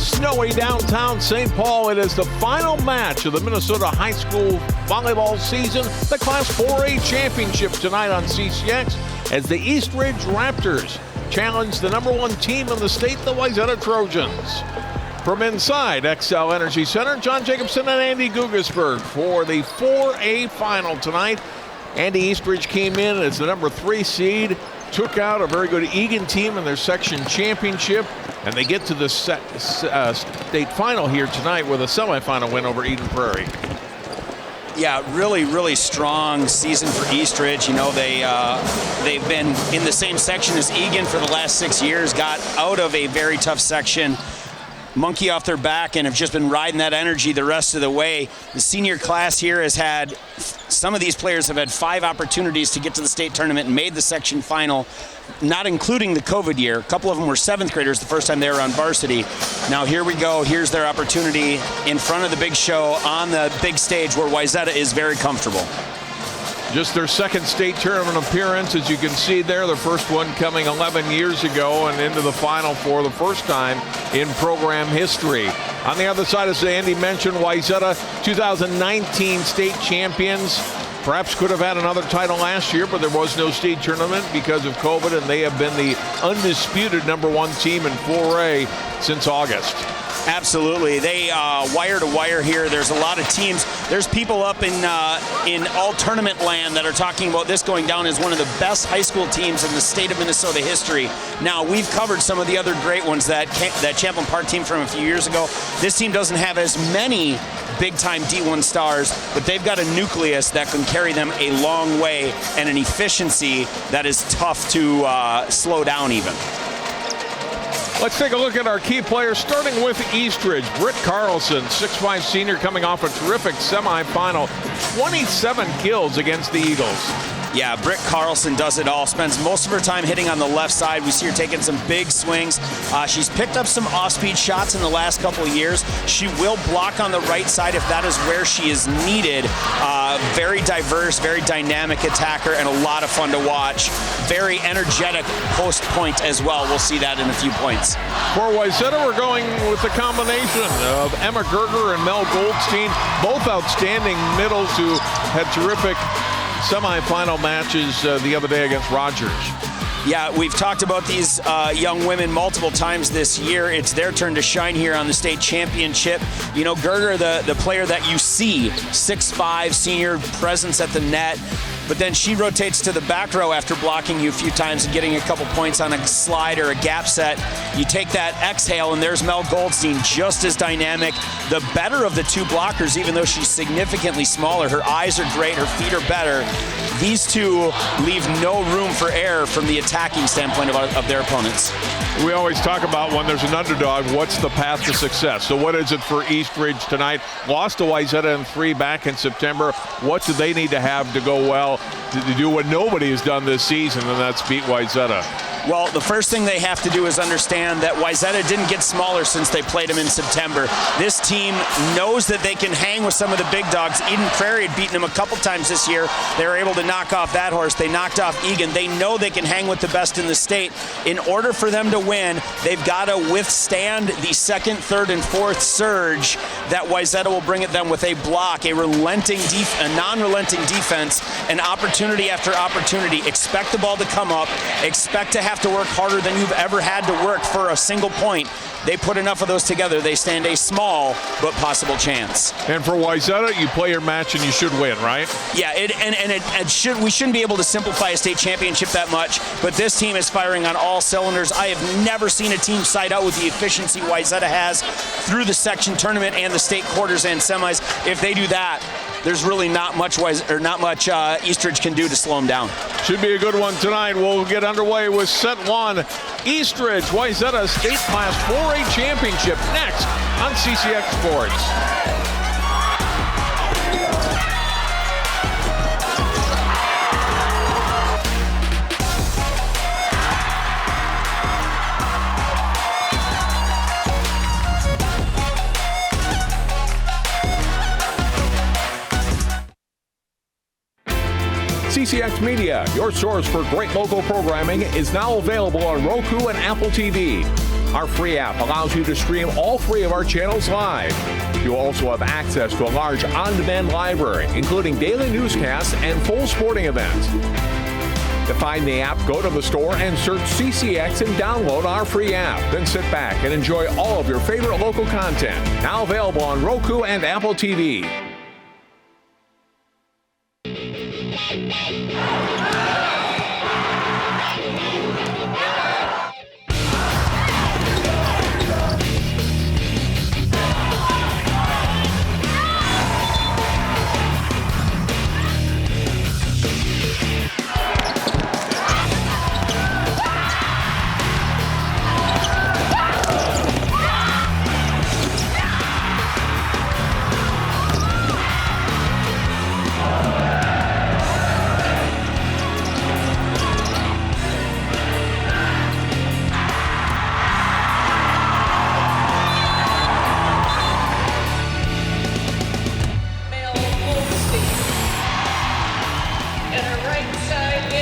Snowy downtown St. Paul. It is the final match of the Minnesota high school volleyball season, the Class 4A championship tonight on CCX, as the Eastridge Raptors challenge the number one team in the state, the Wayzata Trojans. From inside XL Energy Center, John Jacobson and Andy Gugasberg for the 4A final tonight. Andy Eastridge came in as the number 3 seed, took out a very good Egan team in their section championship, and they get to the state final here tonight with a semifinal win over Eden Prairie. Yeah, really strong season for Eastridge. You know, they've been in the same section as Egan for the last 6 years, got out of a very tough section, monkey off their back, and have just been riding that energy the rest of the way. The senior class here has had, some of these players have had 5 opportunities to get to the state tournament and made the section final, not including the COVID year. A couple of them were 7th graders the first time they were on varsity. Now here we go, here's their opportunity in front of the big show on the big stage where Wayzata is very comfortable. Just their second state tournament appearance, as you can see there, the first one coming 11 years ago and into the final for the first time in program history. On the other side, as Andy mentioned, Wayzata 2019 state champions. Perhaps could have had another title last year, but there was no state tournament because of COVID, and they have been the undisputed number 1 team in 4A since August. Absolutely. They wire to wire here. There's a lot of teams. There's people up in all tournament land that are talking about this going down as one of the best high school teams in the state of Minnesota history. Now, we've covered some of the other great ones, that Champlain Park team from a few years ago. This team doesn't have as many big-time D1 stars, but they've got a nucleus that can carry them a long way and an efficiency that is tough to slow down even. Let's take a look at our key players, starting with Eastridge. Britt Carlson, 6'5" senior, coming off a terrific semifinal, 27 kills against the Eagles. Yeah, Britt Carlson does it all. Spends most of her time hitting on the left side. We see her taking some big swings. She's picked up some off-speed shots in the last couple of years. She will block on the right side if that is where she is needed. Very diverse, very dynamic attacker, and a lot of fun to watch. Very energetic post point as well. We'll see that in a few points. For Wayzata, we're going with the combination of Emma Gerger and Mel Goldstein, both outstanding middles who had terrific semifinal matches the other day against Rogers. Yeah, we've talked about these young women multiple times this year. It's their turn to shine here on the state championship. You know, Gerger, the player that you see, 6'5", senior presence at the net, but then she rotates to the back row after blocking you a few times and getting a couple points on a slide or a gap set. You take that exhale, and there's Mel Goldstein, just as dynamic. The better of the 2 blockers, even though she's significantly smaller. Her eyes are great, her feet are better. These two leave no room for error from the attacking standpoint of their opponents. We always talk about when there's an underdog, what's the path to success? So what is it for Eastridge tonight? Lost to Wayzata in 3 back in September. What do they need to have to go well to do what nobody has done this season, and that's beat Wayzata? Well, the first thing they have to do is understand that Wayzata didn't get smaller since they played them in September. This team knows that they can hang with some of the big dogs. Eden Prairie had beaten them a couple times this year. They were able to knock off that horse. They knocked off Egan. They know they can hang with the best in the state. In order for them to win, they've got to withstand the 2nd, 3rd, and 4th surge that Wayzata will bring at them with a block, a non-relenting defense, and opportunity after opportunity. Expect the ball to come up. Expect to have to work harder than you've ever had to work for a single point. They put enough of those together. They stand a small but possible chance. And for Wayzata, you play your match and you should win, right? Yeah, we shouldn't be able to simplify a state championship that much, but this team is firing on all cylinders. I have never seen a team side out with the efficiency Wayzata has through the section tournament and the state quarters and semis. If they do that, there's really not much Eastridge can do to slow them down. Should be a good one tonight. We'll get underway with set 1. Eastridge, Wayzata State Class 4A Championship next on CCX Sports. CCX Media, your source for great local programming, is now available on Roku and Apple TV. Our free app allows you to stream all 3 of our channels live. You also have access to a large on-demand library, including daily newscasts and full sporting events. To find the app, go to the store and search CCX and download our free app. Then sit back and enjoy all of your favorite local content. Now available on Roku and Apple TV.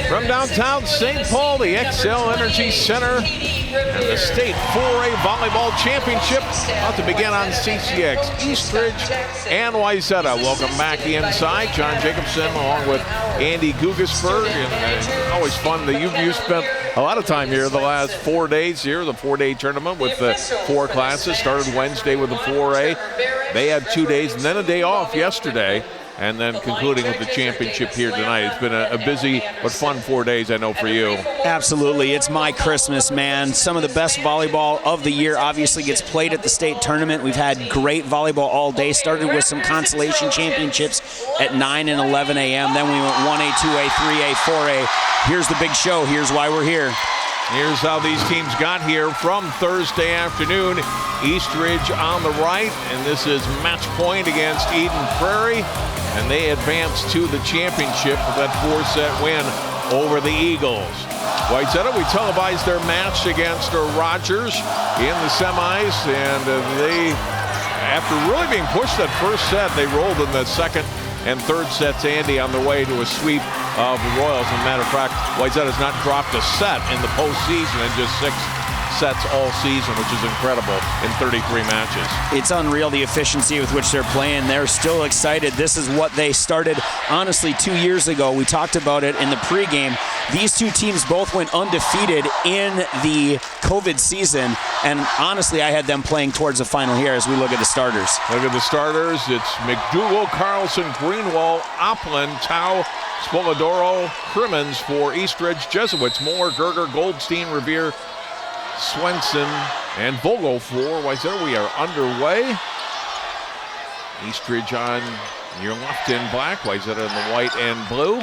From downtown St. Paul, the XL Energy Center and the State 4A Volleyball Championship about to begin on CCX. Eastridge and Wayzata. Welcome back inside. John Jacobson along with Andy Gugasberg. And always fun that you spent a lot of time here the last 4 days here, the 4-day tournament with the 4 classes. Started Wednesday with the 4A. They had 2 days and then a day off yesterday, and then concluding with the championship here tonight. It's been a busy but fun 4 days, I know, for you. Absolutely. It's my Christmas, man. Some of the best volleyball of the year obviously gets played at the state tournament. We've had great volleyball all day, started with some consolation championships at 9 and 11 a.m. Then we went 1A, 2A, 3A, 4A. Here's the big show. Here's why we're here. Here's how these teams got here from Thursday afternoon. Eastridge on the right, and this is match point against Eden Prairie. And they advance to the championship with that 4-set win over the Eagles. Wayzata, we televised their match against Rogers in the semis, and they, after really being pushed that first set, they rolled in the second and third sets. Andy on the way to a sweep of the Royals. As a matter of fact, Wayzata has not dropped a set in the postseason in just 6 sets all season, which is incredible in 33 matches. It's unreal, the efficiency with which they're playing. They're still excited. This is what they started, honestly, 2 years ago. We talked about it in the pregame. These two teams both went undefeated in the COVID season, and honestly, I had them playing towards the final here as we look at the starters. Look at the starters. It's McDougal, Carlson, Greenwald, Oppland, Tau, Spoladoro, Crimmins for Eastridge, Jesuits, Moore, Gerger, Goldstein, Revere, Swenson, and Vogel for Wayzata. We are underway. Eastridge on your left in black, Wayzata in the white and blue.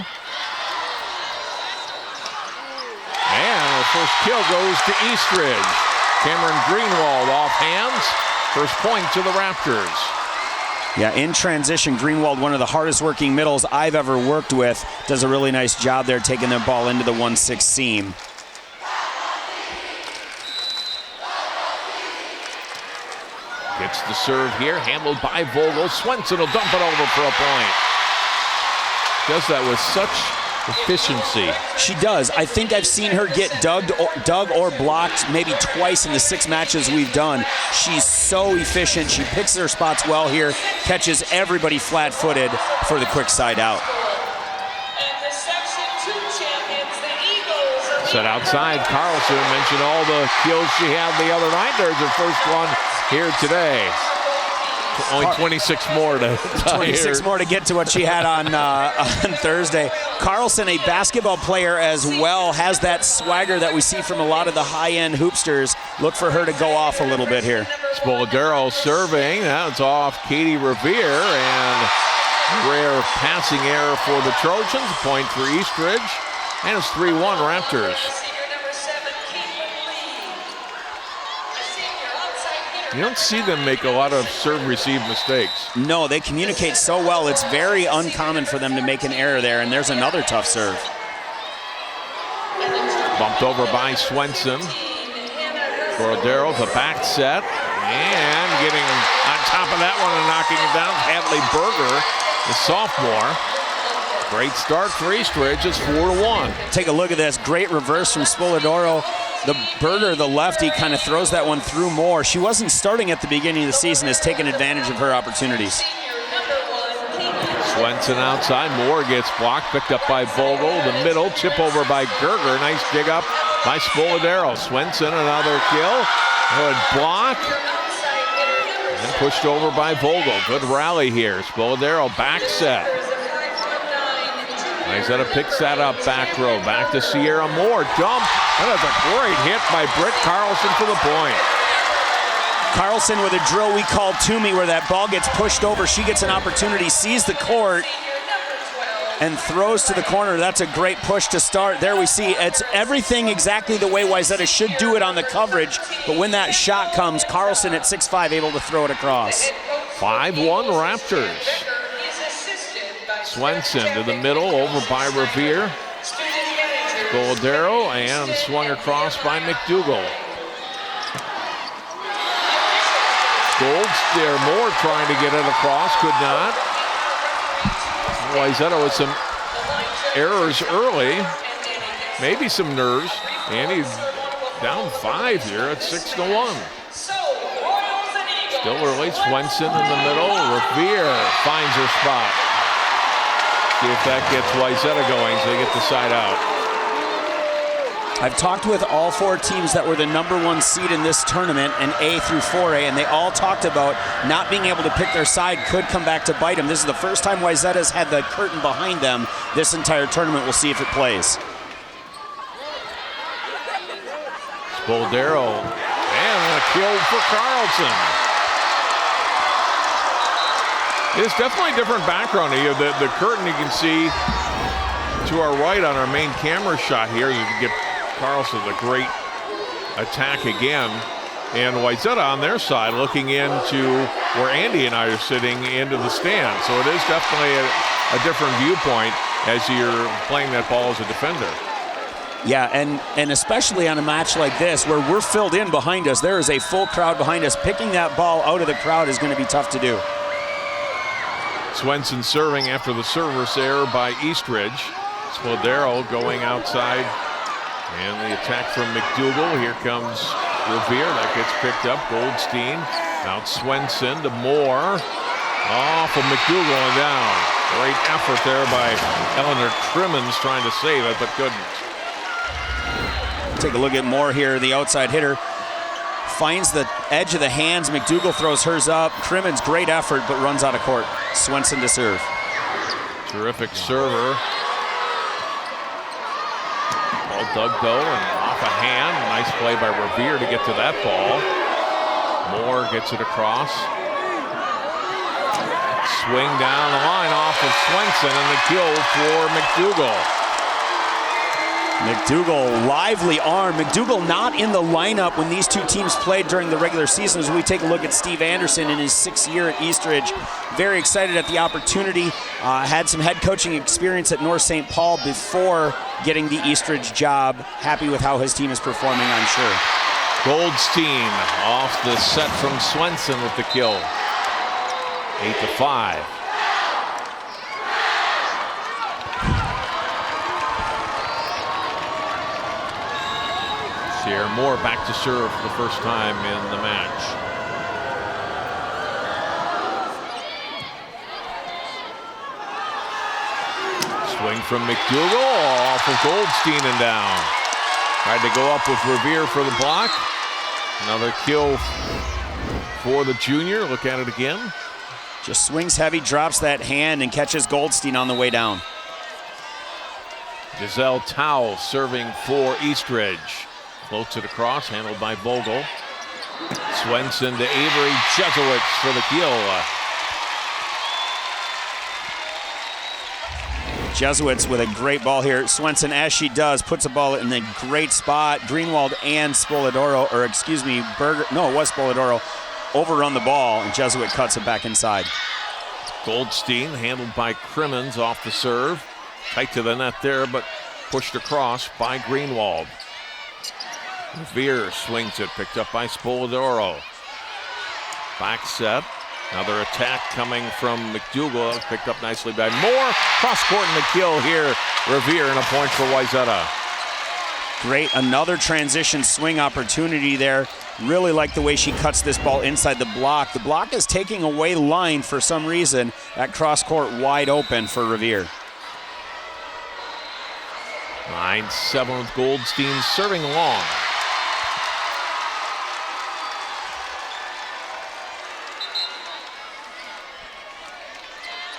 And the first kill goes to Eastridge. Cameron Greenwald off hands. First point to the Raptors. Yeah, in transition, Greenwald, one of the hardest working middles I've ever worked with, does a really nice job there taking the ball into the 1-6 seam. Gets the serve here, handled by Vogel. Swenson will dump it over for a point. Does that with such efficiency. She does. I think I've seen her get dug or blocked maybe twice in the 6 matches we've done. She's so efficient. She picks her spots well here, catches everybody flat-footed for the quick side out. Set outside. Carlson mentioned all the kills she had the other night. There's her first one here today. Only 26 more to 26 more to get to what she had on Thursday. Carlson, a basketball player as well, has that swagger that we see from a lot of the high-end hoopsters. Look for her to go off a little bit here. Spoladero serving. That's off Katie Revere, and rare passing error for the Trojans. Point for Eastridge, and it's 3-1 Raptors. You don't see them make a lot of serve-receive mistakes. No, they communicate so well. It's very uncommon for them to make an error there, and there's another tough serve. Bumped over by Swenson. Spoladero, the back set, and getting on top of that one and knocking it down. Hadley Berger, the sophomore. Great start for Eastridge. It's 4-1. Take a look at this. Great reverse from Spoladoro. The Berger, the lefty, kind of throws that one through more. She wasn't starting at the beginning of the season, has taken advantage of her opportunities. Swenson outside. Moore gets blocked, picked up by Vogel. The middle, tip over by Gerger. Nice dig up by Spoladoro. Swenson, another kill. Good block. And pushed over by Vogel. Good rally here. Spoladoro back set. Wayzata picks that up, back row. Back to Sierra Moore. Dump. That is a great hit by Britt Carlson for the point. Carlson with a drill we call Toomey, where that ball gets pushed over. She gets an opportunity, sees the court, and throws to the corner. That's a great push to start. There we see it's everything exactly the way Wayzata should do it on the coverage, but when that shot comes, Carlson at 6'5", able to throw it across. 5-1 Raptors. Swenson to the middle, over by Revere. Spoladoro, and swung across by McDougal. Goldstein, Moore trying to get it across, could not. Wayzata with some errors early, maybe some nerves. Andy down 5 here at 6-1. Still early, Swenson in the middle. Revere finds her spot. See if that gets Wayzata going so they get the side out. I've talked with all 4 teams that were the #1 seed in this tournament in A through 4A, and they all talked about not being able to pick their side could come back to bite them. This is the first time Wayzata's had the curtain behind them this entire tournament. We'll see if it plays. Spoladoro, and a kill for Carlson. It's definitely a different background here. The curtain you can see to our right on our main camera shot here. You can get Carlson a great attack again. And Wayzata on their side looking into where Andy and I are sitting into the stand. So it is definitely a different viewpoint as you're playing that ball as a defender. Yeah, and especially on a match like this where we're filled in behind us, there is a full crowd behind us. Picking that ball out of the crowd is going to be tough to do. Swenson serving after the service error by Eastridge. Spoladoro going outside. And the attack from McDougal. Here comes Revere. That gets picked up. Goldstein. Out Swenson to Moore. Off of McDougal and down. Great effort there by Eleanor Crimmins trying to save it, but couldn't. Take a look at Moore here, the outside hitter. Finds the edge of the hands. McDougal throws hers up. Crimmins, great effort, but runs out of court. Swenson to serve. Terrific server. Ball dug though, and off a hand. Nice play by Revere to get to that ball. Moore gets it across. Swing down the line off of Swenson, and the kill for McDougal. McDougal, lively arm. McDougal not in the lineup when these 2 teams played during the regular season. As we take a look at Steve Anderson in his 6th year at Eastridge. Very excited at the opportunity. Had some head coaching experience at North St. Paul before getting the Eastridge job. Happy with how his team is performing, I'm sure. Goldstein off the set from Swenson with the kill. 8-5. Sierra Moore back to serve for the first time in the match. Swing from McDougal off of Goldstein and down. Tried to go up with Revere for the block. Another kill for the junior. Look at it again. Just swings heavy, drops that hand, and catches Goldstein on the way down. Giselle Towle serving for Eastridge. Floats it across, handled by Vogel. Swenson to Avery Jesuits for the kill. Jesuits with a great ball here. Swenson, as she does, puts a ball in the great spot. Greenwald and Spoladoro, or excuse me, Berger, no, it was Spoladoro, overrun the ball, and Jesuit cuts it back inside. Goldstein handled by Crimmins off the serve. Tight to the net there, but pushed across by Greenwald. Revere swings it, picked up by Spoladoro. Back set. Another attack coming from McDougal, picked up nicely by Moore. Cross court and the kill here. Revere, and a point for Wayzata. Great, another transition swing opportunity there. Really like the way she cuts this ball inside the block. The block is taking away line for some reason. That cross court wide open for Revere. 9-7 with Goldstein serving long.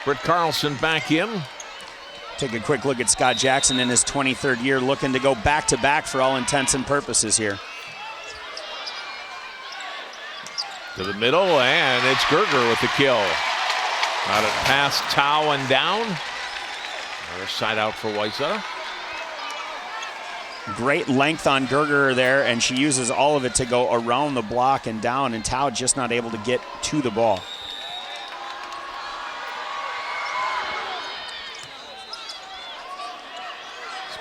Britt Carlson back in. Take a quick look at Scott Jackson in his 23rd year, looking to go back-to-back for all intents and purposes here. To the middle, and it's Gerger with the kill. Got it past Tao and down. Another side out for Wayzata. Great length on Gerger there, and she uses all of it to go around the block and down, and Tao just not able to get to the ball.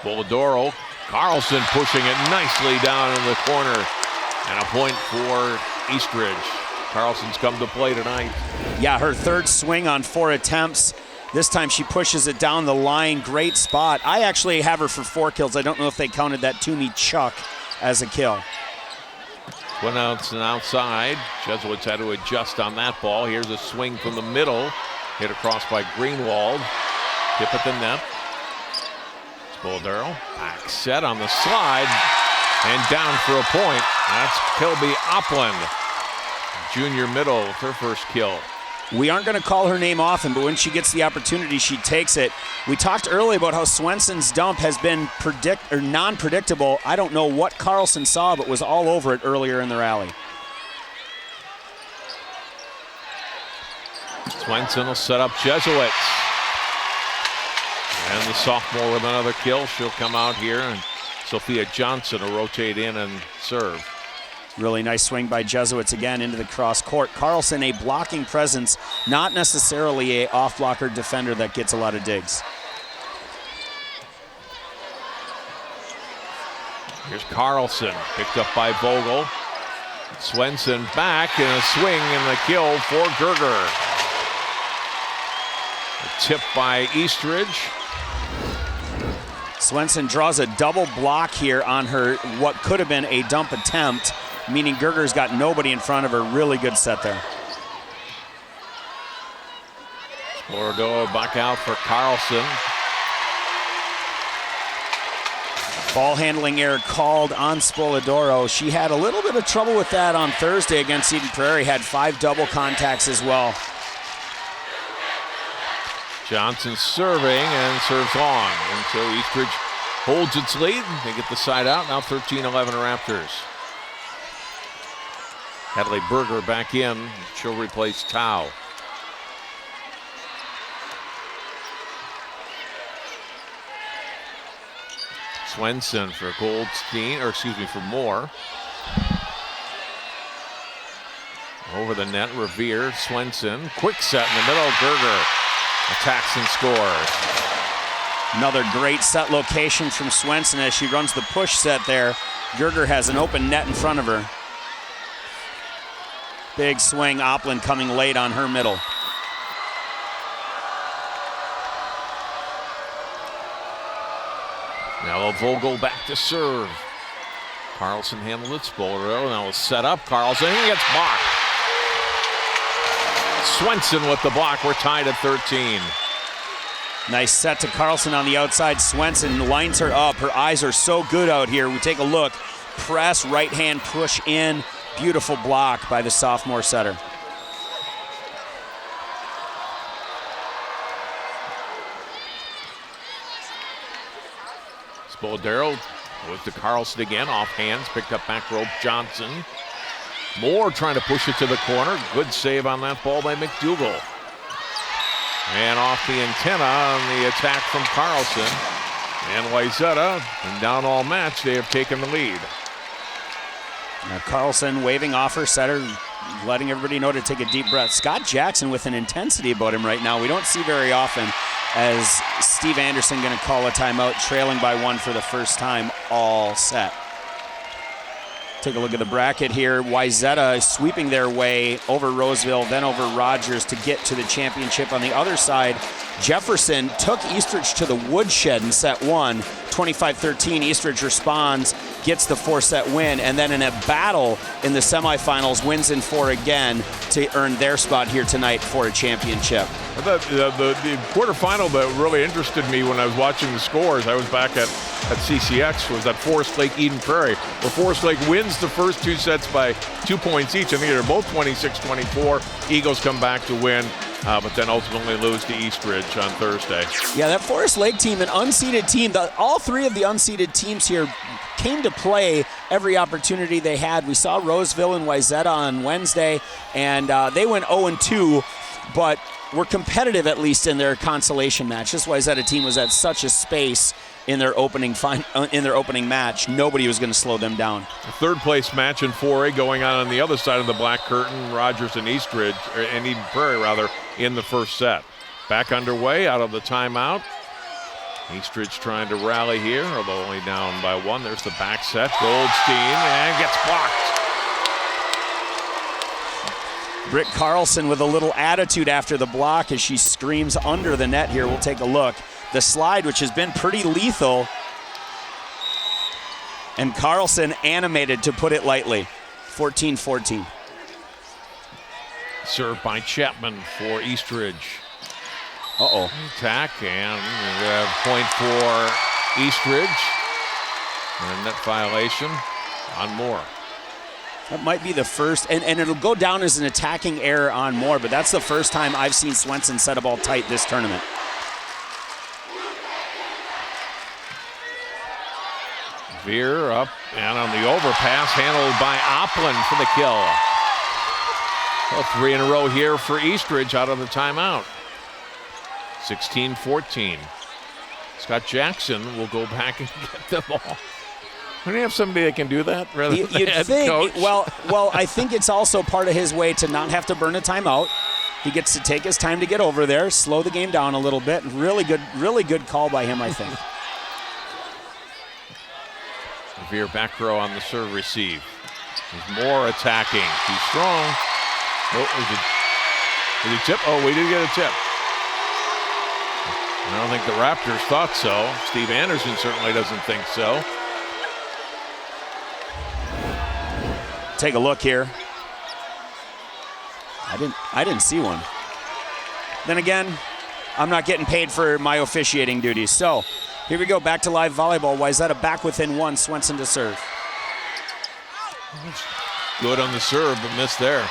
Spoladoro, Carlson pushing it nicely down in the corner. And a point for Eastridge. Carlson's come to play tonight. Yeah, her third swing on 4 attempts. This time she pushes it down the line. Great spot. I actually have her for 4 kills. I don't know if they counted that Toomey Chuck as a kill. Went out and outside. Jesuits had to adjust on that ball. Here's a swing from the middle. Hit across by Greenwald. Tip at the net. Spoladero, back set on the slide. And down for a point. That's Kilby Opland. Junior middle with her first kill. We aren't going to call her name often, but when she gets the opportunity, she takes it. We talked earlier about how Swenson's dump has been non-predictable. I don't know what Carlson saw, but was all over it earlier in the rally. Swenson will set up Jesuits. And the sophomore with another kill. She'll come out here, and Sophia Johnson will rotate in and serve. Really nice swing by Jesuits again into the cross court. Carlson, a blocking presence, not necessarily a off-blocker defender that gets a lot of digs. Here's Carlson, picked up by Vogel. Swenson back, and a swing and the kill for Gerger. A tip by Eastridge. Swenson draws a double block here on her, what could have been a dump attempt, meaning Gerger's got nobody in front of her. Really good set there. Spoladoro back out for Carlson. Ball handling error called on Spoladoro. She had a little bit of trouble with that on Thursday against Eden Prairie. Had 5 double contacts as well. Johnson serving and serves long. And so Eastridge holds its lead. They get the side out. Now 13-11 Raptors. Hadley Berger back in. She'll replace Tao. Swenson for Goldstein, or excuse me, for Moore. Over the net, Revere, Swenson. Quick set in the middle, Gerger attacks and scores. Another great set location from Swenson as she runs the push set there. Gerger has an open net in front of her. Big swing, Opland coming late on her middle. Now Vogel back to serve. Carlson handled it. Spoladero now will set up. Carlson, he gets blocked. Swenson with the block. We're tied at 13. Nice set to Carlson on the outside. Swenson lines her up. Her eyes are so good out here. We take a look. Press, right hand push in. Beautiful block by the sophomore setter. Spoladero goes to Carlson again, off hands, picked up back rope Johnson. Moore trying to push it to the corner. Good save on that ball by McDougal. And off the antenna on the attack from Carlson. And Wayzata, and down all match, they have taken the lead. Now Carlson waving off her setter, letting everybody know to take a deep breath. Scott Jackson with an intensity about him right now we don't see very often, as Steve Anderson going to call a timeout, trailing by 1 for the first time all set. Take a look at the bracket here. Wayzata sweeping their way over Roseville, then over Rogers to get to the championship. On the other side, Jefferson took Eastridge to the woodshed in set 1. 25-13, Eastridge responds, gets the 4-set win, and then in a battle in the semifinals, wins in 4 again to earn their spot here tonight for a championship. The quarterfinal that really interested me when I was watching the scores, I was back at CCX, was at Forest Lake Eden Prairie, where Forest Lake wins the first 2 sets by 2 points each. I think they're both 26-24. Eagles come back to win, but then ultimately lose to Eastridge on Thursday. Yeah, that Forest Lake team, an unseeded team. All 3 of the unseeded teams here came to play every opportunity they had. We saw Roseville and Wayzata on Wednesday, and they went 0-2, but were competitive at least in their consolation match. This Wayzata team was at such a space in their opening match. Nobody was going to slow them down. A third-place match in 4A going on the other side of the black curtain. Rogers and Eastridge, and Eden Prairie rather, in the first set. Back underway out of the timeout. Eastridge trying to rally here, although only down by 1. There's the back set. Goldstein, and gets blocked. Britt Carlson with a little attitude after the block as she screams under the net here. We'll take a look. The slide, which has been pretty lethal, and Carlson animated, to put it lightly. 14-14. Served by Chapman for Eastridge. Attack, and we have point for Eastridge. And a net violation on Moore. That might be the first, and it'll go down as an attacking error on Moore, but that's the first time I've seen Swenson set a ball tight this tournament. Veer up and on the overpass, handled by Oppland for the kill. Well, 3 in a row here for Eastridge out of the timeout. 16-14. Scott Jackson will go back and get the ball. When you have somebody that can do that, rather than You'd head think, coach. well, I think it's also part of his way to not have to burn a timeout. He gets to take his time to get over there, slow the game down a little bit. Really good call by him, I think. Veer back row on the serve receive. There's more attacking. He's strong. Was it tip? Oh, we did get a tip. I don't think the Raptors thought so. Steve Anderson certainly doesn't think so. Take a look here. I didn't see one. Then again, I'm not getting paid for my officiating duties. So here we go, back to live volleyball. Wayzata back within 1, Swenson to serve. Good on the serve, but missed there.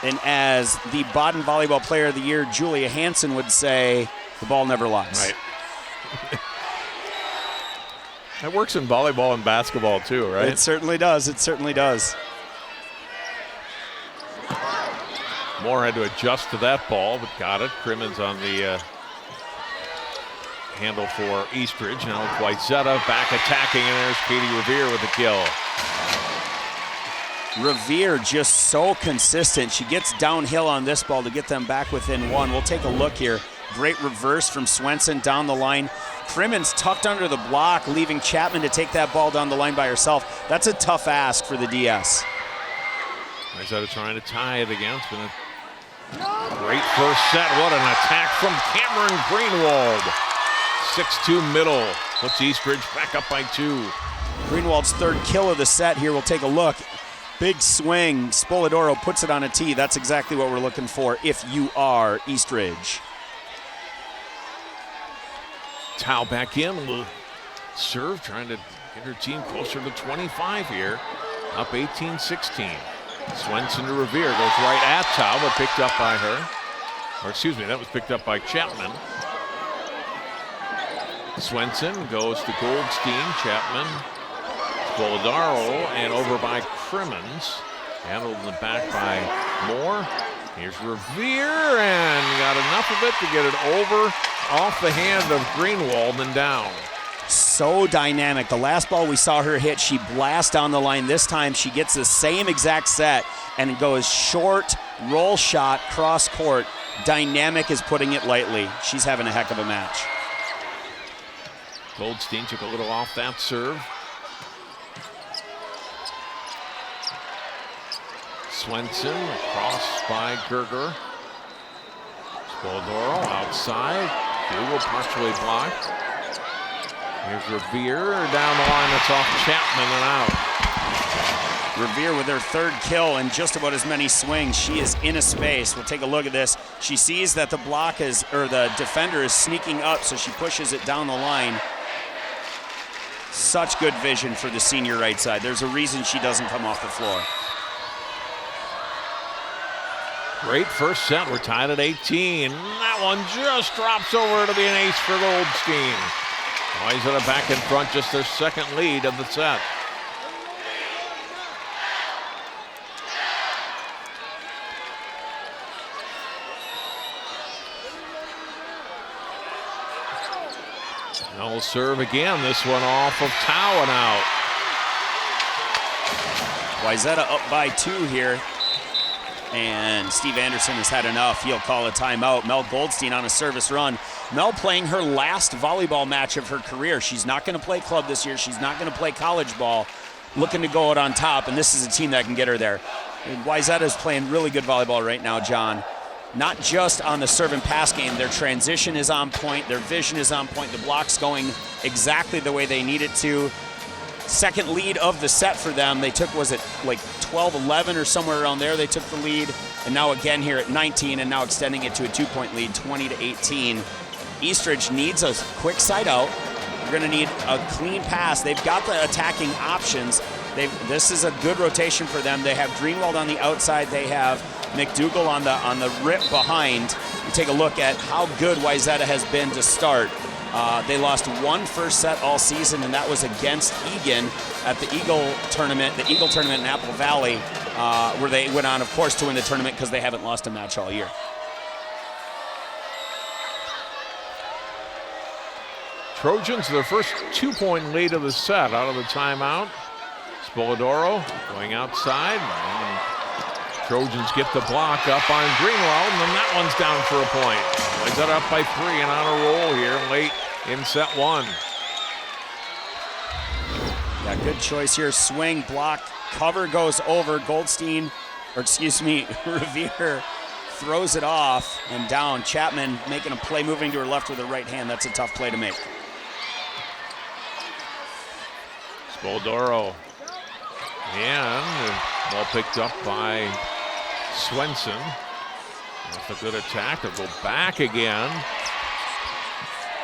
And as the Baden Volleyball Player of the Year, Julia Hansen, would say, the ball never lies. Right. That works in volleyball and basketball too, right? It certainly does. It certainly does. Moore had to adjust to that ball, but got it. Crimmins on the handle for Eastridge. Now Wayzata back attacking, and there's Katie Revere with the kill. Revere just so consistent. She gets downhill on this ball to get them back within 1. We'll take a look here. Great reverse from Swenson down the line. Crimmins tucked under the block, leaving Chapman to take that ball down the line by herself. That's a tough ask for the DS. Wayzata trying to tie it again. It's been a great first set. What an attack from Cameron Greenwald. 6-2 middle. Puts Eastridge back up by 2. Greenwald's 3rd kill of the set here. We'll take a look. Big swing. Spoladoro puts it on a tee. That's exactly what we're looking for if you are Eastridge. Tao back in. Will serve, trying to get her team closer to 25 here. Up 18-16. Swenson to Revere. Goes right at Tao, but picked up by her. Or excuse me, that was picked up by Chapman. Swenson goes to Goldstein. Chapman. Spoladaro, and over by Crimmins. Handled in the back by Moore. Here's Revere, and got enough of it to get it over off the hand of Greenwald and down. So dynamic. The last ball we saw her hit, she blasts down the line. This time she gets the same exact set and goes short, roll shot, cross court. Dynamic is putting it lightly. She's having a heck of a match. Goldstein took a little off that serve. Swenson across by Gerger. Spoladoro outside. Dougal partially blocked. Here's Revere down the line. That's off Chapman and out. Revere with her third kill and just about as many swings. She is in a space. We'll take a look at this. She sees that the the defender is sneaking up, so she pushes it down the line. Such good vision for the senior right side. There's a reason she doesn't come off the floor. Great first set. We're tied at 18. That one just drops over to be an ace for Goldstein. Wayzata back in front, just their second lead of the set. They'll serve again. This one off of Tao and out. Wayzata up by 2 here. And Steve Anderson has had enough. He'll call a timeout. Mel Goldstein on a service run. Mel playing her last volleyball match of her career. She's not going to play club this year. She's not going to play college ball. Looking to go out on top, and this is a team that can get her there. Wayzata is playing really good volleyball right now, John. Not just on the serve and pass game. Their transition is on point. Their vision is on point. The block's going exactly the way they need it to. Second lead of the set for them. They took, was it like 12-11 or somewhere around there? They took the lead, and now again here at 19, and now extending it to a 2-point lead, 20-18. Eastridge needs a quick side out. They're going to need a clean pass. They've got the attacking options. This is a good rotation for them. They have Greenwald on the outside. They have McDougall on the rip behind. You take a look at how good Wayzata has been to start. They lost one first set all season, and that was against Egan at the Eagle tournament in Apple Valley, where they went on, of course, to win the tournament because they haven't lost a match all year. Trojans, their first 2-point lead of the set out of the timeout. Spoladoro going outside. And Trojans get the block up on Greenwald, and then that one's down for a point. Wayzata up by 3 and on a roll here late in set 1. Yeah, good choice here. Swing, block, cover goes over. Goldstein, or excuse me, Revere throws it off and down. Chapman making a play, moving to her left with her right hand. That's a tough play to make. Spoladoro. And ball picked up by Swenson. That's a good attack. They'll go back again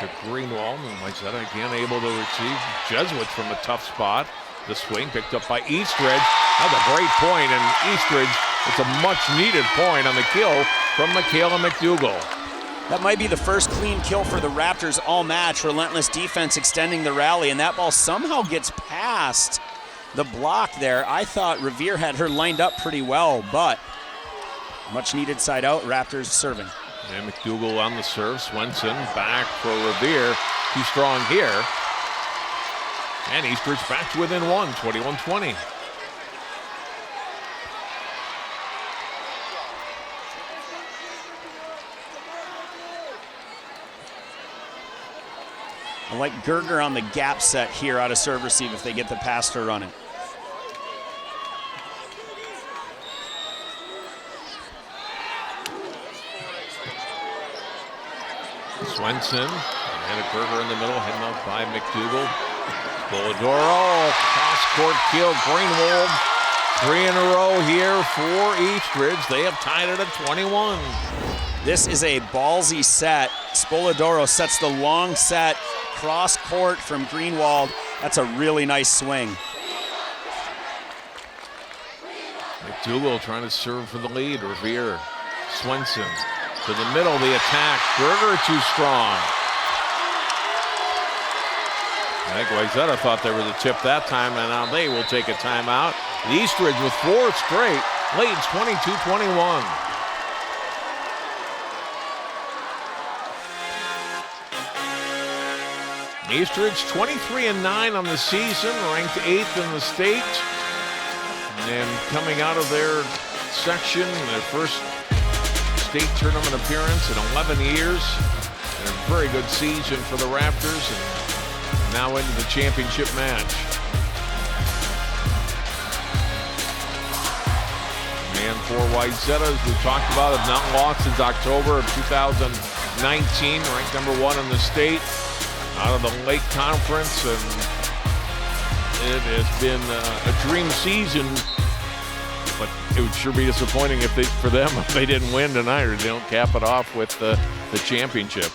to Greenwald. And Wayzata again able to retrieve Jesuits from a tough spot. The swing picked up by Eastridge. That's a great point, and Eastridge, it's a much-needed point on the kill from Michaela McDougall. That might be the first clean kill for the Raptors all match. Relentless defense extending the rally, and that ball somehow gets past the block there. I thought Revere had her lined up pretty well, but much needed side out. Raptors serving. And McDougall on the serve. Swenson back for Revere. Too strong here. And Eastridge back to within 1, 21-20. I like Gerger on the gap set here out of serve receive if they get the pass to run it. Swenson and a Gerger in the middle, heading out by McDougall. Spoladoro, cross-court kill. Greenwald, 3 in a row here for Eastridge. They have tied it at 21. This is a ballsy set. Spoladoro sets the long set, cross-court from Greenwald. That's a really nice swing. McDougall trying to serve for the lead. Revere, Swenson to the middle, the attack. Gerger too strong. I think Wayzata thought they were the tip that time, and now they will take a timeout. Eastridge with 4 straight leads 22-21. Eastridge 23-9 on the season, ranked 8th in the state. And coming out of their section, their first state tournament appearance in 11 years. And a very good season for the Raptors, and now into the championship match. And for Wayzata, as we talked about, have not lost since October of 2019, ranked #1 in the state, out of the Lake Conference, and it has been a dream season. But it would sure be disappointing for them if they didn't win tonight or they don't cap it off with the championship.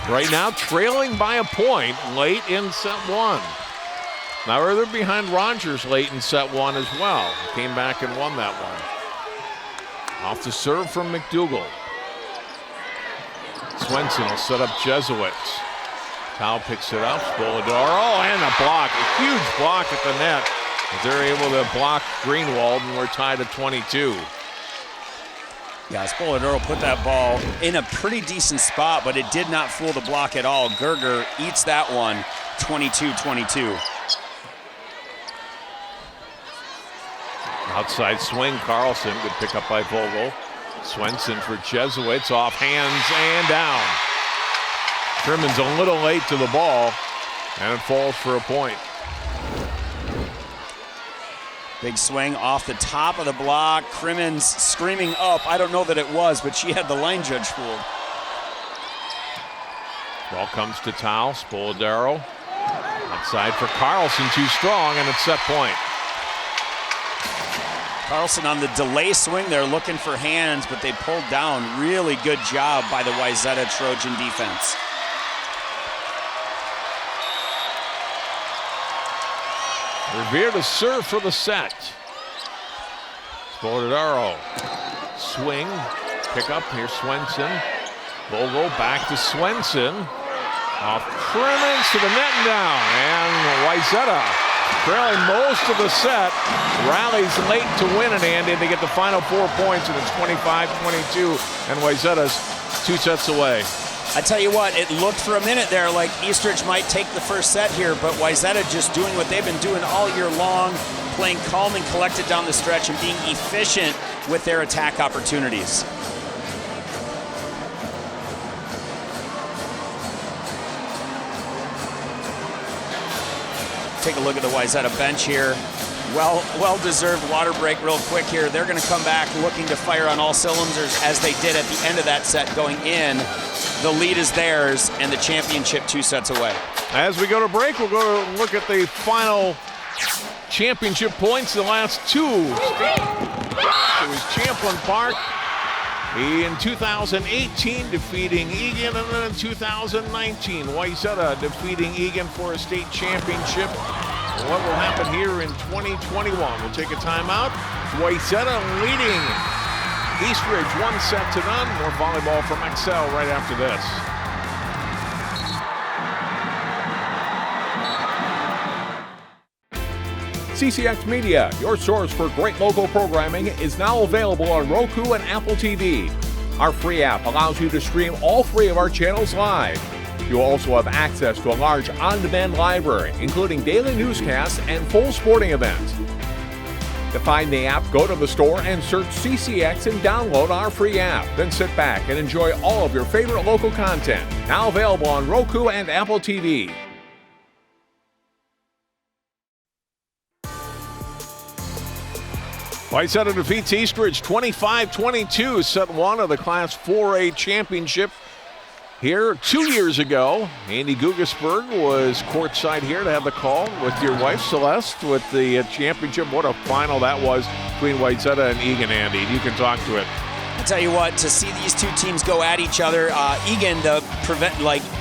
Right now, trailing by a point late in set 1. Now they're behind Rogers late in set 1 as well. Came back and won that one. Off the serve from McDougal. Swenson will set up Jesuits. Powell picks it up. Spoladaro, and a block. A huge block at the net. They're able to block Greenwald, and we're tied at 22. Yeah, Spoladaro put that ball in a pretty decent spot, but it did not fool the block at all. Gerger eats that one, 22-22. Outside swing, Carlson, good pick up by Vogel. Swenson for Jesuits, off hands and down. Trimmon's a little late to the ball, and it falls for a point. Big swing off the top of the block. Crimmins screaming up. I don't know that it was, but she had the line judge fooled. Ball comes to Towel. Spoladaro. Outside for Carlson, too strong, and it's set point. Carlson on the delay swing. They're looking for hands, but they pulled down. Really good job by the Wayzata Trojan defense. Revere to serve for the set. Spoladaro. Swing. Pick up. Here's Swenson. Vogel back to Swenson. Off Crimmins to the net and down. And Wayzata, trailing most of the set, rallies late to win it, and to get the final 4 points, and it's 25-22, and Wayzata's 2 sets away. I tell you what, it looked for a minute there like Eastridge might take the first set here, but Wayzata just doing what they've been doing all year long, playing calm and collected down the stretch and being efficient with their attack opportunities. Take a look at the Wayzata bench here. Well-deserved water break real quick here. They're going to come back looking to fire on all cylinders as they did at the end of that set going in. The lead is theirs and the championship 2 sets away. As we go to break, we'll go look at the final championship points, the last 2. It was Champlin Park in 2018 defeating Egan, and then in 2019, Wayzata defeating Egan for a state championship. What will happen here in 2021? We'll take a timeout. Wayzata leading Eastridge 1-0. More volleyball from Excel right after this. CCX Media, your source for great local programming, is now available on Roku and Apple TV. Our free app allows you to stream all 3 of our channels live. You also have access to a large on-demand library, including daily newscasts and full sporting events. To find the app, go to the store and search CCX and download our free app. Then sit back and enjoy all of your favorite local content. Now available on Roku and Apple TV. Wayzata defeats Eastridge 25-22, set 1 of the Class 4A championship. Here 2 years ago, Andy Gugesberg was courtside here to have the call with your wife, Celeste, with the championship. What a final that was between Wayzata and Egan, Andy. You can talk to it. I'll tell you what, to see these 2 teams go at each other, Egan, the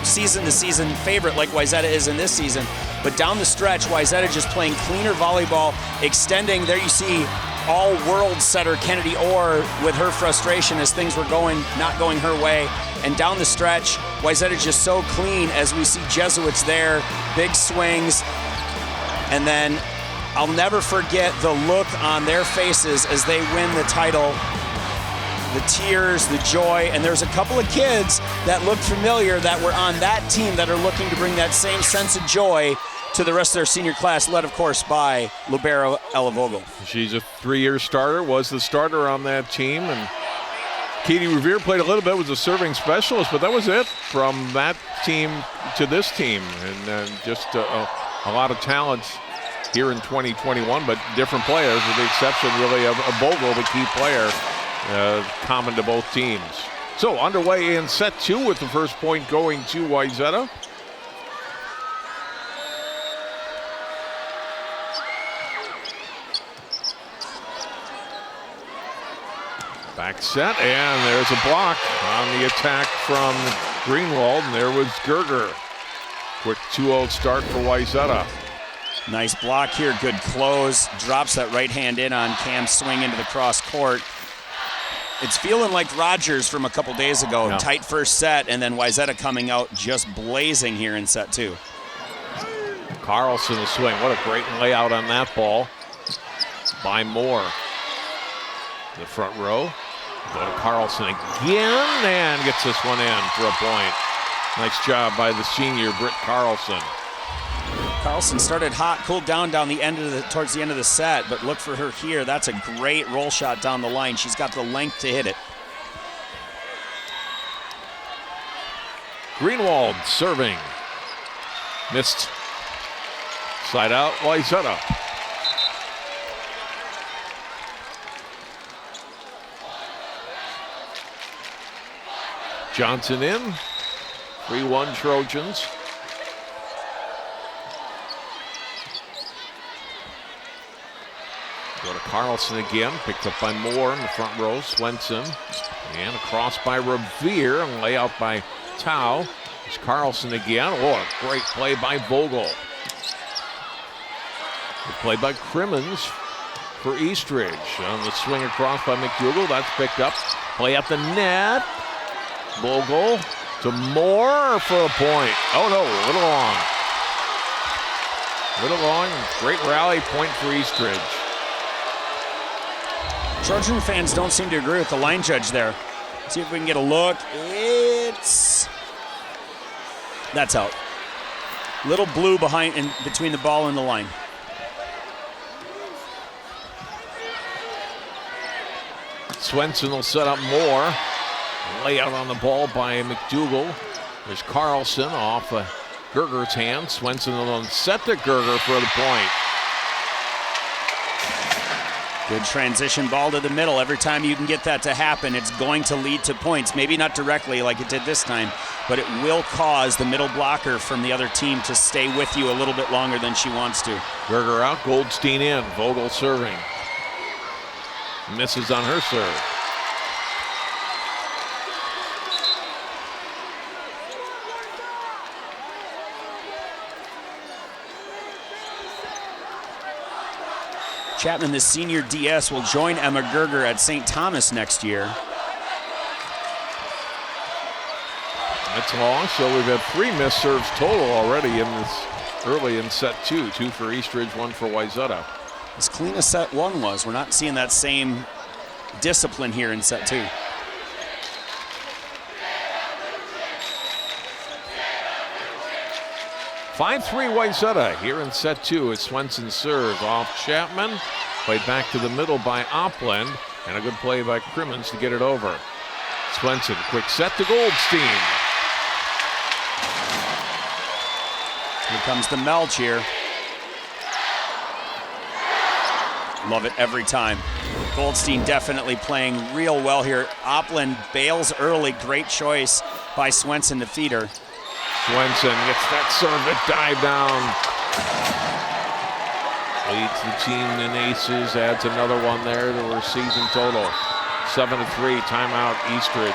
season-to-season favorite like Wayzata is in this season, but down the stretch, Wayzata just playing cleaner volleyball, extending. There you see all-world setter Kennedy Orr with her frustration as things were not going her way. And down the stretch, Wayzata just so clean as we see Jesuits there, big swings. And then I'll never forget the look on their faces as they win the title. The tears, the joy, and there's a couple of kids that look familiar that were on that team that are looking to bring that same sense of joy to the rest of their senior class, led, of course, by Libero Ella Vogel. She's a 3-year starter, was the starter on that team, and Katie Revere played a little bit, was a serving specialist, but that was it from that team to this team, and just a lot of talent here in 2021, but different players with the exception really of Vogel, the key player, common to both teams. So underway in set 2 with the first point going to Wayzata. Back set, and there's a block on the attack from Greenwald, and there was Gerger. Quick 2-0 start for Wayzata. Nice block here, good close. Drops that right hand in on Cam's swing into the cross court. It's feeling like Rogers from a couple days ago. Yeah. Tight first set, and then Wayzata coming out just blazing here in set 2. Carlson a swing. What a great layout on that ball by Moore. The front row. Go to Carlson again and gets this one in for a point. Nice job by the senior, Britt Carlson. Carlson started hot, cooled down towards the end of the set, but look for her here. That's a great roll shot down the line. She's got the length to hit it. Greenwald serving. Missed. Side out, Wayzata. Johnson in. 3-1 Trojans. Go to Carlson again, picked up by Moore in the front row, Swenson. And across by Revere, and layout by Tau. It's Carlson again. Oh, a great play by Vogel. Good play by Crimmins for Eastridge. On the swing across by McDougal, that's picked up. Play at the net. Vogel to Moore for a point. Oh no, a little long. A little long, great rally point for Eastridge. Trojan fans don't seem to agree with the line judge there. See if we can get a look. That's out. Little blue behind and between the ball and the line. Swenson will set up Moore. Layout on the ball by McDougal. There's Carlson off Gerger's hand. Swenson will set to Gerger for the point. Good transition ball to the middle. Every time you can get that to happen, it's going to lead to points. Maybe not directly like it did this time, but it will cause the middle blocker from the other team to stay with you a little bit longer than she wants to. Gerger out, Goldstein in. Vogel serving. Misses on her serve. Chapman, the senior DS, will join Emma Gerger at St. Thomas next year. That's long, so we've had 3 missed serves total already in this early in set 2. 2 for Eastridge, 1 for Wayzata. As clean as set 1 was, we're not seeing that same discipline here in set 2. Five-3 Wayzata here in set 2 as Swenson serves off Chapman. Played back to the middle by Opland, and a good play by Crimmins to get it over. Swenson, quick set to Goldstein. Here comes the Melch here. Love it every time. Goldstein definitely playing real well here. Opland bails early, great choice by Swenson to feed her. Swenson gets that serve at dive down. Leads the team in aces, adds another one there to her season total. 7-3, timeout Eastridge.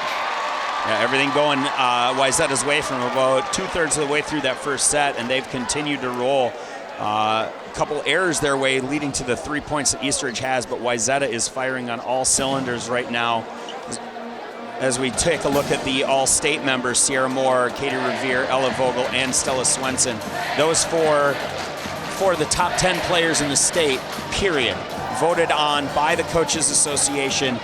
Yeah, everything going Wayzata's way from about 2/3 of the way through that first set, and they've continued to roll. A couple errors their way leading to the 3 points that Eastridge has, but Wayzata is firing on all cylinders right now. As we take a look at the all-state members, Sierra Moore, Katie Revere, Ella Vogel, and Stella Swenson. Those four the top 10 players in the state, period. Voted on by the Coaches Association.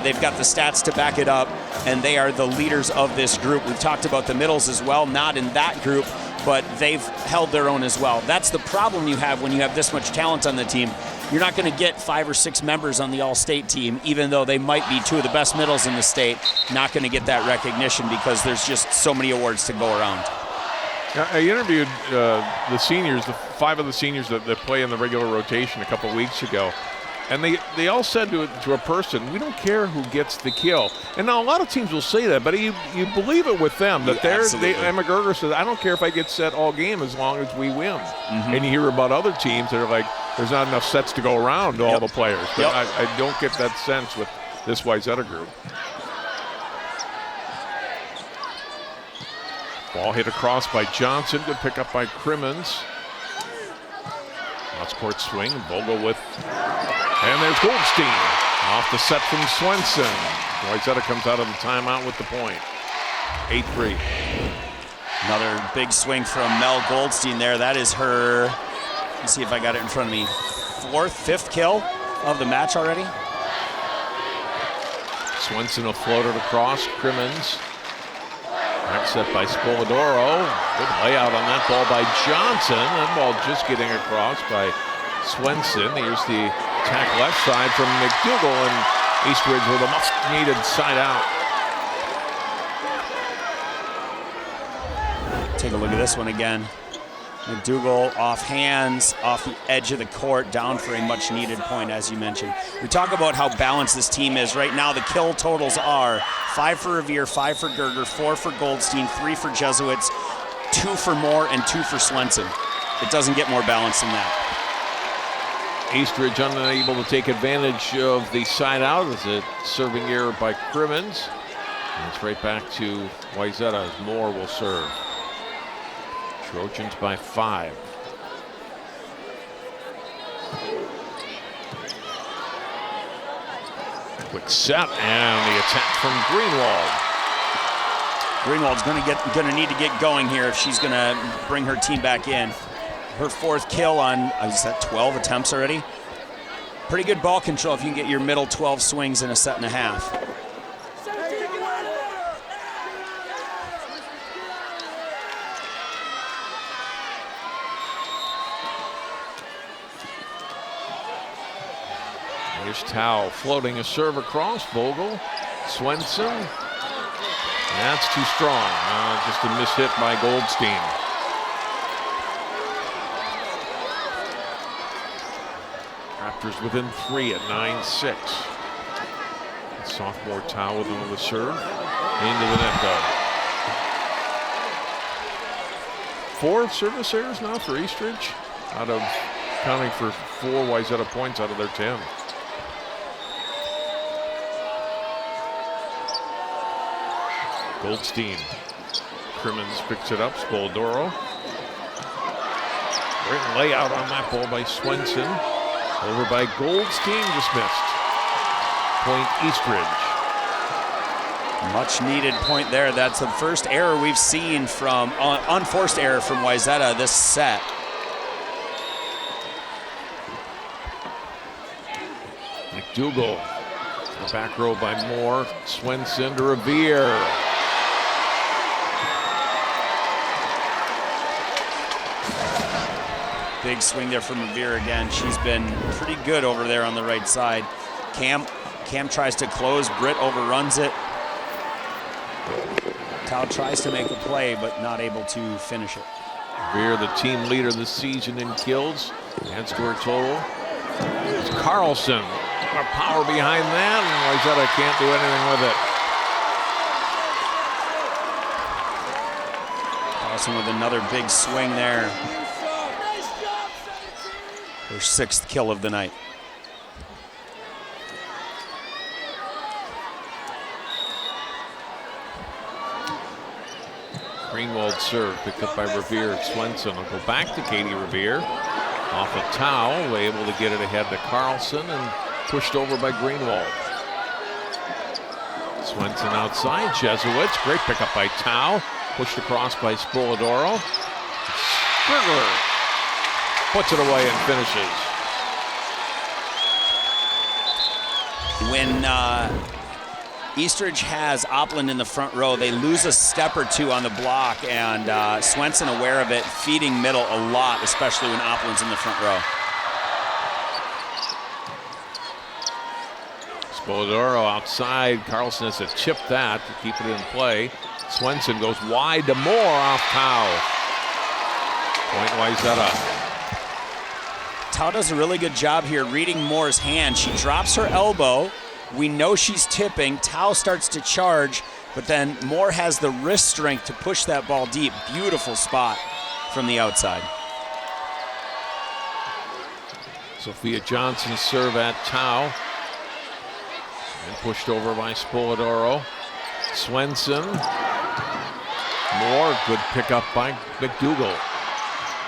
They've got the stats to back it up, and they are the leaders of this group. We've talked about the middles as well, not in that group, but they've held their own as well. That's the problem you have when you have this much talent on the team. You're not going to get 5 or 6 members on the all-state team, even though they might be 2 of the best middles in the state, not going to get that recognition because there's just so many awards to go around. I interviewed the seniors, the 5 of the seniors that play in the regular rotation a couple weeks ago. And they all said to a person, we don't care who gets the kill. And now a lot of teams will say that, but you believe it with them. That Emma Gerger says, I don't care if I get set all game as long as we win. And you hear about other teams that are like, there's not enough sets to go around to all the players. But I don't get that sense with this Wayzata group. Ball hit across by Johnson. Good pick up by Crimmins. Cross-court swing. Vogel with... And there's Goldstein off the set from Swenson. Wayzata comes out of the timeout with the point. 8-3. Another big swing from Mel Goldstein there. That is her, let's see if I got it in front of me, 5th kill of the match already. Swenson will float it across. Crimmins. Back set by Spoladoro. Good layout on that ball by Johnson. That ball just getting across by Swenson. Here's the attack left side from McDougal, and Eastridge with a much-needed side out. Take a look at this one again. McDougal off hands, off the edge of the court, down for a much-needed point, as you mentioned. We talk about how balanced this team is. Right now, the kill totals are 5 for Revere, 5 for Gerger, 4 for Goldstein, 3 for Jesuits, 2 for Moore, and 2 for Swenson. It doesn't get more balanced than that. Eastridge unable to take advantage of the side out as a serving error by Crimmins. And it's right back to Wayzata as Moore will serve. Trojans by 5. Quick set and the attack from Greenwald. Greenwald's going to need to get going here if she's going to bring her team back in. Her 4th kill on, is that 12 attempts already? Pretty good ball control if you can get your middle 12 swings in a set and a half. Here's Tao floating a serve across. Vogel, Swenson. That's too strong. Just a mishit by Goldstein. Raptors within 3 at 9-6. Sophomore Tao with another serve. Into the net though. 4 service errors now for Eastridge. Out of counting for 4 Wayzata points out of their 10. Goldstein. Crimmins picks it up. Spoladoro. Great layout on that ball by Swenson. Over by Goldstein, just missed. Point Eastridge. Much needed point there. That's the first error we've seen from, unforced error from Wayzata this set. McDougal. The back row by Moore. Swenson to Revere. Big swing there from Revere again. She's been pretty good over there on the right side. Cam tries to close. Britt overruns it. Tao tries to make a play, but not able to finish it. Revere, the team leader this season in kills. Adds to her total. It's Carlson. Got power behind that, and Wayzata can't do anything with it. Carlson with another big swing there. Her 6th kill of the night. Greenwald serve picked up by Revere. Swenson will go back to Katie Revere. Off a towel, able to get it ahead to Carlson and pushed over by Greenwald. Swenson outside. Jesuits. Great pickup by Tao. Pushed across by Spoladoro. Springer puts it away and finishes. When Eastridge has Opland in the front row, they lose a step or 2 on the block, and Swenson aware of it, feeding middle a lot, especially when Opland's in the front row. Spoladoro outside. Carlson has to chip that to keep it in play. Swenson goes wide to Moore off Tao. Point Wayzata. Tao does a really good job here reading Moore's hand. She drops her elbow. We know she's tipping. Tao starts to charge, but then Moore has the wrist strength to push that ball deep. Beautiful spot from the outside. Sophia Johnson's serve at Tao. And pushed over by Spoladoro. Swenson. Moore, good pickup by McDougal.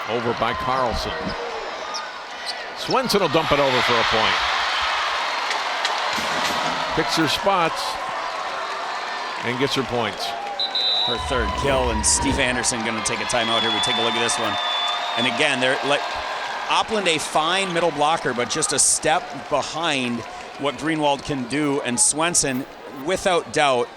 Over by Carlson. Swenson will dump it over for a point. Picks her spots and gets her points. Her third kill, and Steve Anderson going to take a timeout here. We take a look at this one. And again, they're like Opland, a fine middle blocker, but just a step behind what Greenwald can do. And Swenson, without doubt,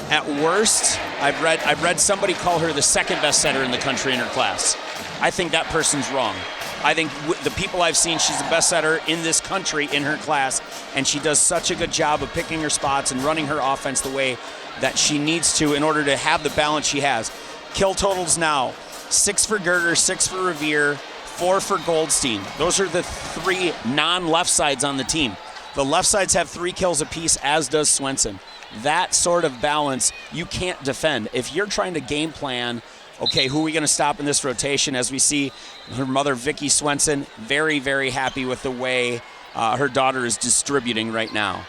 at worst, I've read somebody call her the second best setter in the country in her class. I think that person's wrong. I think the people I've seen, she's the best setter in this country in her class, and she does such a good job of picking her spots and running her offense the way that she needs to in order to have the balance she has. Kill totals now, 6 for Gerger, 6 for Revere, 4 for Goldstein. Those are the 3 non-left sides on the team. The left sides have 3 kills apiece, as does Swenson. That sort of balance you can't defend. If you're trying to game plan, okay, who are we going to stop in this rotation? As we see her mother, Vicky Swenson, very, very happy with the way her daughter is distributing right now.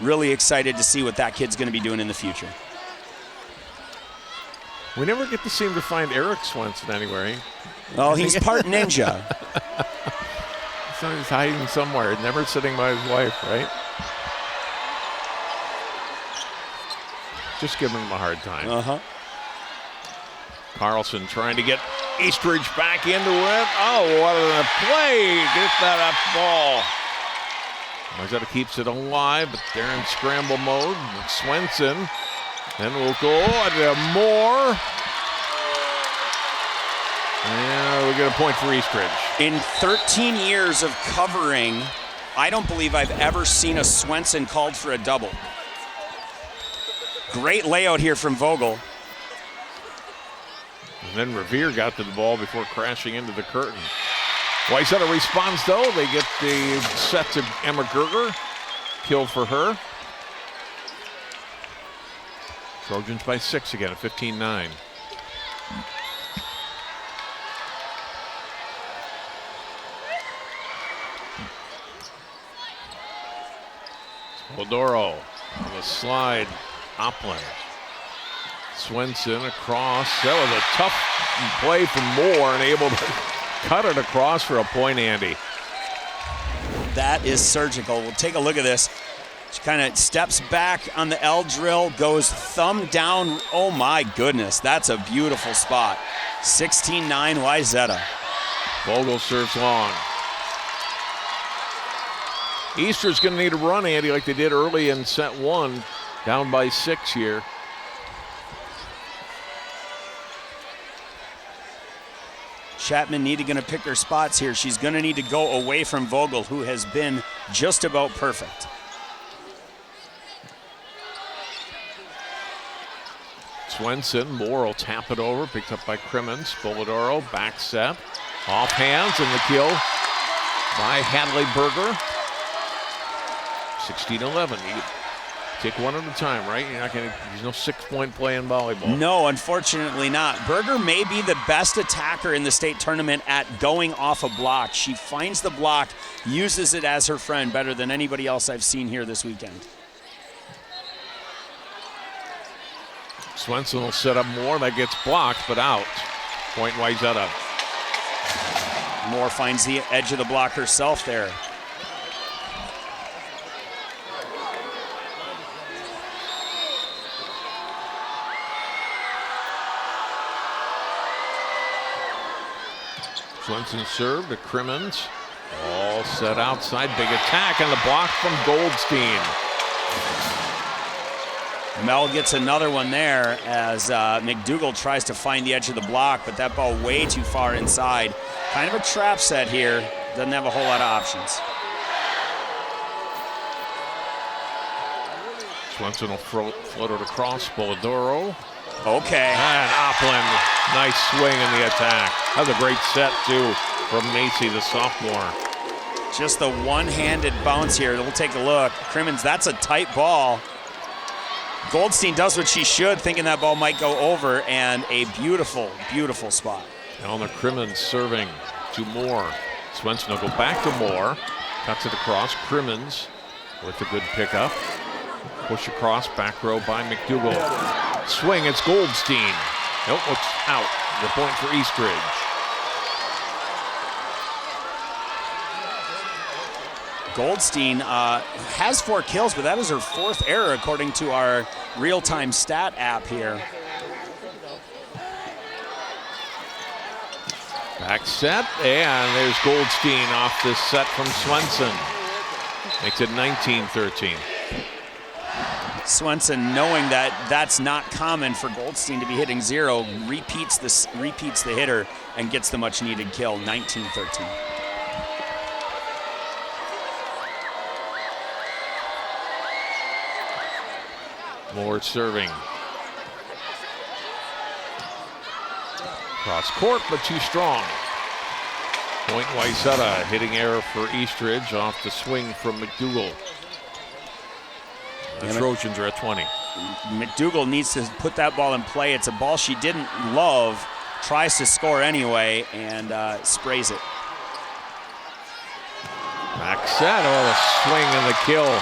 Really excited to see what that kid's going to be doing in the future. We never get to seem to find Eric Swenson anywhere. Eh? Well, he's part ninja. He's hiding somewhere, never sitting by his wife, right? Just giving him a hard time. Uh-huh. Carlson trying to get Eastridge back into it. Oh, what a play. Get that up ball. Wayzata keeps it alive, but they're in scramble mode. Swenson. Then we'll go to Moore. And we get a point for Eastridge. In 13 years of covering, I don't believe I've ever seen a Swenson called for a double. Great layout here from Vogel. And then Revere got to the ball before crashing into the curtain. Wayzata responds, though. They get the set to Emma Gerger. Kill for her. Trojans by 6 again at 15-9. Spoladoro on the slide. Opland. Swenson across. That was a tough play from Moore and able to cut it across for a point, Andy. That is surgical. We'll take a look at this. She kind of steps back on the L drill, goes thumb down. Oh my goodness, that's a beautiful spot. 16-9 Wayzata. Vogel serves long. Easter's going to need a run, Andy, like they did early in set 1. Down by 6 here. Chapman going to pick her spots here. She's going to need to go away from Vogel, who has been just about perfect. Swenson, Moore will tap it over, picked up by Crimmins. Spoladoro, back set, off hands, and the kill by Hadley Berger. 16-11. You take one at a time, right? You're not going to. There's no 6-point play in volleyball. No, unfortunately not. Berger may be the best attacker in the state tournament at going off a block. She finds the block, uses it as her friend better than anybody else I've seen here this weekend. Swenson will set up Moore. That gets blocked, but out. Point Wayzata. Moore finds the edge of the block herself there. Swenson served to Crimmins. All set outside. Big attack on the block from Goldstein. Mel gets another one there as McDougal tries to find the edge of the block, but that ball way too far inside. Kind of a trap set here. Doesn't have a whole lot of options. Swenson will float it across. Spoladoro Okay. And Opland, nice swing in the attack. That was a great set, too, from Macy, the sophomore. Just the one-handed bounce here. We'll take a look. Crimmins, that's a tight ball. Goldstein does what she should, thinking that ball might go over, and a beautiful, beautiful spot. Eleanor Crimmins serving to Moore. Swenson will go back to Moore. Cuts it across. Crimmins with a good pickup. Push across, back row by McDougal. Swing, it's Goldstein. Nope, it's out. The point for Eastridge. Goldstein has 4 kills, but that is her 4th error according to our real-time stat app here. Back set, and there's Goldstein off this set from Swenson. Makes it 19-13. Swenson, knowing that that's not common for Goldstein to be hitting 0, repeats the hitter and gets the much-needed kill, 19-13. Moore serving. Cross court, but too strong. Point Wayzata, hitting error for Eastridge off the swing from McDougal. The Trojans are at 20. McDougal needs to put that ball in play. It's a ball she didn't love, tries to score anyway, and sprays it. Back set, oh, the swing and the kill.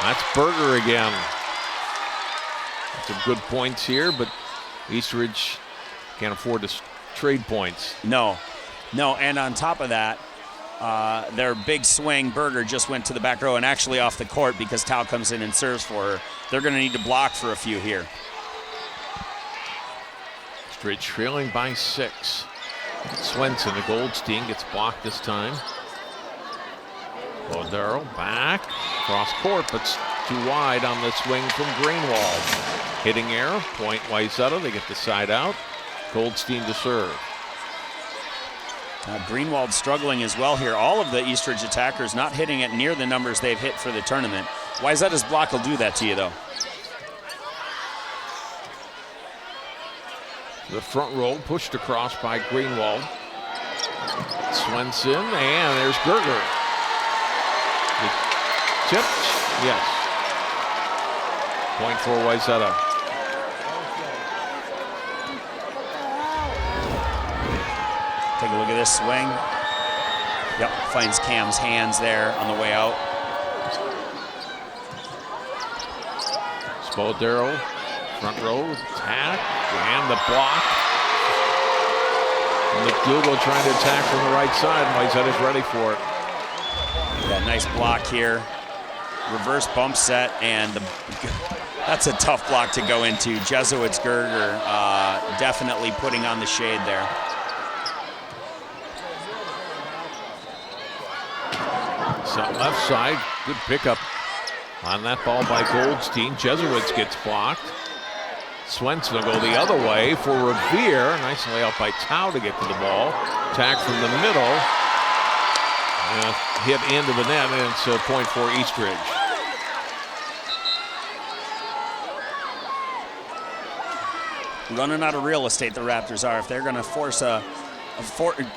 That's Berger again. Some good points here, but Eastridge can't afford to trade points. No, and on top of that, their big swing, Berger just went to the back row and actually off the court because Tao comes in and serves for her. They're going to need to block for a few here. Eastridge trailing by 6. Swenson to Goldstein, gets blocked this time. Bodero back, cross court, but too wide on the swing from Greenwald. Hitting error, point Wayzata, they get the side out. Goldstein to serve. Greenwald struggling as well here. All of the Eastridge attackers not hitting it near the numbers they've hit for the tournament. Wayzata's block will do that to you, though. The front row pushed across by Greenwald. Swenson, and there's Gerger. Tipped, yes. Point for Wayzata. Take a look at this swing. Yep, finds Cam's hands there on the way out. Spodero, front row, attack, and the block. And McDougal trying to attack from the right side. Wayzata's ready for it. Yeah, nice block here. Reverse bump set, and that's a tough block to go into. Jesuits Gerger definitely putting on the shade there. So left side, good pickup on that ball by Goldstein. Jesuits gets blocked. Swenson will go the other way for Revere. Nice layout by Tao to get to the ball. Attack from the middle. Hit into the net, and it's a point for Eastridge. Running out of real estate, the Raptors are. If they're going to force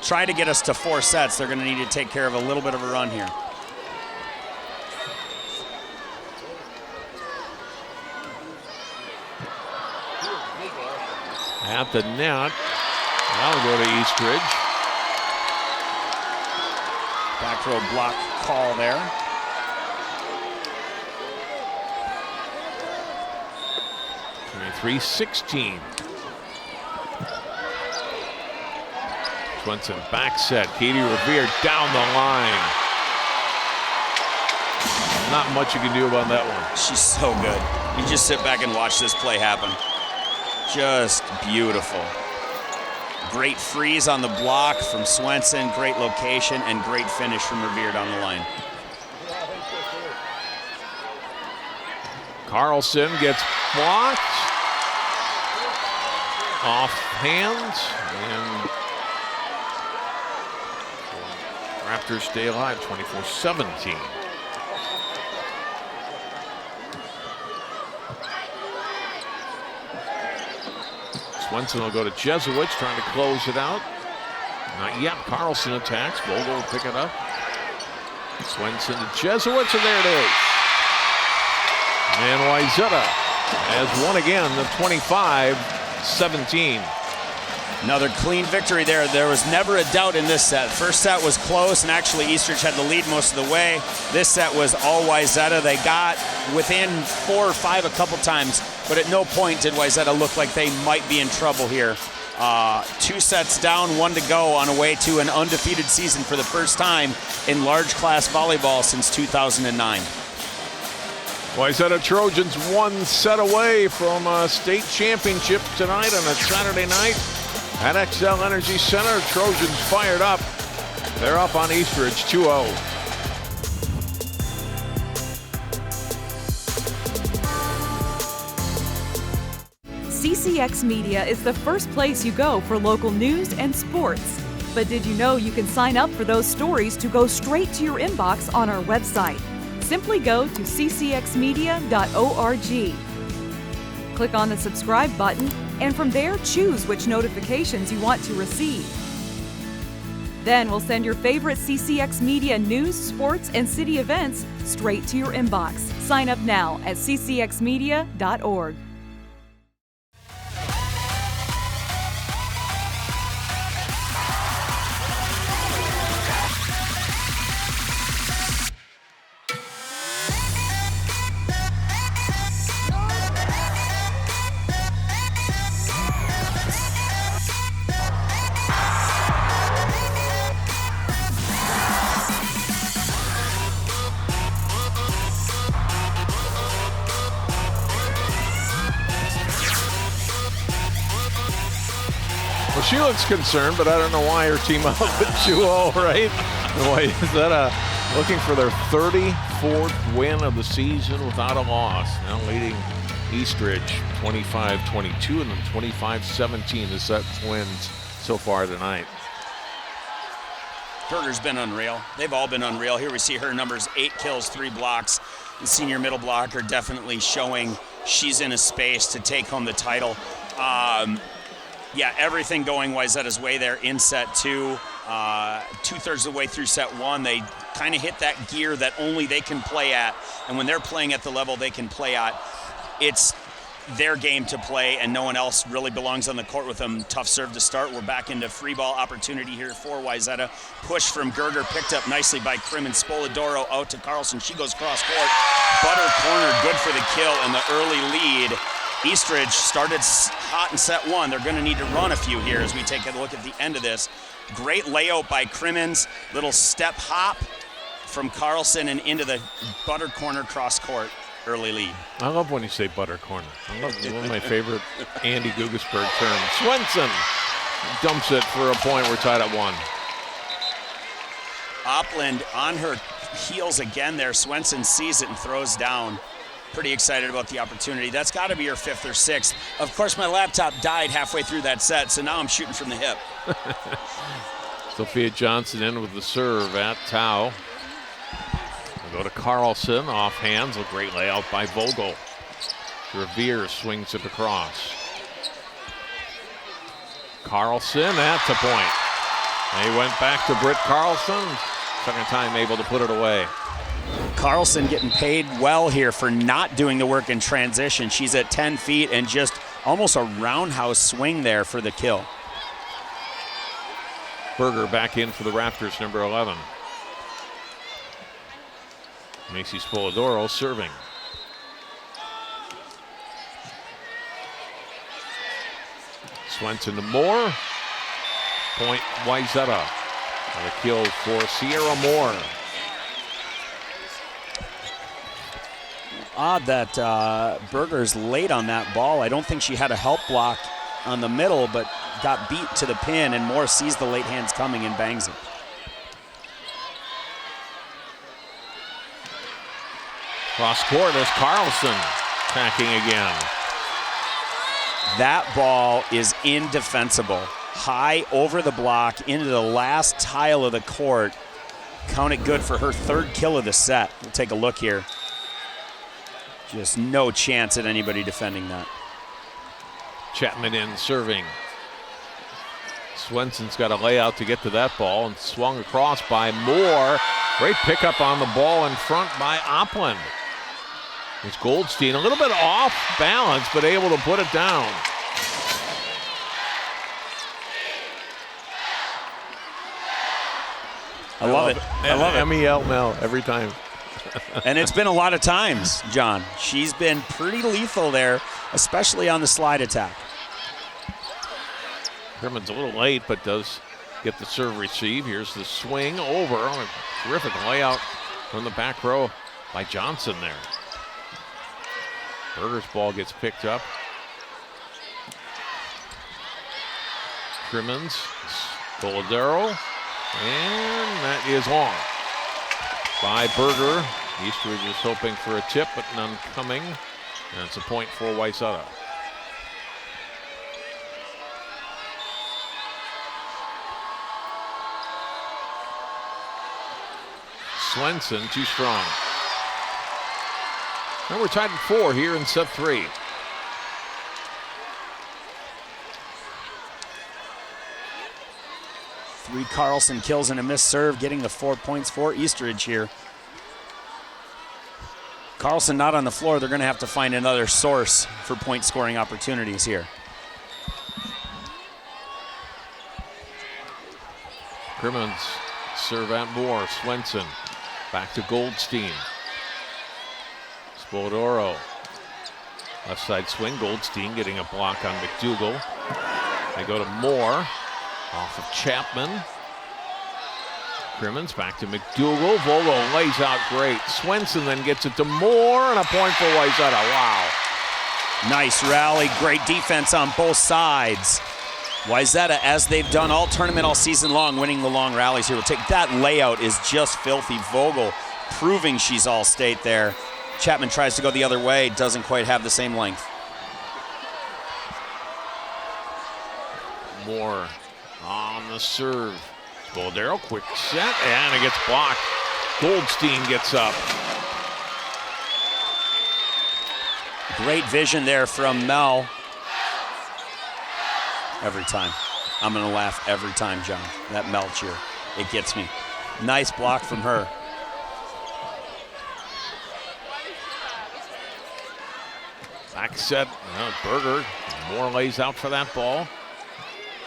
try to get us to 4 sets, they're going to need to take care of a little bit of a run here. At the net, that'll go to Eastridge. Back row block call there. .23-16. Swenson back set. Katie Revere down the line. Not much you can do about that one. She's so good. You just sit back and watch this play happen. Just beautiful. Great freeze on the block from Swenson, great location, and great finish from Revere down the line. Carlson gets blocked. Off hands, and Raptors stay alive, 24-17. Swenson will go to Jesuits, trying to close it out. Not yet. Carlson attacks. Vogel will pick it up. Swenson to Jesuits, and there it is. And Wayzata has won again, the 25-17. Another clean victory there. There was never a doubt in this set. First set was close, and actually Eastridge had the lead most of the way. This set was all Wayzata. They got within 4 or 5 a couple times, but at no point did Wayzata look like they might be in trouble here. 2 sets down, 1 to go on a way to an undefeated season for the first time in large class volleyball since 2009. Wayzata Trojans 1 set away from a state championship tonight on a Saturday night at XL Energy Center. Trojans fired up. They're up on Eastridge 2-0. CCX Media is the first place you go for local news and sports. But did you know you can sign up for those stories to go straight to your inbox on our website? Simply go to ccxmedia.org. Click on the subscribe button, and from there choose which notifications you want to receive. Then we'll send your favorite CCX Media news, sports, and city events straight to your inbox. Sign up now at ccxmedia.org. She looks concerned, but I don't know why her team up at 2-0, right? Wayzata looking for their 34th win of the season without a loss. Now leading Eastridge 25-22 and then 25-17 the Sets wins so far tonight. Berger's been unreal. They've all been unreal. Here we see her numbers: 8 kills, 3 blocks. The senior middle blocker definitely showing she's in a space to take home the title. Yeah, everything going Wayzata's way there in set 2. 2/3 of the way through set 1, they kind of hit that gear that only they can play at. And when they're playing at the level they can play at, it's their game to play, and no one else really belongs on the court with them. Tough serve to start. We're back into free ball opportunity here for Wayzata. Push from Gerger, picked up nicely by Krim, and Spoladoro out to Carlson. She goes cross court. Butter corner, good for the kill and the early lead. Eastridge started hot in set 1. They're going to need to run a few here as we take a look at the end of this. Great layout by Crimmins. Little step hop from Carlson and into the butter corner cross court. Early lead. I love when you say butter corner. I love one of my favorite Andy Gugasberg terms. Swenson dumps it for a point. We're tied at 1. Opland on her heels again there. Swenson sees it and throws down. Pretty excited about the opportunity. That's got to be her 5th or 6th. Of course, my laptop died halfway through that set, so now I'm shooting from the hip. Sophia Johnson in with the serve at Tau. We'll go to Carlson, off hands, a great layout by Vogel. Revere swings it across. Carlson at the point. They went back to Britt Carlson. Second time able to put it away. Carlson getting paid well here for not doing the work in transition. She's at 10 feet and just almost a roundhouse swing there for the kill. Berger back in for the Raptors, number 11. Macy Spoladoro serving. Swenson to Moore. Point Wayzata. And a kill for Sierra Moore. Odd that Berger's late on that ball. I don't think she had a help block on the middle, but got beat to the pin, and Moore sees the late hands coming and bangs it. Cross court as Carlson attacking again. That ball is indefensible. High over the block into the last tile of the court. Count it good for her 3rd kill of the set. We'll take a look here. Just no chance at anybody defending that. Chapman in serving. Swenson's got a layout to get to that ball and swung across by Moore. Great pickup on the ball in front by Opland. It's Goldstein a little bit off balance, but able to put it down. I love it. I love it. MEL Mel every time. And it's been a lot of times, John. She's been pretty lethal there, especially on the slide attack. Herman's a little late, but does get the serve receive. Here's the swing over on a terrific layout from the back row by Johnson there. Berger's ball gets picked up. Crimmins, Bolidero, and that is long by Berger. Eastridge is hoping for a tip, but none coming. And it's a point for Wayzata. Swenson too strong. And we're tied at 4 here in set 3. Three Carlson kills and a missed serve, getting the 4 points for Eastridge here. Carlson not on the floor. They're going to have to find another source for point scoring opportunities here. Crimmins serve at Moore. Swenson back to Goldstein. Spodoro. Left side swing. Goldstein getting a block on McDougal. They go to Moore. Off of Chapman. Crimmins back to McDougal. Vogel lays out great. Swenson then gets it to Moore, and a point for Wayzata. Wow. Nice rally. Great defense on both sides. Wayzata, as they've done all tournament, all season long, winning the long rallies here. We'll take that layout is just filthy. Vogel proving she's all state there. Chapman tries to go the other way. Doesn't quite have the same length. Moore on the serve. Bolidero, quick set, and it gets blocked. Goldstein gets up. Great vision there from Mel. Every time. I'm going to laugh every time, John. That Mel cheer. It gets me. Nice block from her. Back set. Berger. Moore lays out for that ball.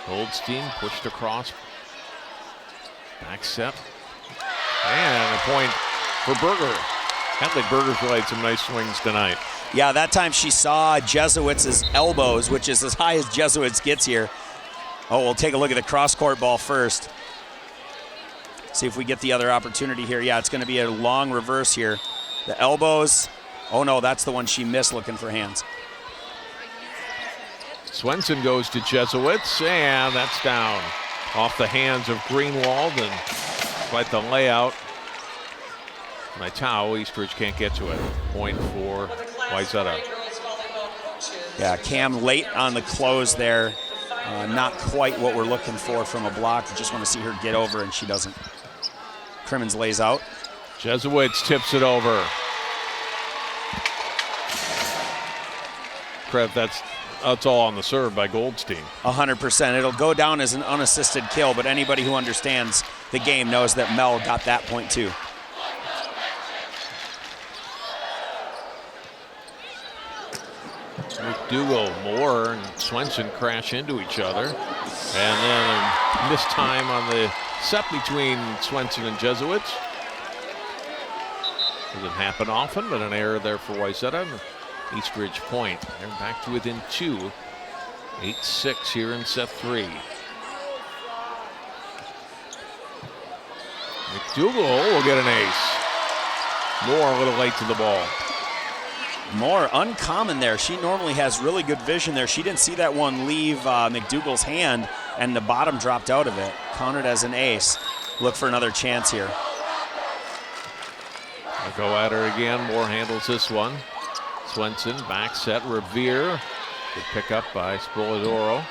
Goldstein pushed across. Back set. And a point for Berger. Hadley Berger's really had some nice swings tonight. Yeah, that time she saw Jesuits' elbows, which is as high as Jesuits gets here. Oh, we'll take a look at the cross-court ball first. See if we get the other opportunity here. Yeah, it's going to be a long reverse here. The elbows. Oh, no, that's the one she missed looking for hands. Swenson goes to Jesuits, and that's down. Off the hands of Greenwald, and despite the layout, by Tao, Eastridge can't get to it. Point for Wayzata. Yeah, Cam late on the close there. Not quite what we're looking for from a block. Just want to see her get over, and she doesn't. Crimmins lays out. Jesuits tips it over. That's all on the serve by Goldstein. 100%. It'll go down as an unassisted kill, but anybody who understands the game knows that Mel got that point too. McDougal, Moore, and Swenson crash into each other. And then a missed time on the set between Swenson and Jesuits. Doesn't happen often, but an error there for Wayzata. Eastridge point. They're back to within 2. 8-6 here in set 3. McDougal will get an ace. Moore a little late to the ball. Moore uncommon there. She normally has really good vision there. She didn't see that one leave McDougal's hand, and the bottom dropped out of it. Counted as an ace. Look for another chance here. I'll go at her again. Moore handles this one. Swenson, back set, Revere. Good pick up by Spoladoro.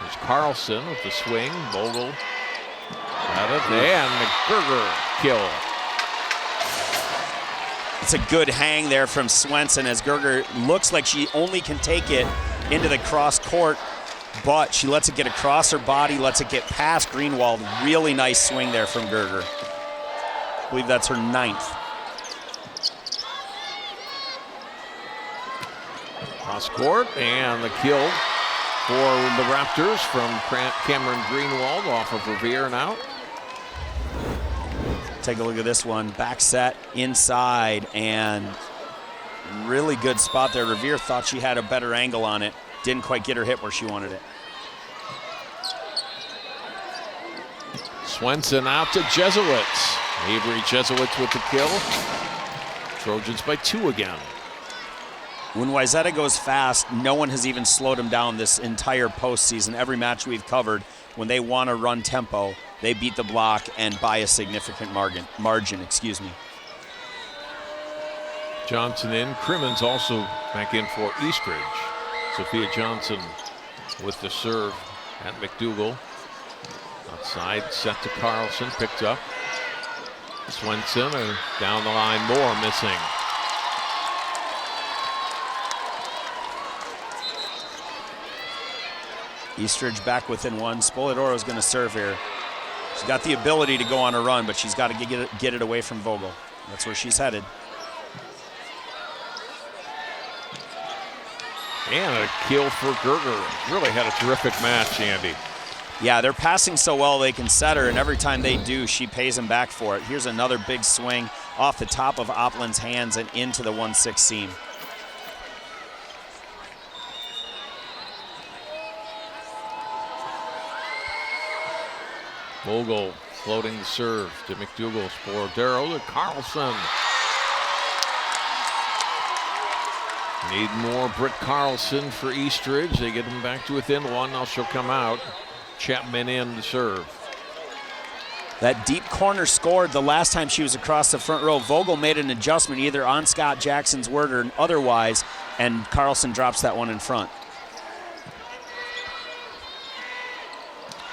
There's Carlson with the swing. Vogel got it, and McGurger kill. It's a good hang there from Swenson as Gerger looks like she only can take it into the cross court, but she lets it get across her body, lets it get past Greenwald. Really nice swing there from Gerger. I believe that's her 9th. Cross court, and the kill for the Raptors from Cameron Greenwald off of Revere and out. Take a look at this one. Back set inside, and really good spot there. Revere thought she had a better angle on it. Didn't quite get her hit where she wanted it. Swenson out to Jesuits. Avery Jesuits with the kill. Trojans by 2 again. When Wayzata goes fast, no one has even slowed them down this entire postseason. Every match we've covered, when they want to run tempo, they beat the block and by a significant margin. Johnson in. Crimmins also back in for Eastridge. Sophia Johnson with the serve at McDougal. Outside, set to Carlson, picked up. Swenson, and down the line, Moore missing. Eastridge back within 1. Spoladoro is going to serve here. She's got the ability to go on a run, but she's got to get it away from Vogel. That's where she's headed. And a kill for Gerger. Really had a terrific match, Andy. Yeah, they're passing so well they can set her, and every time they do, she pays them back for it. Here's another big swing off the top of Opland's hands and into the 1-6 seam. Vogel floating the serve to McDougal. Spoladoro to Carlson. Need more Britt Carlson for Eastridge. They get them back to within 1. Now she'll come out. Chapman in to serve. That deep corner scored the last time she was across the front row. Vogel made an adjustment either on Scott Jackson's word or otherwise, and Carlson drops that one in front.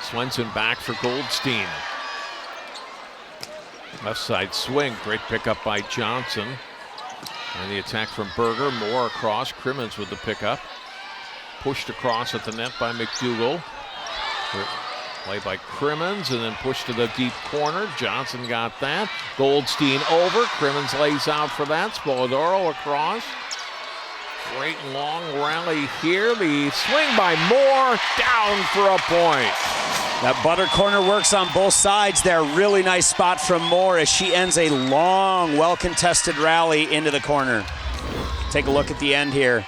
Swenson back for Goldstein. Left side swing. Great pickup by Johnson. And the attack from Berger. Moore across. Crimmins with the pickup. Pushed across at the net by McDougal. Play by Crimmins and then pushed to the deep corner. Johnson got that. Goldstein over. Crimmins lays out for that. Spoladoro across. Great long rally here. The swing by Moore. Down for a point. That butter corner works on both sides there. Really nice spot from Moore as she ends a long, well-contested rally into the corner. Take a look at the end here.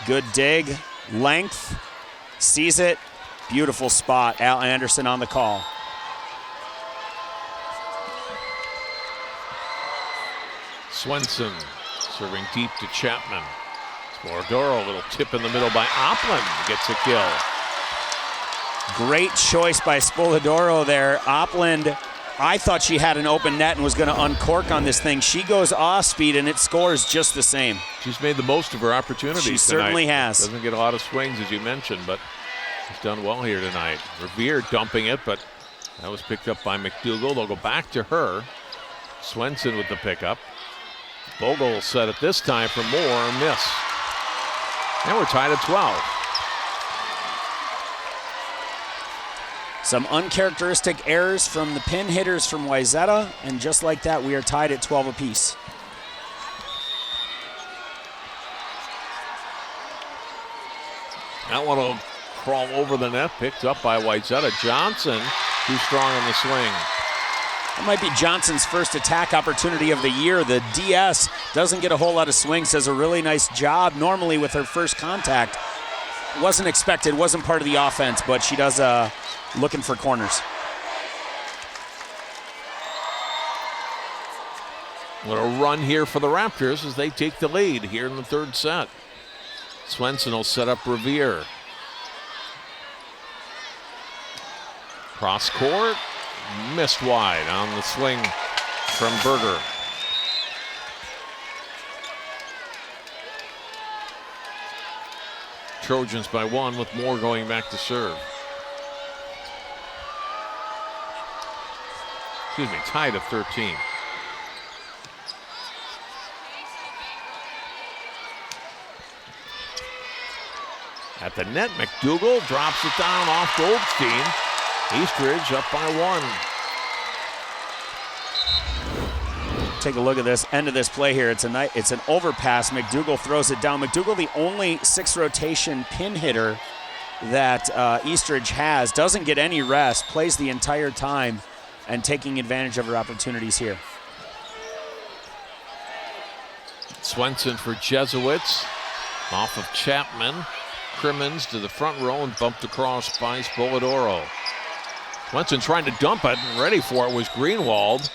Good dig, length, sees it. Beautiful spot. Al Anderson on the call. Swenson serving deep to Chapman. Spoladoro, a little tip in the middle by Opland, gets a kill. Great choice by Spoladoro there. Opland, I thought she had an open net and was going to uncork on this thing. She goes off speed and it scores just the same. She's made the most of her opportunities She certainly has. Doesn't get a lot of swings, as you mentioned, but she's done well here tonight. Revere dumping it, but that was picked up by McDougal. They'll go back to her. Swenson with the pickup. Vogel set it this time for Moore, miss. And we're tied at 12. Some uncharacteristic errors from the pin hitters from Wayzata, and just like that, we are tied at 12 apiece. That one will crawl over the net, picked up by Wayzata. Johnson, too strong on the swing. That might be Johnson's first attack opportunity of the year. The DS doesn't get a whole lot of swings, does a really nice job normally with her first contact. Wasn't expected, wasn't part of the offense, but she does looking for corners. What a run here for the Raptors as they take the lead here in the third set. Swenson will set up Revere. Cross court, missed wide on the swing from Berger. Trojans by 1 with Moore going back to serve. Excuse me, tied at 13. At the net, McDougal drops it down off Goldstein. Eastridge up by 1. Take a look at this end of this play here. It's an overpass. McDougal throws it down. McDougal, the only 6 rotation pin hitter that Eastridge has, doesn't get any rest, plays the entire time, and taking advantage of her opportunities here. Swenson for Jesuits. Off of Chapman. Crimmins to the front row and bumped across by Spoladoro. Swenson trying to dump it, and ready for it was Greenwald.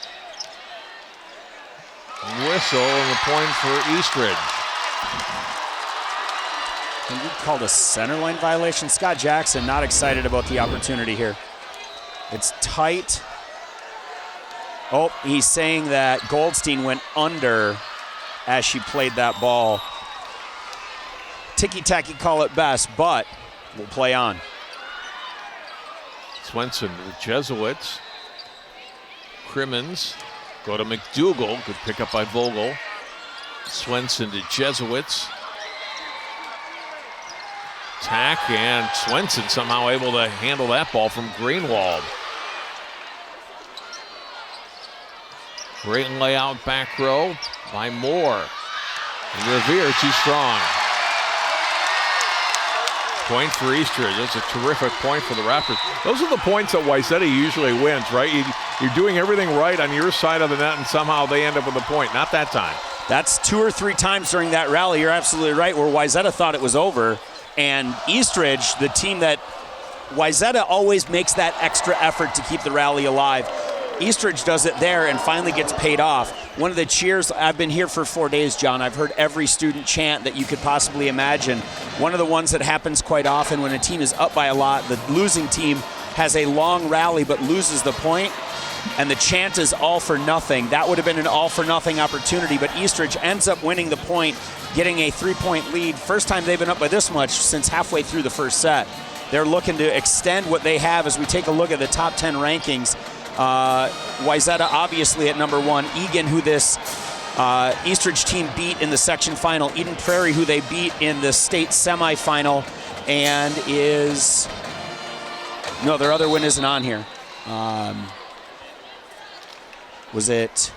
Whistle and the point for Eastridge. You called a centerline violation. Scott Jackson not excited about the opportunity here. It's tight. Oh, he's saying that Goldstein went under as she played that ball. Ticky-tacky call it best, but we'll play on. Swenson to the Jesuits. Crimmins go to McDougal. Good pickup by Vogel. Swenson to Jesuits. Attack, and Swenson somehow able to handle that ball from Greenwald. Great layout back row by Moore. And Revere too strong. Point for Eastridge. That's a terrific point for the Raptors. Those are the points that Wayzata usually wins, right? You're doing everything right on your side of the net, and somehow they end up with a point. Not that time. That's 2 or 3 times during that rally. You're absolutely right, where Wayzata thought it was over. And Eastridge, the team that Wayzata always makes that extra effort to keep the rally alive. Eastridge does it there and finally gets paid off. One of the cheers, I've been here for 4 days, John. I've heard every student chant that you could possibly imagine. One of the ones that happens quite often when a team is up by a lot, the losing team has a long rally but loses the point, and the chant is all for nothing. That would have been an all for nothing opportunity, but Eastridge ends up winning the point, getting a 3-point lead. First time they've been up by this much since halfway through the first set. They're looking to extend what they have as we take a look at the top 10 rankings. Wayzata obviously at number 1. Egan, who this Eastridge team beat in the section final. Eden Prairie, who they beat in the state semifinal, and is, no, their other win isn't on here. Was it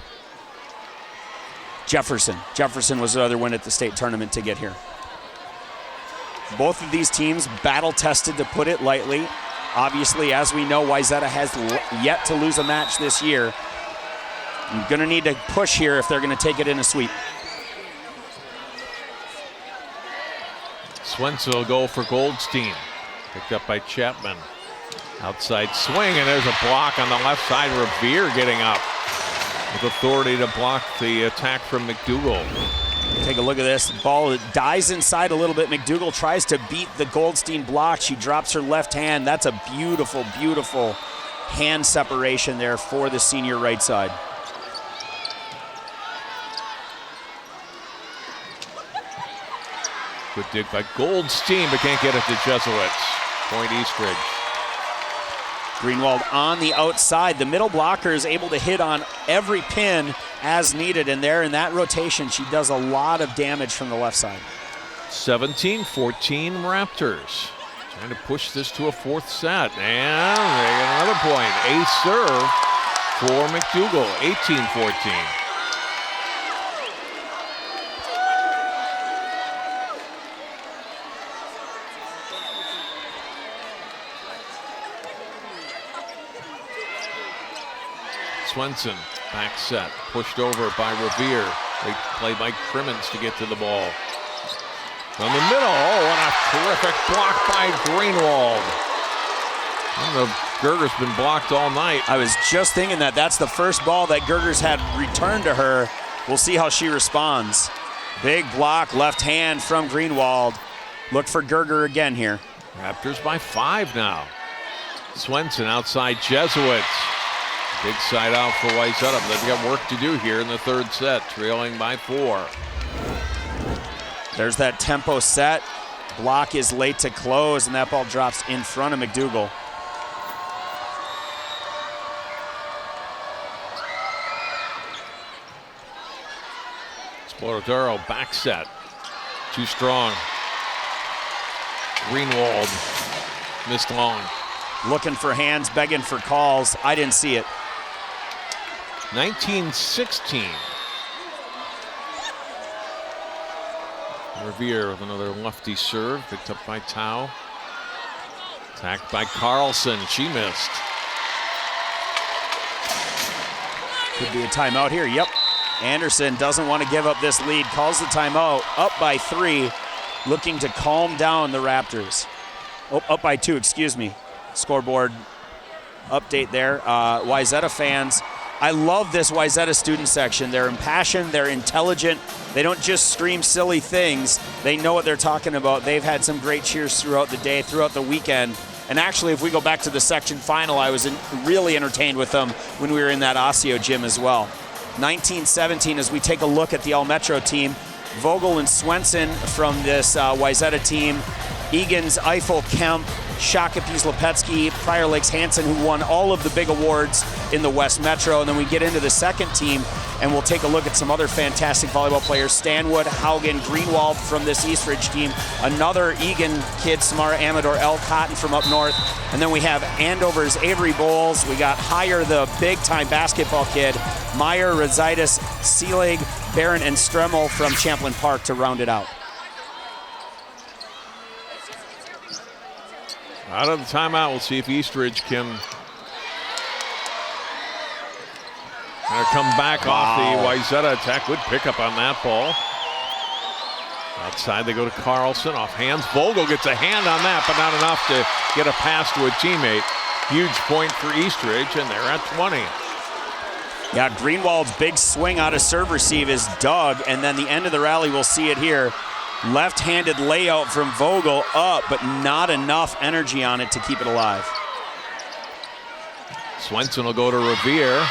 Jefferson? Jefferson was the other win at the state tournament to get here. Both of these teams battle-tested, to put it lightly. Obviously, as we know, Wayzata has yet to lose a match this year. I'm going to need to push here if they're going to take it in a sweep. Swenson will go for Goldstein. Picked up by Chapman. Outside swing, and there's a block on the left side. Revere getting up with authority to block the attack from McDougal. Take a look at this. Ball dies inside a little bit. McDougal tries to beat the Goldstein block. She drops her left hand. That's a beautiful, beautiful hand separation there for the senior right side. Good dig by Goldstein, but can't get it to Jesuits. Point Eastridge. Greenwald on the outside. The middle blocker is able to hit on every pin as needed, and there in that rotation, she does a lot of damage from the left side. 17-14 Raptors. Trying to push this to a 4th set, and they get another point. Ace serve for McDougal, 18-14. Swenson, back set, pushed over by Revere. They play by Crimmins to get to the ball. From the middle, oh, and a terrific block by Greenwald. I don't know, Gerger's been blocked all night. I was just thinking that that's the first ball that Gerger's had returned to her. We'll see how she responds. Big block, left hand from Greenwald. Look for Gerger again here. Raptors by 5 now. Swenson outside Jesuits. Big side out for Wayzata. They've got work to do here in the 3rd set, trailing by 4. There's that tempo set. Block is late to close, and that ball drops in front of McDougal. Spoladoro back set. Too strong. Greenwald missed long. Looking for hands, begging for calls. I didn't see it. 19-16. Revere with another lefty serve, picked up by Tao. Attacked by Carlson, she missed. Could be a timeout here, yep. Anderson doesn't want to give up this lead, calls the timeout, up by 3, looking to calm down the Raptors. Oh, up by 2, excuse me. Scoreboard update there. Wayzata fans, I love this Wayzata student section. They're impassioned, they're intelligent. They don't just scream silly things. They know what they're talking about. They've had some great cheers throughout the day, throughout the weekend. And actually, if we go back to the section final, I was really entertained with them when we were in that Osseo gym as well. 19-17, as we take a look at the All-Metro team, Vogel and Swenson from this Wayzata team, Egan's, Eiffel, Kemp, Shakopee, Lepetsky, Prior Lakes, Hansen, who won all of the big awards in the West Metro. And then we get into the second team, and we'll take a look at some other fantastic volleyball players. Stanwood, Haugen, Greenwald from this Eastridge team. Another Egan kid, Samara Amador, L. Cotton from up north. And then we have Andover's Avery Bowles. We got Heyer, the big-time basketball kid. Meyer, Rositis, Seelig, Barron, and Stremmel from Champlain Park to round it out. Out of the timeout, we'll see if Eastridge can come back off the Wayzata attack. Good pickup on that ball. Outside they go to Carlson, off hands. Vogel gets a hand on that, but not enough to get a pass to a teammate. Huge point for Eastridge, and they're at 20. Yeah, Greenwald's big swing out of serve receive is dug, and then the end of the rally, we'll see it here. Left-handed layout from Vogel up, but not enough energy on it to keep it alive. Swenson will go to Revere.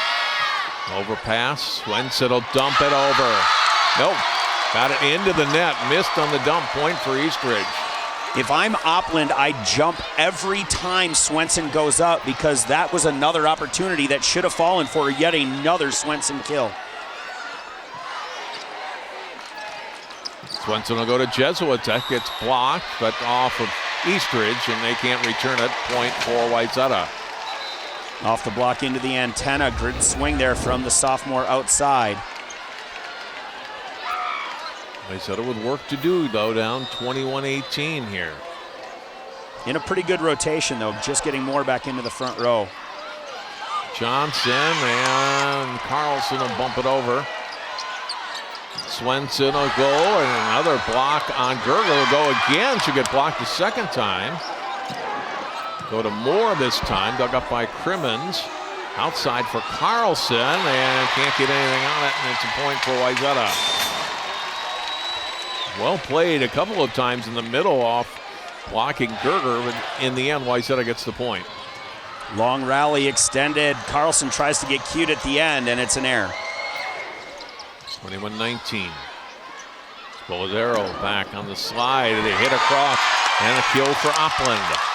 Overpass. Swenson will dump it over. Nope. Got it into the net. Missed on the dump. Point for Eastridge. If I'm Opland, I jump every time Swenson goes up because that was another opportunity that should have fallen for yet another Swenson kill. Swenson will go to Jesuit. That gets blocked, but off of Eastridge, and they can't return it. Point for Wayzata. Off the block into the antenna. Good swing there from the sophomore outside. Wayzata with work to do, though, down 21-18 here. In a pretty good rotation, though, just getting more back into the front row. Johnson and Carlson will bump it over. Swenson will go, and another block on Gerger will go again. She'll get blocked the second time. Go to Moore this time, dug up by Crimmins. Outside for Carlson, and can't get anything on it, and it's a point for Wayzata. Well played a couple of times in the middle off blocking Gerger, but in the end, Wayzata gets the point. Long rally extended. Carlson tries to get cute at the end, and it's an error. 21-19. Spolizero back on the slide. They hit across, and a kill for Opland.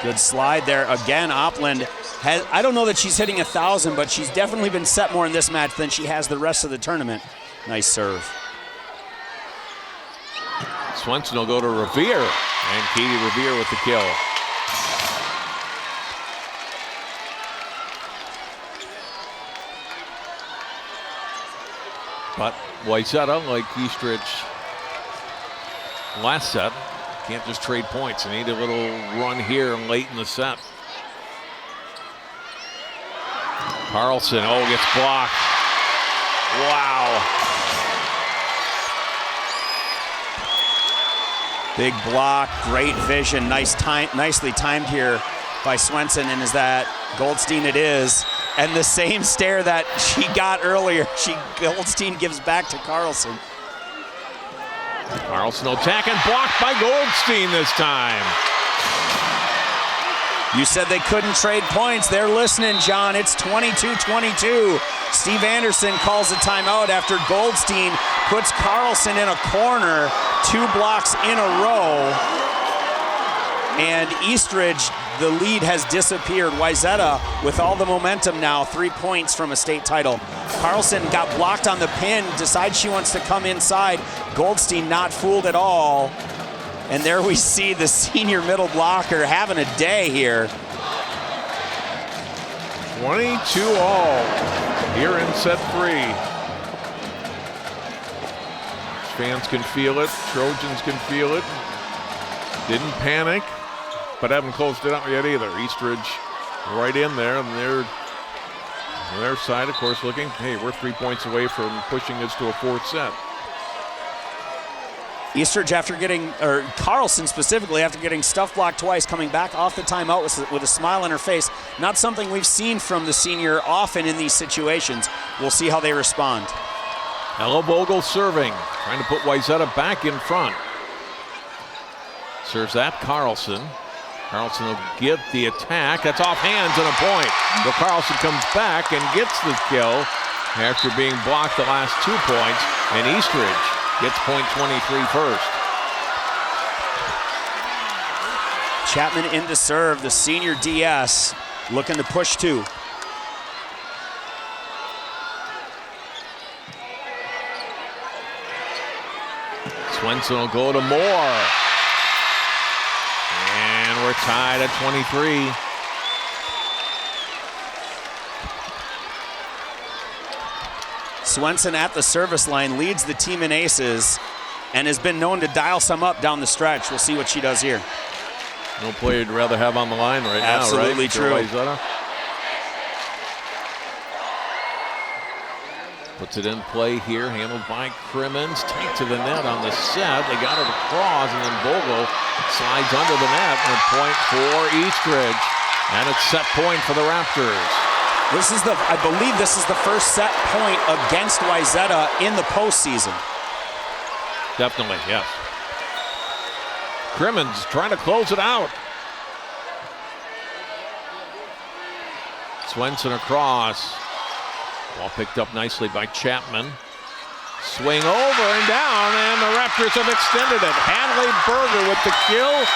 Good slide there. Again, Opland has, I don't know that she's hitting 1,000, but she's definitely been set more in this match than she has the rest of the tournament. Nice serve. Swenson will go to Revere, and Katie Revere with the kill. But Wayzata, like Eastridge last set, can't just trade points. They need a little run here late in the set. Carlson, gets blocked. Wow. Big block, great vision, nicely timed here by Swenson, and is that Goldstein it is. And the same stare that she got earlier, Goldstein gives back to Carlson. Carlson will attack and blocked by Goldstein this time. You said they couldn't trade points. They're listening, John. It's 22-22. Steve Anderson calls a timeout after Goldstein puts Carlson in a corner, 2 blocks in a row. And Eastridge, the lead has disappeared. Wayzata with all the momentum now, 3 points from a state title. Carlson got blocked on the pin, decides she wants to come inside. Goldstein not fooled at all. And there we see the senior middle blocker having a day here. 22-all here in set 3. Fans can feel it, Trojans can feel it. Didn't panic, but haven't closed it out yet either. Eastridge right in there, and they're on their side, of course, looking, hey, we're 3 points away from pushing this to a 4th set. Eastridge, after getting, or Carlson specifically, after getting stuff blocked twice, coming back off the timeout with a smile on her face. Not something we've seen from the senior often in these situations. We'll see how they respond. Ella Vogel serving, trying to put Wayzata back in front. Serves that Carlson. Carlson will get the attack. That's off hands and a point. But Carlson comes back and gets the kill after being blocked the last 2 points. And Eastridge gets point 23 first. Chapman in to serve, the senior DS looking to push 2. Swenson will go to Moore. And we're tied at 23. Swenson at the service line leads the team in aces and has been known to dial some up down the stretch. We'll see what she does here. No player you'd rather have on the line right now, right? Absolutely true. Puts it in play here, handled by Crimmins. Tight to the net on the set. They got it across, and then Vogel slides under the net. And point for Eastridge. And it's set point for the Raptors. This is I believe this is the first set point against Wayzata in the postseason. Definitely, yes. Crimmins trying to close it out. Swenson across. Ball picked up nicely by Chapman. Swing over and down, and the Raptors have extended it. Hadley Berger with the kill,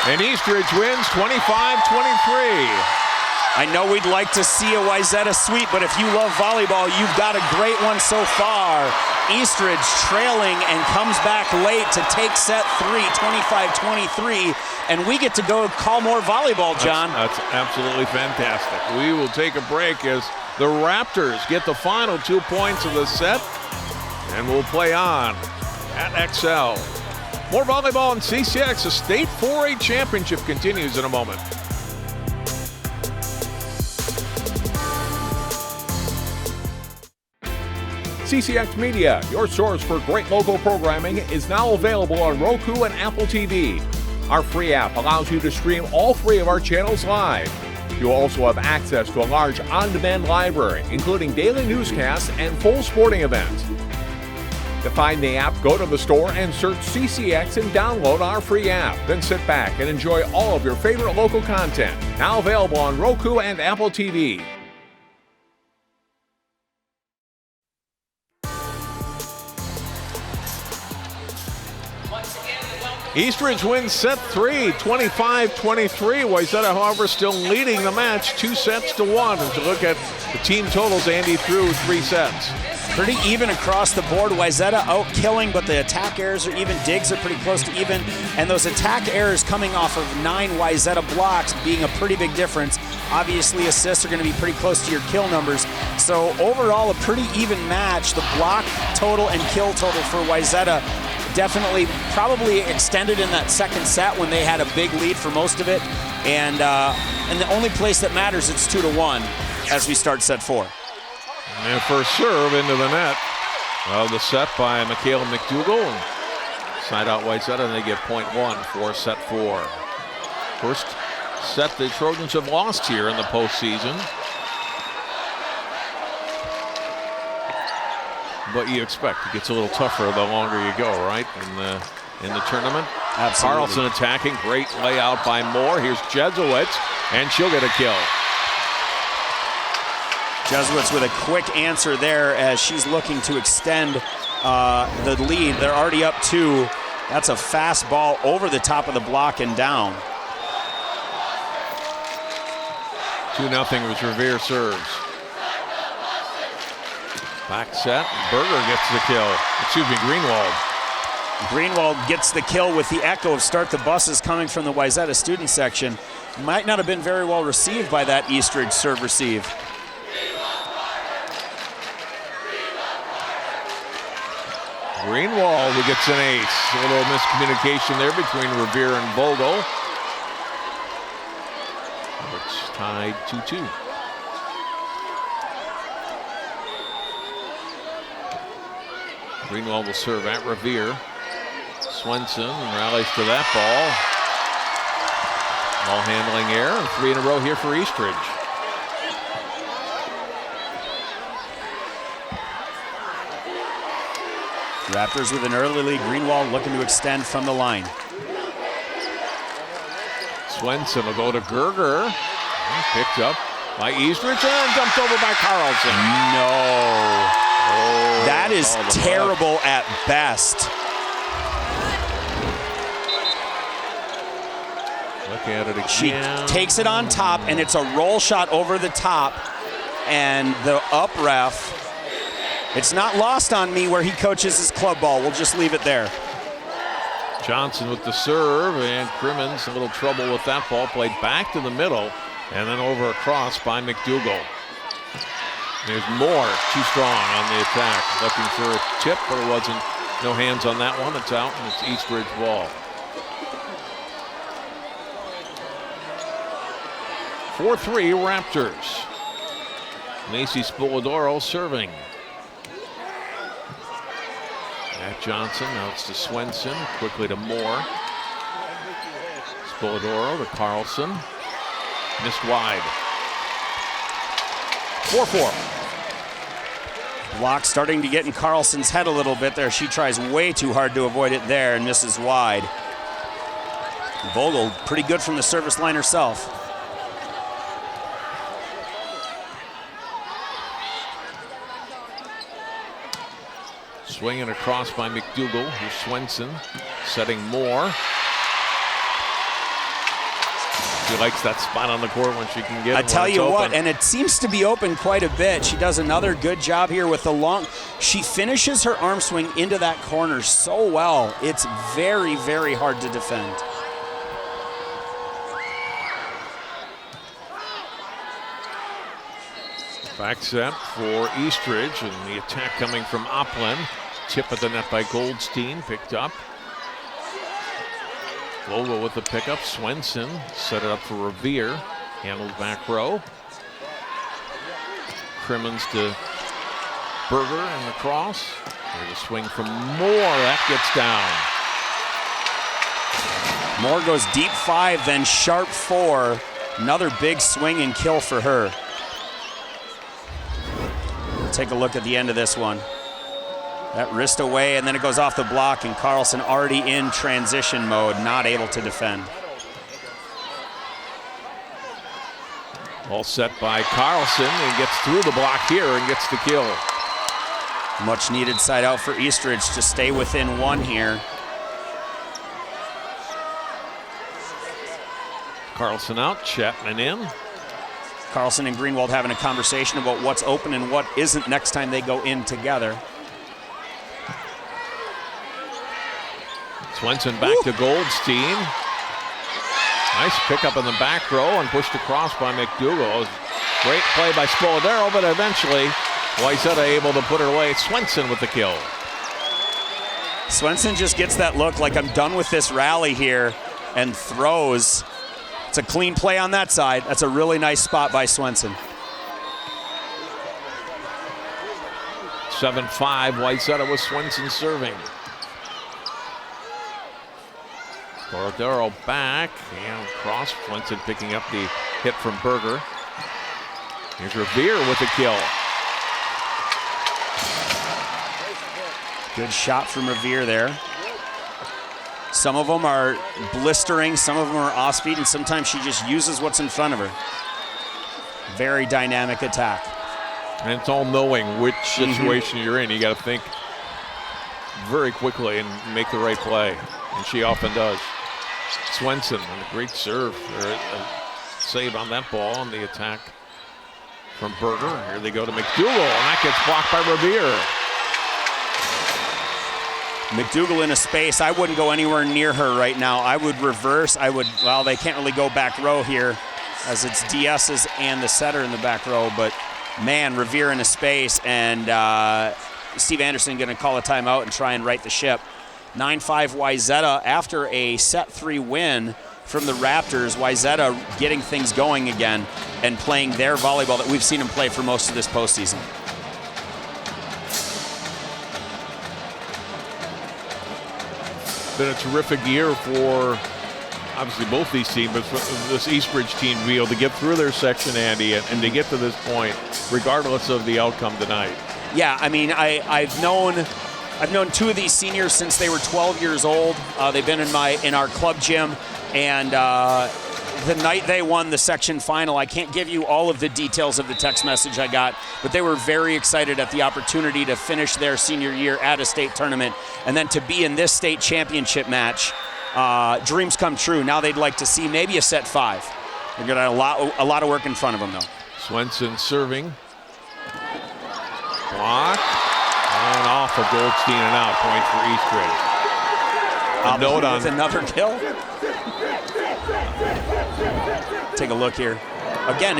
and Eastridge wins 25-23. I know we'd like to see a Wayzata sweep, but if you love volleyball, you've got a great one so far. Eastridge trailing and comes back late to take set 3, 25-23, and we get to go call more volleyball, John. That's absolutely fantastic. We will take a break as the Raptors get the final 2 points of the set, and we'll play on at XL. More volleyball on CCX. The State 4A Championship continues in a moment. CCX Media, your source for great local programming, is now available on Roku and Apple TV. Our free app allows you to stream all 3 of our channels live. You also have access to a large on-demand library, including daily newscasts and full sporting events. To find the app, go to the store and search CCX and download our free app. Then sit back and enjoy all of your favorite local content. Now available on Roku and Apple TV. Eastridge wins set 3, 25-23. Wayzata, however, still leading the match 2-1. As you look at the team totals, Andy, through 3 sets. Pretty even across the board. Wayzata out killing, but the attack errors are even. Digs are pretty close to even. And those attack errors coming off of 9 Wayzata blocks being a pretty big difference. Obviously, assists are going to be pretty close to your kill numbers. So overall, a pretty even match. The block total and kill total for Wayzata definitely probably extended in that second set when they had a big lead for most of it. And the only place that matters, it's 2-1 as we start set 4. And first serve into the net of the set by Michaela McDougall. Side out Wayzata, and they get point 1 for set 4. First set the Trojans have lost here in the postseason. But you expect it gets a little tougher the longer you go, right? In the tournament. Absolutely. Carlson attacking, great layout by Moore. Here's Jesuits, and she'll get a kill. Jesuits with a quick answer there as she's looking to extend the lead. They're already up 2. That's a fast ball over the top of the block and down. 2-0 was Revere serves. Back set, Berger gets the kill. Excuse me, Greenwald. Greenwald gets the kill with the echo of Start the Buses coming from the Wayzata student section. Might not have been very well received by that Eastridge serve receive. Greenwald who gets an ace. A little miscommunication there between Revere and Vogel. It's tied 2-2. Greenwald will serve at Revere. Swenson rallies to that ball. Ball handling error, and 3 in a row here for Eastridge. Raptors with an early lead. Greenwald looking to extend from the line. Swenson will go to Gerger. Picked up by Eastridge and dumped over by Carlson. No. Oh, that is terrible at best. Look at it again. She takes it on top, and it's a roll shot over the top. And the up ref, it's not lost on me where he coaches his club ball. We'll just leave it there. Johnson with the serve, and Crimmins a little trouble with that ball. Played back to the middle, and then over across by McDougal. There's Moore, too strong on the attack. Looking for a tip, but it wasn't. No hands on that one. It's out, and it's Eastridge ball. 4-3 Raptors. Macy Spoladoro serving. At Johnson, now it's to Swenson, quickly to Moore. Spoladoro to Carlson. Missed wide. 4-4. Block starting to get in Carlson's head a little bit there. She tries way too hard to avoid it there and misses wide. Vogel, pretty good from the service line herself. Swinging across by McDougal. Here's Swenson setting Moore. She likes that spot on the court when she can get it. I tell you open. what, and it seems to be open quite a bit. She does another good job here with the long. She finishes her arm swing into that corner so well. It's very, very hard to defend. Back set for Eastridge, and the attack coming from Oppland. Tip at the net by Goldstein, picked up. Vogel with the pickup. Swenson set it up for Revere. Handled back row. Crimmins to Berger and the cross. There's a swing from Moore. That gets down. Moore goes deep 5, then sharp 4. Another big swing and kill for her. Take a look at the end of this one. That wrist away, and then it goes off the block, and Carlson already in transition mode, not able to defend. All set by Carlson, and gets through the block here and gets the kill. Much needed side out for Eastridge to stay within 1 here. Carlson out, Chapman in. Carlson and Greenwald having a conversation about what's open and what isn't next time they go in together. Swenson back to Goldstein. Nice pickup in the back row and pushed across by McDougal. Great play by Spoladero, but eventually Wayzata able to put her away. Swenson with the kill. Swenson just gets that look like I'm done with this rally here and throws. It's a clean play on that side. That's a really nice spot by Swenson. 7-5, Wayzata with Swenson serving. Spoladero back and cross. Swenson picking up the hit from Berger. Here's Revere with the kill. Good shot from Revere there. Some of them are blistering, some of them are off speed, and sometimes she just uses what's in front of her. Very dynamic attack. And it's all knowing which situation you're in. You got to think very quickly and make the right play, and she often does. Swenson, and a great serve, or a save on that ball on the attack from Berger. Here they go to McDougal, and that gets blocked by Revere. McDougal in a space. I wouldn't go anywhere near her right now. I would reverse. Well, they can't really go back row here as it's DS's and the setter in the back row, but man, Revere in a space, and Steve Anderson going to call a timeout and try and right the ship. 9-5 Wayzata after a set 3 win from the Raptors. Wayzata getting things going again and playing their volleyball that we've seen them play for most of this postseason. Been a terrific year for obviously both these teams, but for this Eastridge team to be able to get through their section, Andy, and to get to this point, regardless of the outcome tonight. Yeah, I mean, I've known 2 of these seniors since they were 12 years old. They've been in our club gym, and the night they won the section final, I can't give you all of the details of the text message I got, but they were very excited at the opportunity to finish their senior year at a state tournament and then to be in this state championship match. Dreams come true. Now they'd like to see maybe a set 5. They've got a lot of work in front of them, though. Swenson serving. Block. And off of Goldstein and out. Point for Eastridge. A note on another kill. Take a look here. Again,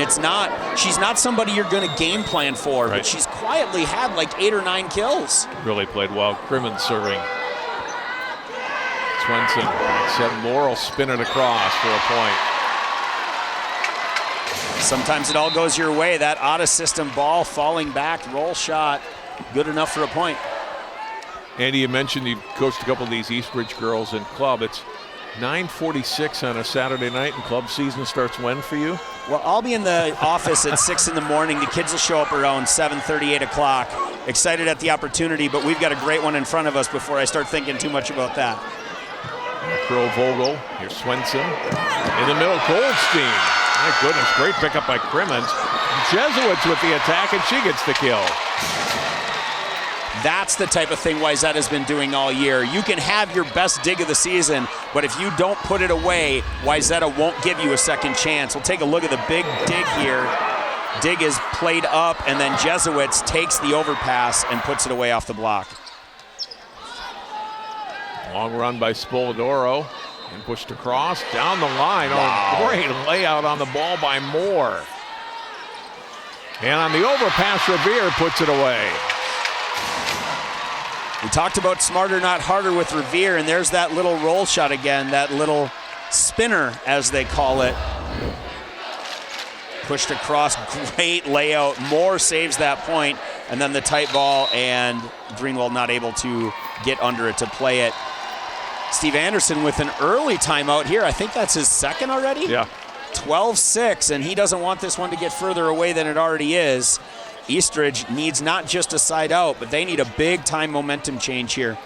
she's not somebody you're going to game plan for, right, but she's quietly had like 8 or 9 kills. Really played well. Crimmins serving. Swenson, set Morrill, spin it across for a point. Sometimes it all goes your way. That out-of-system ball falling back, roll shot, good enough for a point. Andy, you mentioned you've coached a couple of these Eastridge girls in club. It's 9:46 on a Saturday night, and club season starts when for you? Well, I'll be in the office at 6 in the morning. The kids will show up around 7:30, 8 o'clock. Excited at the opportunity, but we've got a great one in front of us before I start thinking too much about that. Crow Vogel, here's Swenson. In the middle, Goldstein. My goodness, great pickup by Crimmins. Jesuits with the attack, and she gets the kill. That's the type of thing Wayzata's been doing all year. You can have your best dig of the season, but if you don't put it away, Wayzata won't give you a second chance. We'll take a look at the big dig here. Dig is played up, and then Jesuits takes the overpass and puts it away off the block. Long run by Spoladoro and pushed across down the line. Wow. Oh, great layout on the ball by Moore. And on the overpass, Revere puts it away. We talked about smarter, not harder with Revere, and there's that little roll shot again, that little spinner, as they call it. Pushed across, great layout. Moore saves that point, and then the tight ball, and Greenwald not able to get under it to play it. Steve Anderson with an early timeout here. I think that's his second already? Yeah. 12-6, and he doesn't want this one to get further away than it already is. Eastridge needs not just a side out, but they need a big-time momentum change here.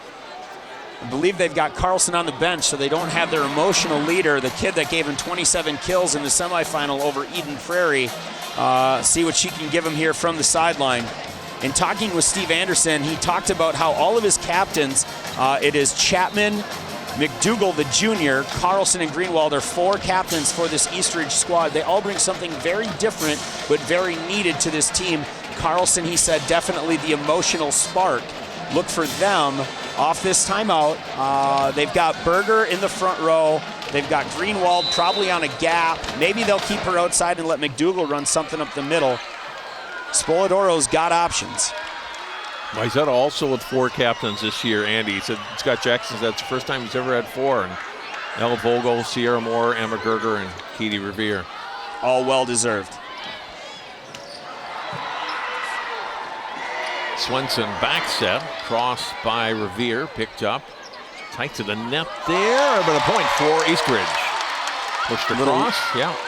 I believe they've got Carlson on the bench, so they don't have their emotional leader, the kid that gave him 27 kills in the semifinal over Eden Prairie. See what she can give him here from the sideline. In talking with Steve Anderson, he talked about how all of his captains, it is Chapman, McDougal, the junior, Carlson, and Greenwald are 4 captains for this Eastridge squad. They all bring something very different, but very needed to this team. Carlson, he said, definitely the emotional spark. Look for them off this timeout. They've got Berger in the front row. They've got Greenwald probably on a gap. Maybe they'll keep her outside and let McDougal run something up the middle. Spoladoro's got options. Wayzata also with 4 captains this year, Andy. He said Scott Jackson said that's the first time he's ever had 4. And Elle Vogel, Sierra Moore, Emma Gerger, and Katie Revere. All well-deserved. Swenson back set, cross by Revere, picked up. Tight to the net there, but a point for Eastridge. Pushed across,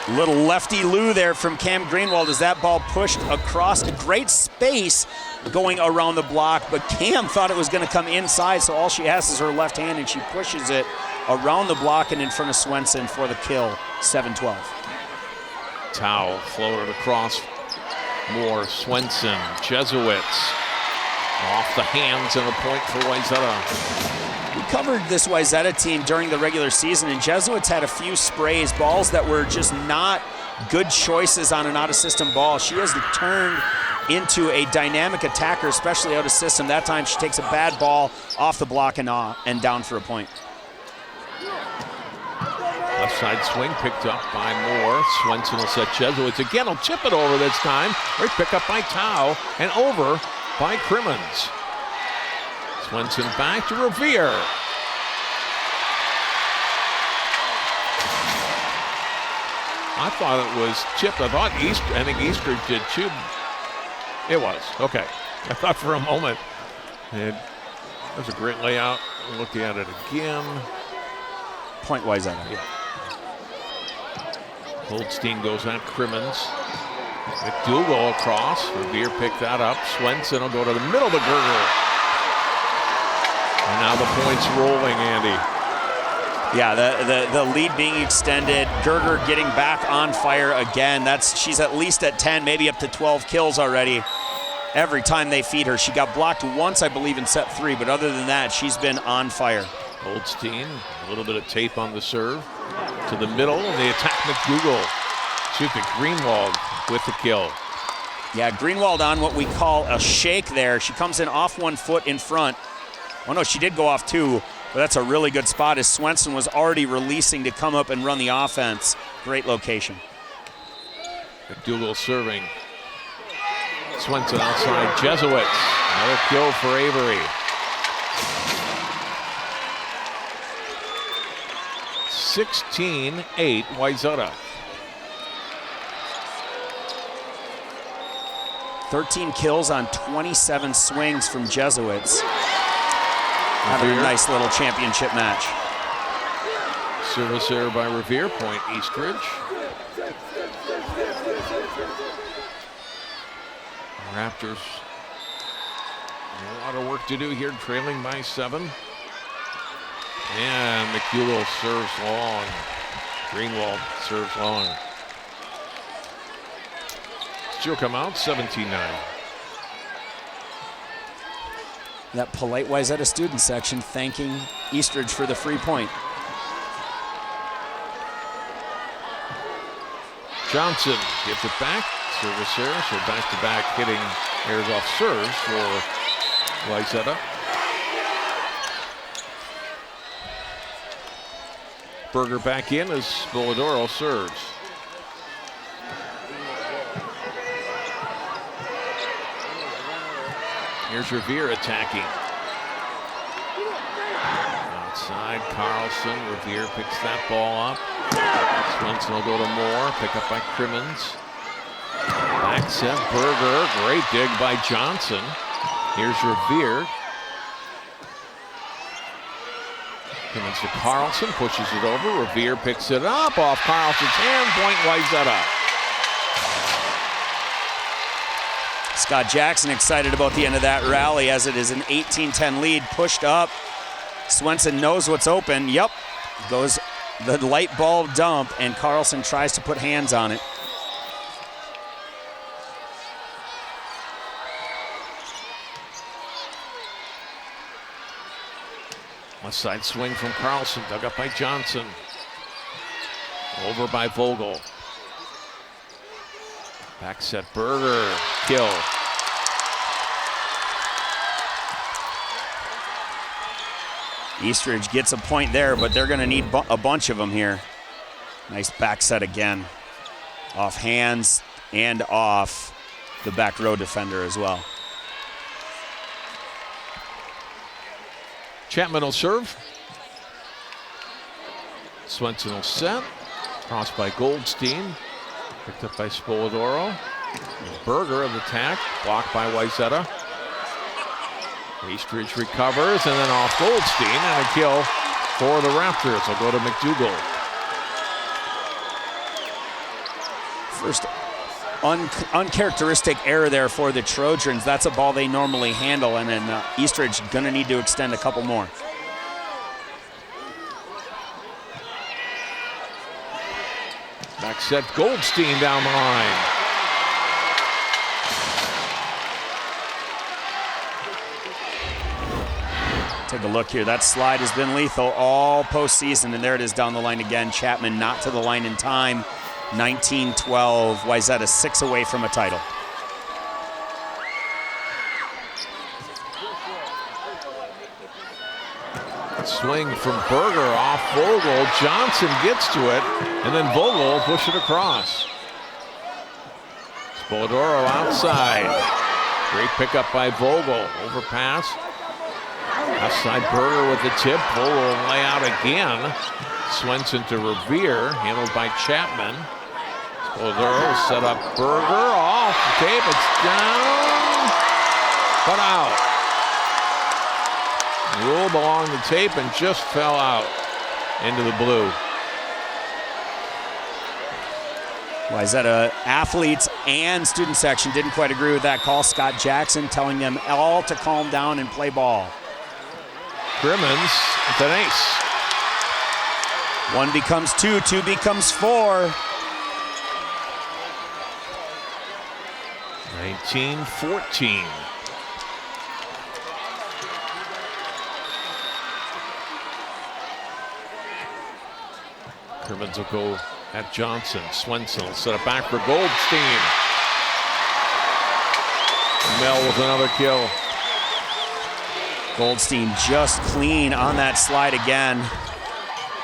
Little lefty Lou there from Cam Greenwald as that ball pushed across. A great space going around the block, but Cam thought it was going to come inside, so all she has is her left hand, and she pushes it around the block and in front of Swenson for the kill, 7-12. Tao floated across. More Swenson, Jesuits. Off the hands and a point for Wayzata. We covered this Wayzata team during the regular season, and Jesuits had a few sprays, balls that were just not good choices on an out-of-system ball. She has turned into a dynamic attacker, especially out of system. That time she takes a bad ball off the block and down for a point. Left side swing picked up by Moore. Swenson will set Jesuits again. Will chip it over this time. Great pick up by Tao and over by Crimmins. Swenson back to Revere. I thought it was chipped. I think Eastridge did too. It was. Okay. I thought for a moment. That was a great layout. Look at it again. Point Wayzata. Yeah. Goldstein goes at Crimmins. McDougal across. Revere picked that up. Swenson will go to the middle to Gerger. And now the points rolling, Andy. Yeah, the lead being extended. Gerger getting back on fire again. She's at least at 10, maybe up to 12 kills already. Every time they feed her. She got blocked once, I believe, in set 3, but other than that, she's been on fire. Goldstein, a little bit of tape on the serve. To the middle, and they attack McDougal. Greenwald with the kill. Yeah, Greenwald on what we call a shake there. She comes in off 1 foot in front. Oh no, she did go off 2, but that's a really good spot as Swenson was already releasing to come up and run the offense. Great location. McDougal serving. Swenson outside Jesuits. Another kill for Avery. 16-8 Wayzata. 13 kills on 27 swings from Jesuits. Having a nice little championship match. Service error by Revere, point Eastridge. Raptors, a lot of work to do here, trailing by 7. And McDougal serves long. Greenwald serves long. She'll come out 17-9. That polite Wayzata student section thanking Eastridge for the free point. Johnson gets it back. Service error, so back-to-back hitting errors off serves for Wayzata. Berger back in as Spoladoro serves. Here's Revere attacking. Outside, Carlson. Revere picks that ball up. Swenson will go to Moore. Pick up by Crimmins. Back set, Berger. Great dig by Johnson. Here's Revere. Crimmins to Carlson. Pushes it over. Revere picks it up off Carlson's hand. Point Wayzata. Scott Jackson excited about the end of that rally as it is an 18-10 lead. Pushed up. Swenson knows what's open. Yep. Goes the light bulb dump, and Carlson tries to put hands on it. Left side swing from Carlson, dug up by Johnson. Over by Vogel. Back set, Berger, kill. Eastridge gets a point there, but they're gonna need a bunch of them here. Nice back set again. Off hands and off the back row defender as well. Chapman will serve. Swenson will set. Crossed by Goldstein. Picked up by Spoladoro. Berger of the attack. Blocked by Wayzata. Eastridge recovers and then off Goldstein and a kill for the Raptors. They'll go to McDougal. First uncharacteristic error there for the Trojans. That's a ball they normally handle, and then Eastridge gonna need to extend a couple more. Back set, Goldstein down the line. Take a look here. That slide has been lethal all postseason, and there it is down the line again. Chapman not to the line in time. 19-12, Wayzata 6 away from a title. Swing from Berger off Vogel. Johnson gets to it, and then Vogel will push it across. Spoladoro outside. Great pickup by Vogel. Overpass. Outside Berger with the tip. Vogel will lay out again. Swenson to Revere, handled by Chapman. Spoladoro set up Berger. Off the tape. It's down, but out. Rolled along the tape and just fell out into the blue. Wayzata athletes and student section didn't quite agree with that call. Scott Jackson telling them all to calm down and play ball. Crimmins with an ace. 1 becomes 2, 2 becomes 4. 19-14. Crimmins will go at Johnson. Swenson will set it back for Goldstein. Mel with another kill. Goldstein just clean on that slide again.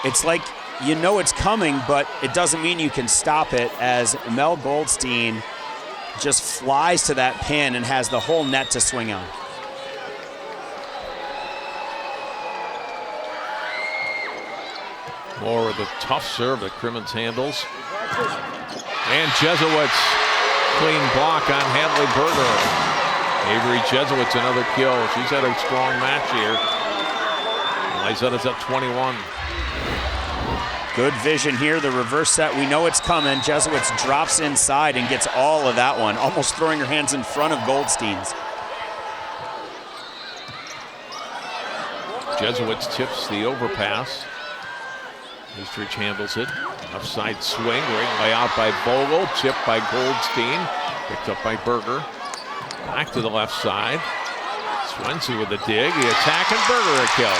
It's like you know it's coming, but it doesn't mean you can stop it, as Mel Goldstein just flies to that pin and has the whole net to swing on. More with a tough serve that Crimmins handles. And Jesuits clean block on Hadley Berger. Avery Jesuits another kill. She's had a strong match here. Wayzata's up 21. Good vision here, the reverse set. We know it's coming. Jesuits drops inside and gets all of that one, almost throwing her hands in front of Goldstein's. Jesuits tips the overpass. Eastridge handles it. Offside swing, great layout by Vogel, tipped by Goldstein, picked up by Berger. Back to the left side. Swenson with a dig, the attack, and Berger a kill.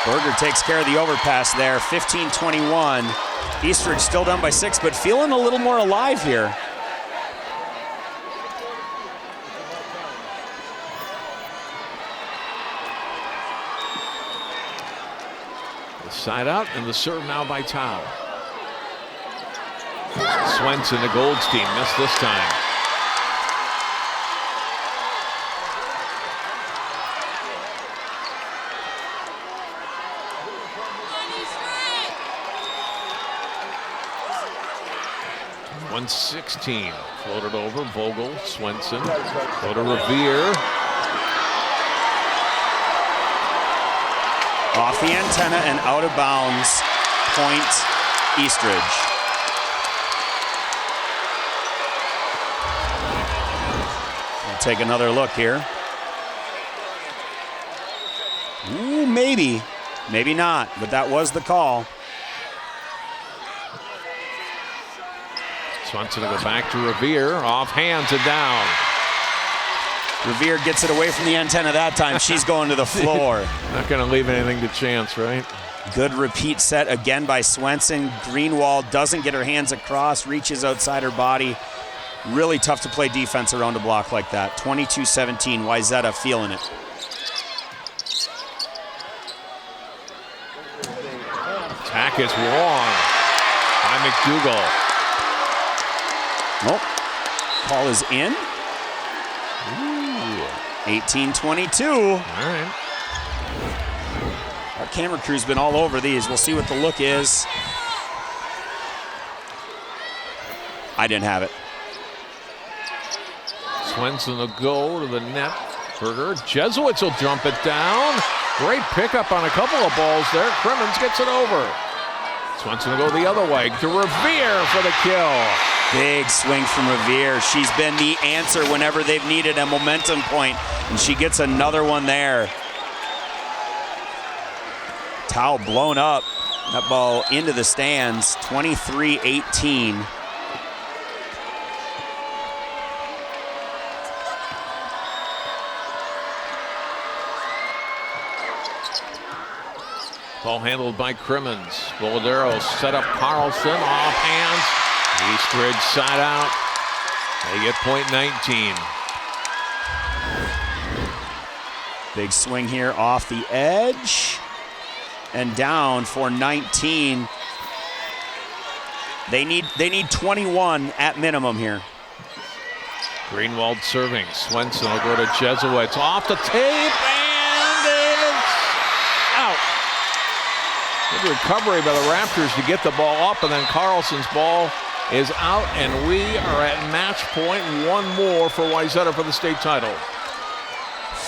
Berger takes care of the overpass there, 15-21. Eastridge still down by 6, but feeling a little more alive here. Side out, and the serve now by Tao. Swenson to Goldstein, missed this time. .116, floated over, Vogel, Swenson, go to Revere. Off the antenna and out of bounds, point Eastridge. We'll take another look here. Ooh, maybe, maybe not, but that was the call. Swenson to go back to Revere, off hands and down. Revere gets it away from the antenna that time. She's going to the floor. Not going to leave anything to chance, right? Good repeat set again by Swenson. Greenwald doesn't get her hands across, reaches outside her body. Really tough to play defense around a block like that. 22-17, Wayzata feeling it. Attack is long by McDougal. Nope. Call is in. 18-22. All right. Our camera crew's been all over these. We'll see what the look is. I didn't have it. Swenson will go to the net. Berger. Jesuits will jump it down. Great pickup on a couple of balls there. Crimmins gets it over. Swenson will go the other way to Revere for the kill. Big swing from Revere. She's been the answer whenever they've needed a momentum point, and she gets another one there. Towel blown up. That ball into the stands, 23-18. Ball handled by Crimmins. Boladero set up Carlson, off hands. Eastridge side out. They get point 19. Big swing here off the edge and down for 19. They need 21 at minimum here. Greenwald serving. Swenson will go to Jesuits. Off the tape, and it's out. Good recovery by the Raptors to get the ball up, and then Carlson's ball is out, and we are at match point. One more for Wayzata for the state title.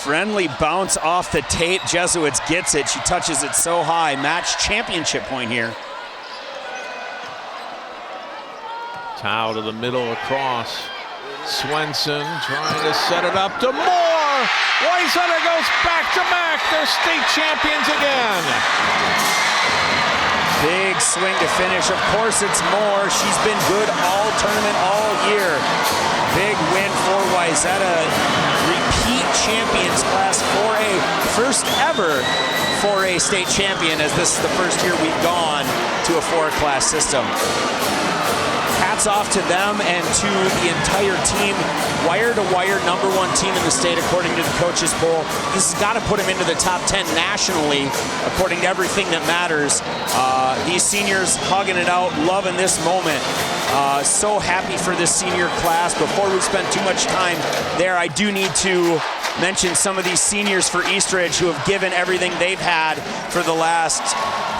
Friendly bounce off the tape. Jesuits gets it. She touches it so high. Match championship point here. Tau to the middle across. Swenson trying to set it up to Moore. Wayzata goes back-to-back. They're state champions again. Big swing to finish. Of course it's Moore. She's been good all tournament, all year. Big win for Wayzata. Repeat champions, Class 4A. First ever 4A state champion, as this is the first year we've gone to a 4-class system. Hats off to them and to the entire team. Wire-to-wire #1 team in the state according to the coaches poll. This has got to put them into the top 10 nationally according to everything that matters. These seniors hugging it out, loving this moment. So happy for this senior class. Before we spend too much time there, I do need to mention some of these seniors for Eastridge who have given everything they've had for the last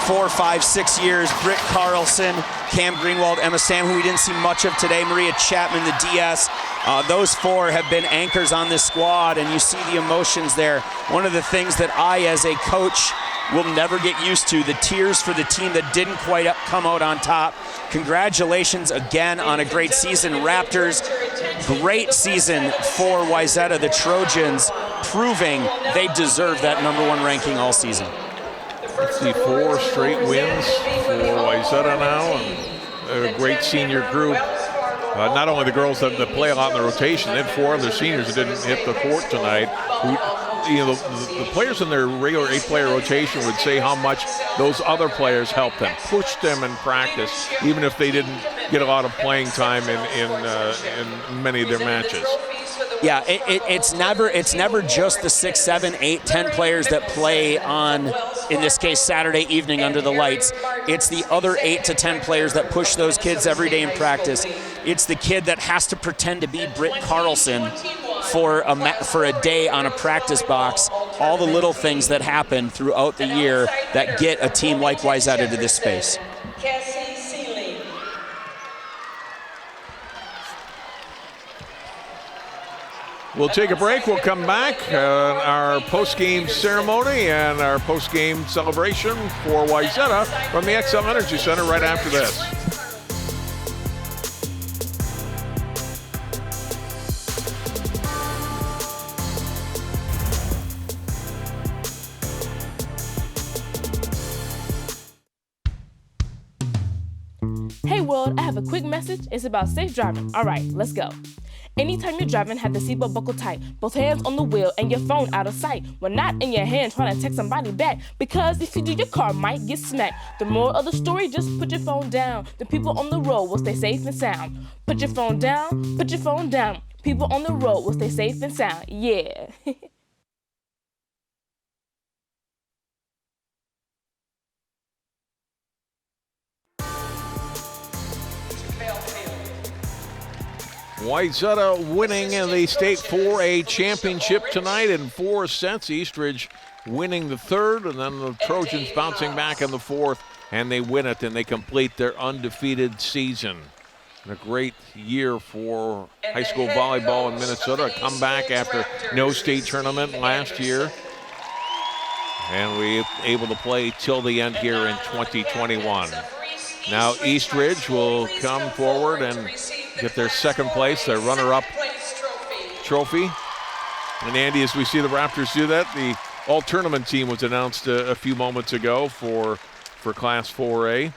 4, 5, 6 years. Britt Carlson, Cam Greenwald, Emma Sam, who we didn't see much of today, Maria Chapman, the DS. Those 4 have been anchors on this squad, and you see the emotions there. One of the things that I, as a coach, will never get used to, the tears for the team that didn't quite come out on top. Congratulations again on a great season, Raptors. Great season for Wayzata, the Trojans, proving they deserve that #1 ranking all season. Let's see, 4 straight wins for Wayzata now, and a great senior group. Not only the girls that play a lot in the rotation, they had 4 other seniors that didn't hit the court tonight. The players in their regular 8-player rotation would say how much those other players helped them, pushed them in practice, even if they didn't get a lot of playing time in many of their matches. Yeah, it's never just the 6, 7, 8, 10 players that play on, in this case, Saturday evening under the lights. It's the other 8 to 10 players that push those kids every day in practice. It's the kid that has to pretend to be Britt Carlson for a day on a practice box. All the little things that happen throughout the year that get a team like Wayzata to this space. We'll take a break. We'll come back. Our post-game ceremony and our post-game celebration for Wayzata from the XL Energy Center right after this. Hey world, I have a quick message. It's about safe driving. All right, let's go. Anytime you're driving, have the seatbelt buckled tight, both hands on the wheel and your phone out of sight. When not in your hand trying to text somebody back, because if you do, your car might get smacked. The moral of the story, just put your phone down. The people on the road will stay safe and sound. Put your phone down, put your phone down. People on the road will stay safe and sound. Yeah. Wayzata winning in the state 4A championship tonight in 4 sets. Eastridge winning the 3rd, and then the Trojans bouncing back in the 4th, and they win it, and they complete their undefeated season. And a great year for high school volleyball in Minnesota. A comeback after no state tournament last year. And we were able to play till the end here in 2021. Now Eastridge will come forward and get their 2nd place, their runner-up trophy. And Andy, as we see the Raptors do that, the all-tournament team was announced a few moments ago for Class 4A.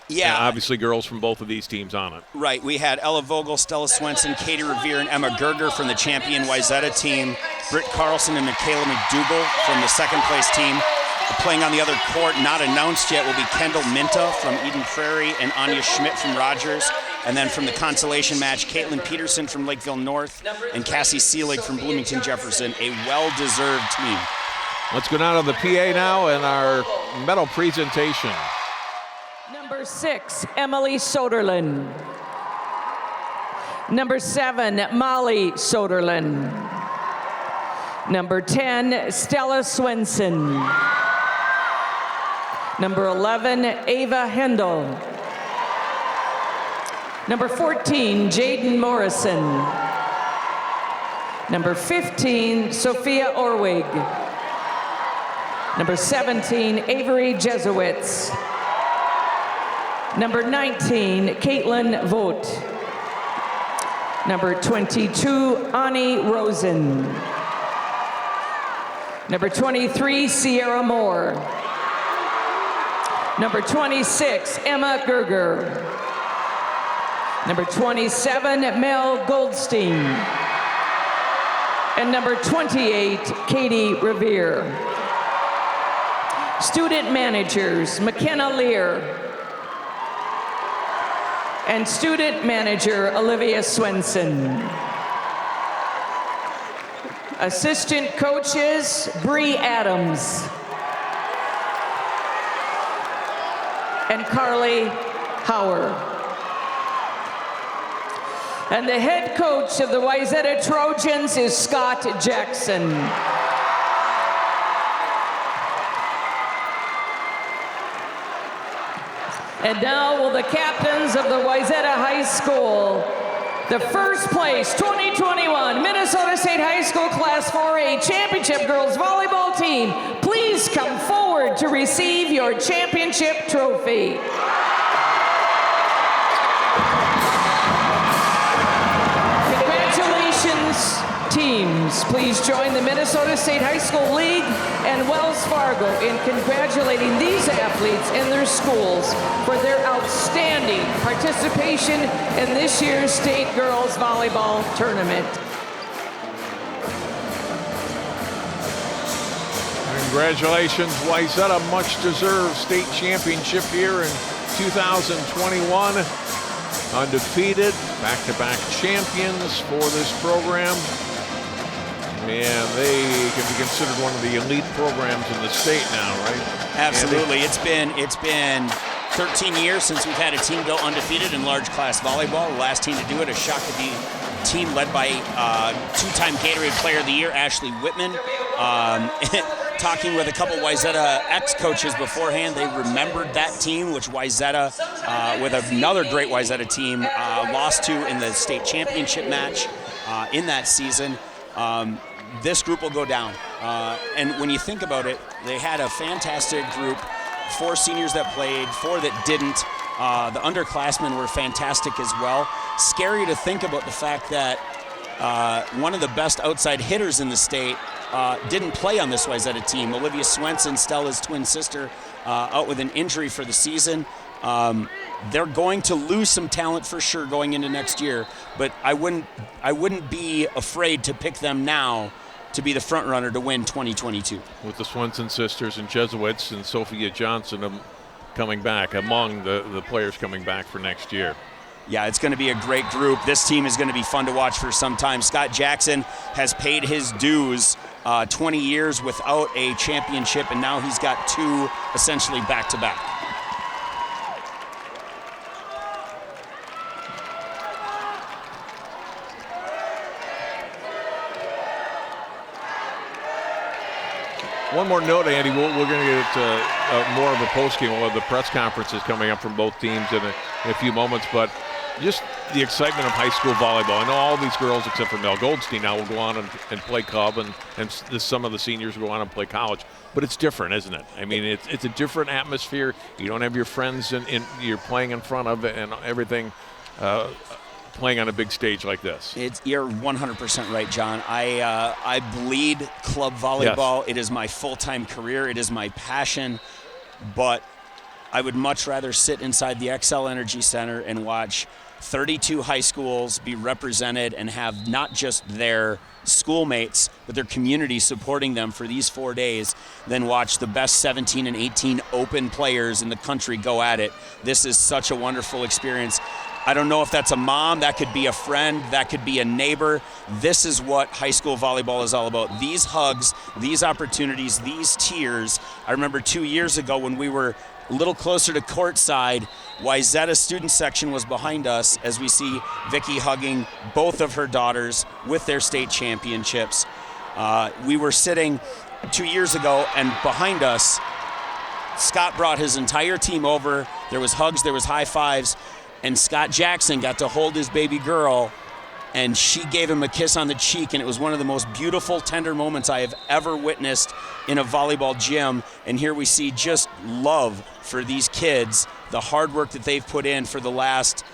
Yeah. And obviously girls from both of these teams on it. Right, we had Ella Vogel, Stella Swenson, Katie Revere, and Emma Gerger from the champion Wayzata team, Britt Carlson and Michaela McDougall from the 2nd place team, Playing on the other court, not announced yet, will be Kendall Minta from Eden Prairie and Anya Schmidt from Rogers. And then from the consolation match, Caitlin Peterson from Lakeville North and Cassie Seelig from Bloomington Jefferson, a well-deserved team. Let's go down to the PA now and our medal presentation. Number 6, Emily Soderlin. Number 7, Molly Soderlin. Number 10, Stella Swenson. Number 11, Ava Hendel. Number 14, Jaden Morrison. Number 15, Sophia Orwig. Number 17, Avery Jesuits. Number 19, Caitlin Vogt. Number 22, Ani Rosen. Number 23, Sierra Moore. Number 26, Emma Gerger. Number 27, Mel Goldstein. And number 28, Katie Revere. Student managers, McKenna Lear. And student manager, Olivia Swenson. Assistant coaches, Bree Adams. And Carly Howard. And the head coach of the Wayzata Trojans is Scott Jackson. And now will the captains of the Wayzata High School, the first place 2021 Minnesota State High School Class 4A Championship Girls Volleyball Team, please come forward to receive your championship trophy. Congratulations, teams. Please join the Minnesota State High School League and Wells Fargo in congratulating these athletes and their schools for their outstanding participation in this year's State Girls Volleyball Tournament. Congratulations, Wayzata, much-deserved state championship here in 2021. Undefeated, back-to-back champions for this program. And they can be considered one of the elite programs in the state now, right? Absolutely. It's been 13 years since we've had a team go undefeated in large class volleyball. The last team to do it is shocked to be a team led by two-time Gatorade Player of the Year, Ashley Whitman. Talking with a couple Wayzata ex-coaches beforehand, they remembered that team, which Wayzata, with another great Wayzata team, lost to in the state championship match in that season. This group will go down. And when you think about it, they had a fantastic group, 4 seniors that played, 4 that didn't. The underclassmen were fantastic as well. Scary to think about the fact that one of the best outside hitters in the state didn't play on this Wayzata team. Olivia Swenson, Stella's twin sister, out with an injury for the season. They're going to lose some talent for sure going into next year, but I wouldn't be afraid to pick them now to be the front runner to win 2022. With the Swenson sisters and Jesuits and Sophia Johnson coming back, among the players coming back for next year. Yeah, it's going to be a great group. This team is going to be fun to watch for some time. Scott Jackson has paid his dues, 20 years without a championship, and now he's got 2 essentially back-to-back. One more note, Andy. We're going to get more of a post-game. Well, the press conference is coming up from both teams in a few moments, but just the excitement of high school volleyball. I know all these girls, except for Mel Goldstein, now will go on and play Cub, and some of the seniors will go on and play college. But it's different, isn't it? I mean, it's a different atmosphere. You don't have your friends, you're playing in front of it and everything. Playing on a big stage like this. You're 100% right, John. I bleed club volleyball. Yes. It is my full-time career. It is my passion. But I would much rather sit inside the XL Energy Center and watch 32 high schools be represented and have not just their schoolmates, but their community supporting them for these 4 days, than watch the best 17 and 18 open players in the country go at it. This is such a wonderful experience. I don't know if that's a mom, that could be a friend, that could be a neighbor. This is what high school volleyball is all about. These hugs, these opportunities, these tears. I remember 2 years ago when we were a little closer to courtside, Wayzata student section was behind us as we see Vicky hugging both of her daughters with their state championships. We were sitting 2 years ago, and behind us, Scott brought his entire team over. There was hugs, there was high fives, and Scott Jackson got to hold his baby girl, and she gave him a kiss on the cheek, and it was one of the most beautiful, tender moments I have ever witnessed in a volleyball gym. And here we see just love for these kids, the hard work that they've put in for the last,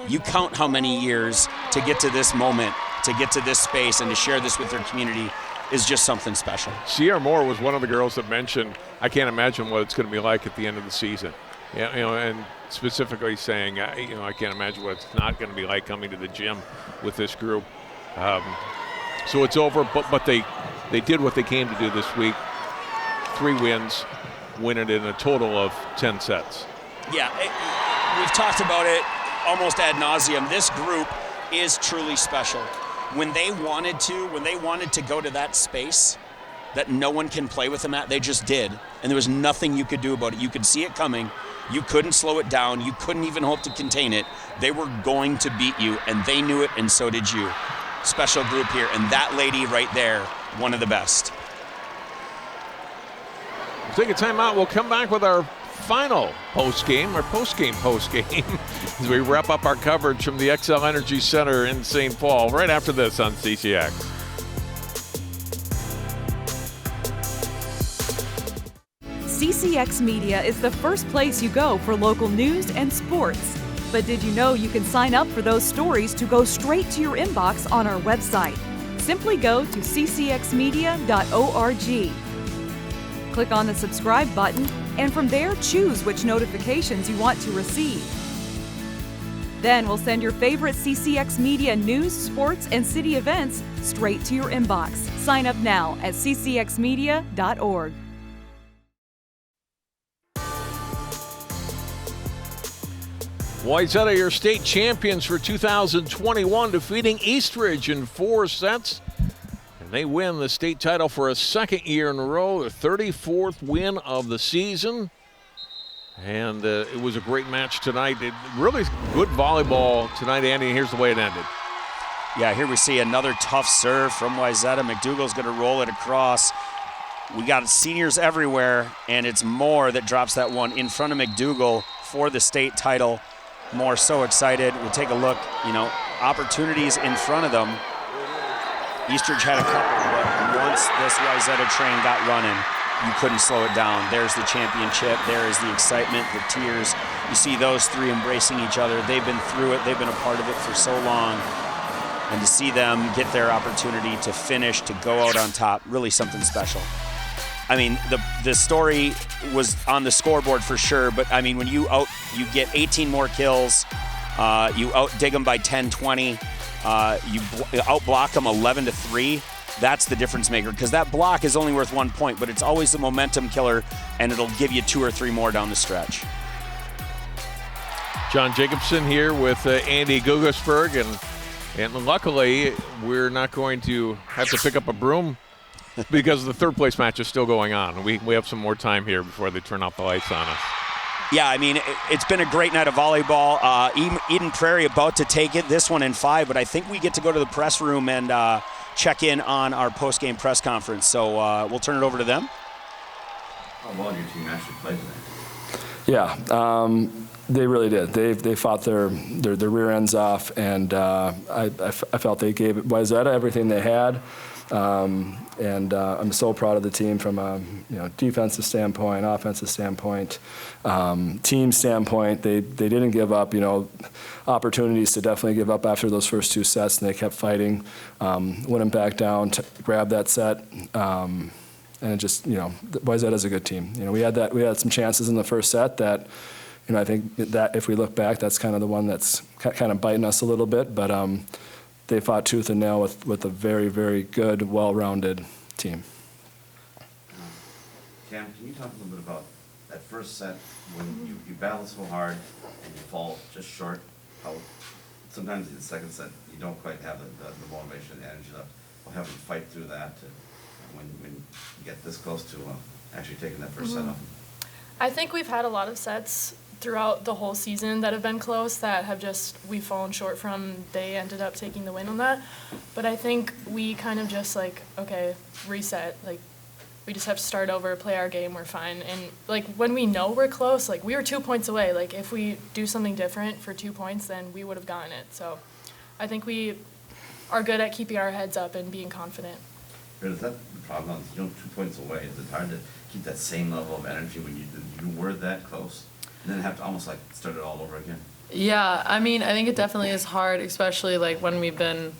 you count how many years, to get to this moment, to get to this space, and to share this with their community is just something special. Sierra Moore was one of the girls that mentioned, I can't imagine what it's going to be like at the end of the season. Yeah, and specifically saying, I can't imagine what it's not going to be like coming to the gym with this group. So it's over, but they did what they came to do this week. 3 wins, winning it in a total of 10 sets. Yeah, we've talked about it almost ad nauseum. This group is truly special. When they wanted to go to that space that no one can play with them at, they just did. And there was nothing you could do about it. You could see it coming. You couldn't slow it down. You couldn't even hope to contain it. They were going to beat you, and they knew it, and so did you. Special group here, and that lady right there, one of the best. We'll take a timeout. We'll come back with our final post-game as we wrap up our coverage from the XL Energy Center in St. Paul right after this on CCX. CCX Media is the first place you go for local news and sports. But did you know you can sign up for those stories to go straight to your inbox on our website? Simply go to ccxmedia.org. Click on the subscribe button, and from there choose which notifications you want to receive. Then we'll send your favorite CCX Media news, sports, and city events straight to your inbox. Sign up now at ccxmedia.org. Wayzata, your state champions for 2021, defeating Eastridge in 4 sets. And they win the state title for a second year in a row, their 34th win of the season. And it was a great match tonight. Really good volleyball tonight, Andy. Here's the way it ended. Yeah, here we see another tough serve from Wayzata. McDougal's going to roll it across. We got seniors everywhere, and it's Moore that drops that one in front of McDougal for the state title. Moore so excited. We'll take a look, opportunities in front of them. Eastridge had a couple, but once this Wayzata train got running, you couldn't slow it down. There's the championship. There is the excitement, the tears. You see those 3 embracing each other. They've been through it. They've been a part of it for so long. And to see them get their opportunity to finish, to go out on top, really something special. I mean, the story was on the scoreboard for sure, but I mean, when you get 18 more kills, you out-dig them by 10, 20, you out-block them 11-3, that's the difference maker, because that block is only worth 1 point, but it's always the momentum killer, and it'll give you 2 or 3 more down the stretch. John Jacobson here with Andy Gugusberg, and luckily, we're not going to have to pick up a broom because the 3rd place match is still going on. We have some more time here before they turn off the lights on us. Yeah, I mean, it's been a great night of volleyball. Eden Prairie about to take it, this one in 5, but I think we get to go to the press room and check in on our post-game press conference. So we'll turn it over to them. How well your team actually played today? Yeah, they really did. They fought their rear ends off, and I felt they gave Wayzata everything they had. And I'm so proud of the team from a defensive standpoint, offensive standpoint, team standpoint. They didn't give up, opportunities to definitely give up after those first 2 sets, and they kept fighting, went back down, grabbed that set, And it just, Wayzata is a good team. We had some chances in the first set that, I think that if we look back, that's kind of the one that's kind of biting us a little bit. But they fought tooth and nail with a very, very good, well-rounded team. Cam, can you talk a little bit about that first set when you battle so hard and you fall just short? How sometimes in the second set you don't quite have the motivation, the energy left. Well, having to fight through that when you get this close to actually taking that first set off. I think we've had a lot of sets throughout the whole season that have been close that have we've fallen short from. They ended up taking the win on that. But I think we kind of just okay, reset. We just have to start over, play our game, we're fine. And when we know we're close, we were 2 points away. If we do something different for 2 points, then we would have gotten it. So I think we are good at keeping our heads up and being confident. Is that the problem? 2 points away. Is it hard to keep that same level of energy when you were that close? And then have to almost start it all over again? Yeah, I think it definitely is hard, especially when we've been,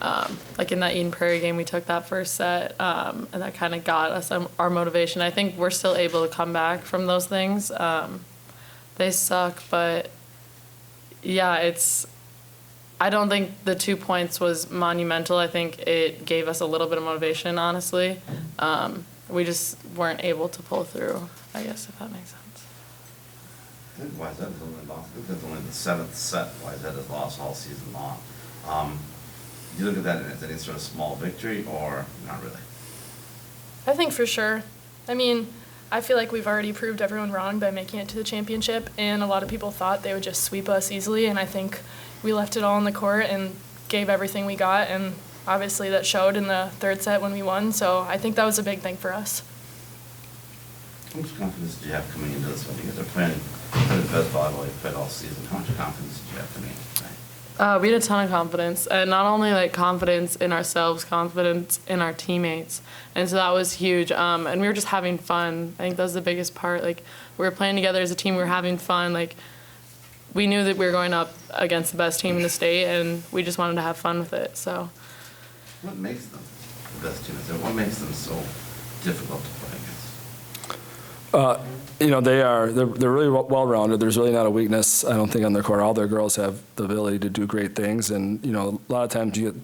in that Eden Prairie game, we took that first set, and that kind of got us our motivation. I think we're still able to come back from those things. They suck, but yeah, I don't think the 2 points was monumental. I think it gave us a little bit of motivation, honestly. We just weren't able to pull through, I guess, if that makes sense. I think Wayzata's only lost. I think that's only the 7th set Wayzata's lost all season long. Do you look at that as any sort of small victory, or not really? I think for sure. I feel like we've already proved everyone wrong by making it to the championship, and a lot of people thought they would just sweep us easily, and I think we left it all on the court and gave everything we got, and obviously that showed in the 3rd set when we won, so I think that was a big thing for us. How much confidence do you have coming into this one? You guys are playing the best volleyball you've played all season. How much confidence do you have coming in tonight? We had a ton of confidence, and not only confidence in ourselves, confidence in our teammates, and so that was huge. And we were just having fun. I think that was the biggest part. We were playing together as a team. We were having fun. We knew that we were going up against the best team in the state, and we just wanted to have fun with it. So, what makes them the best team? What makes them so difficult to play against? They're really well-rounded. There's really not a weakness, I don't think, on their court. All their girls have the ability to do great things, and a lot of times you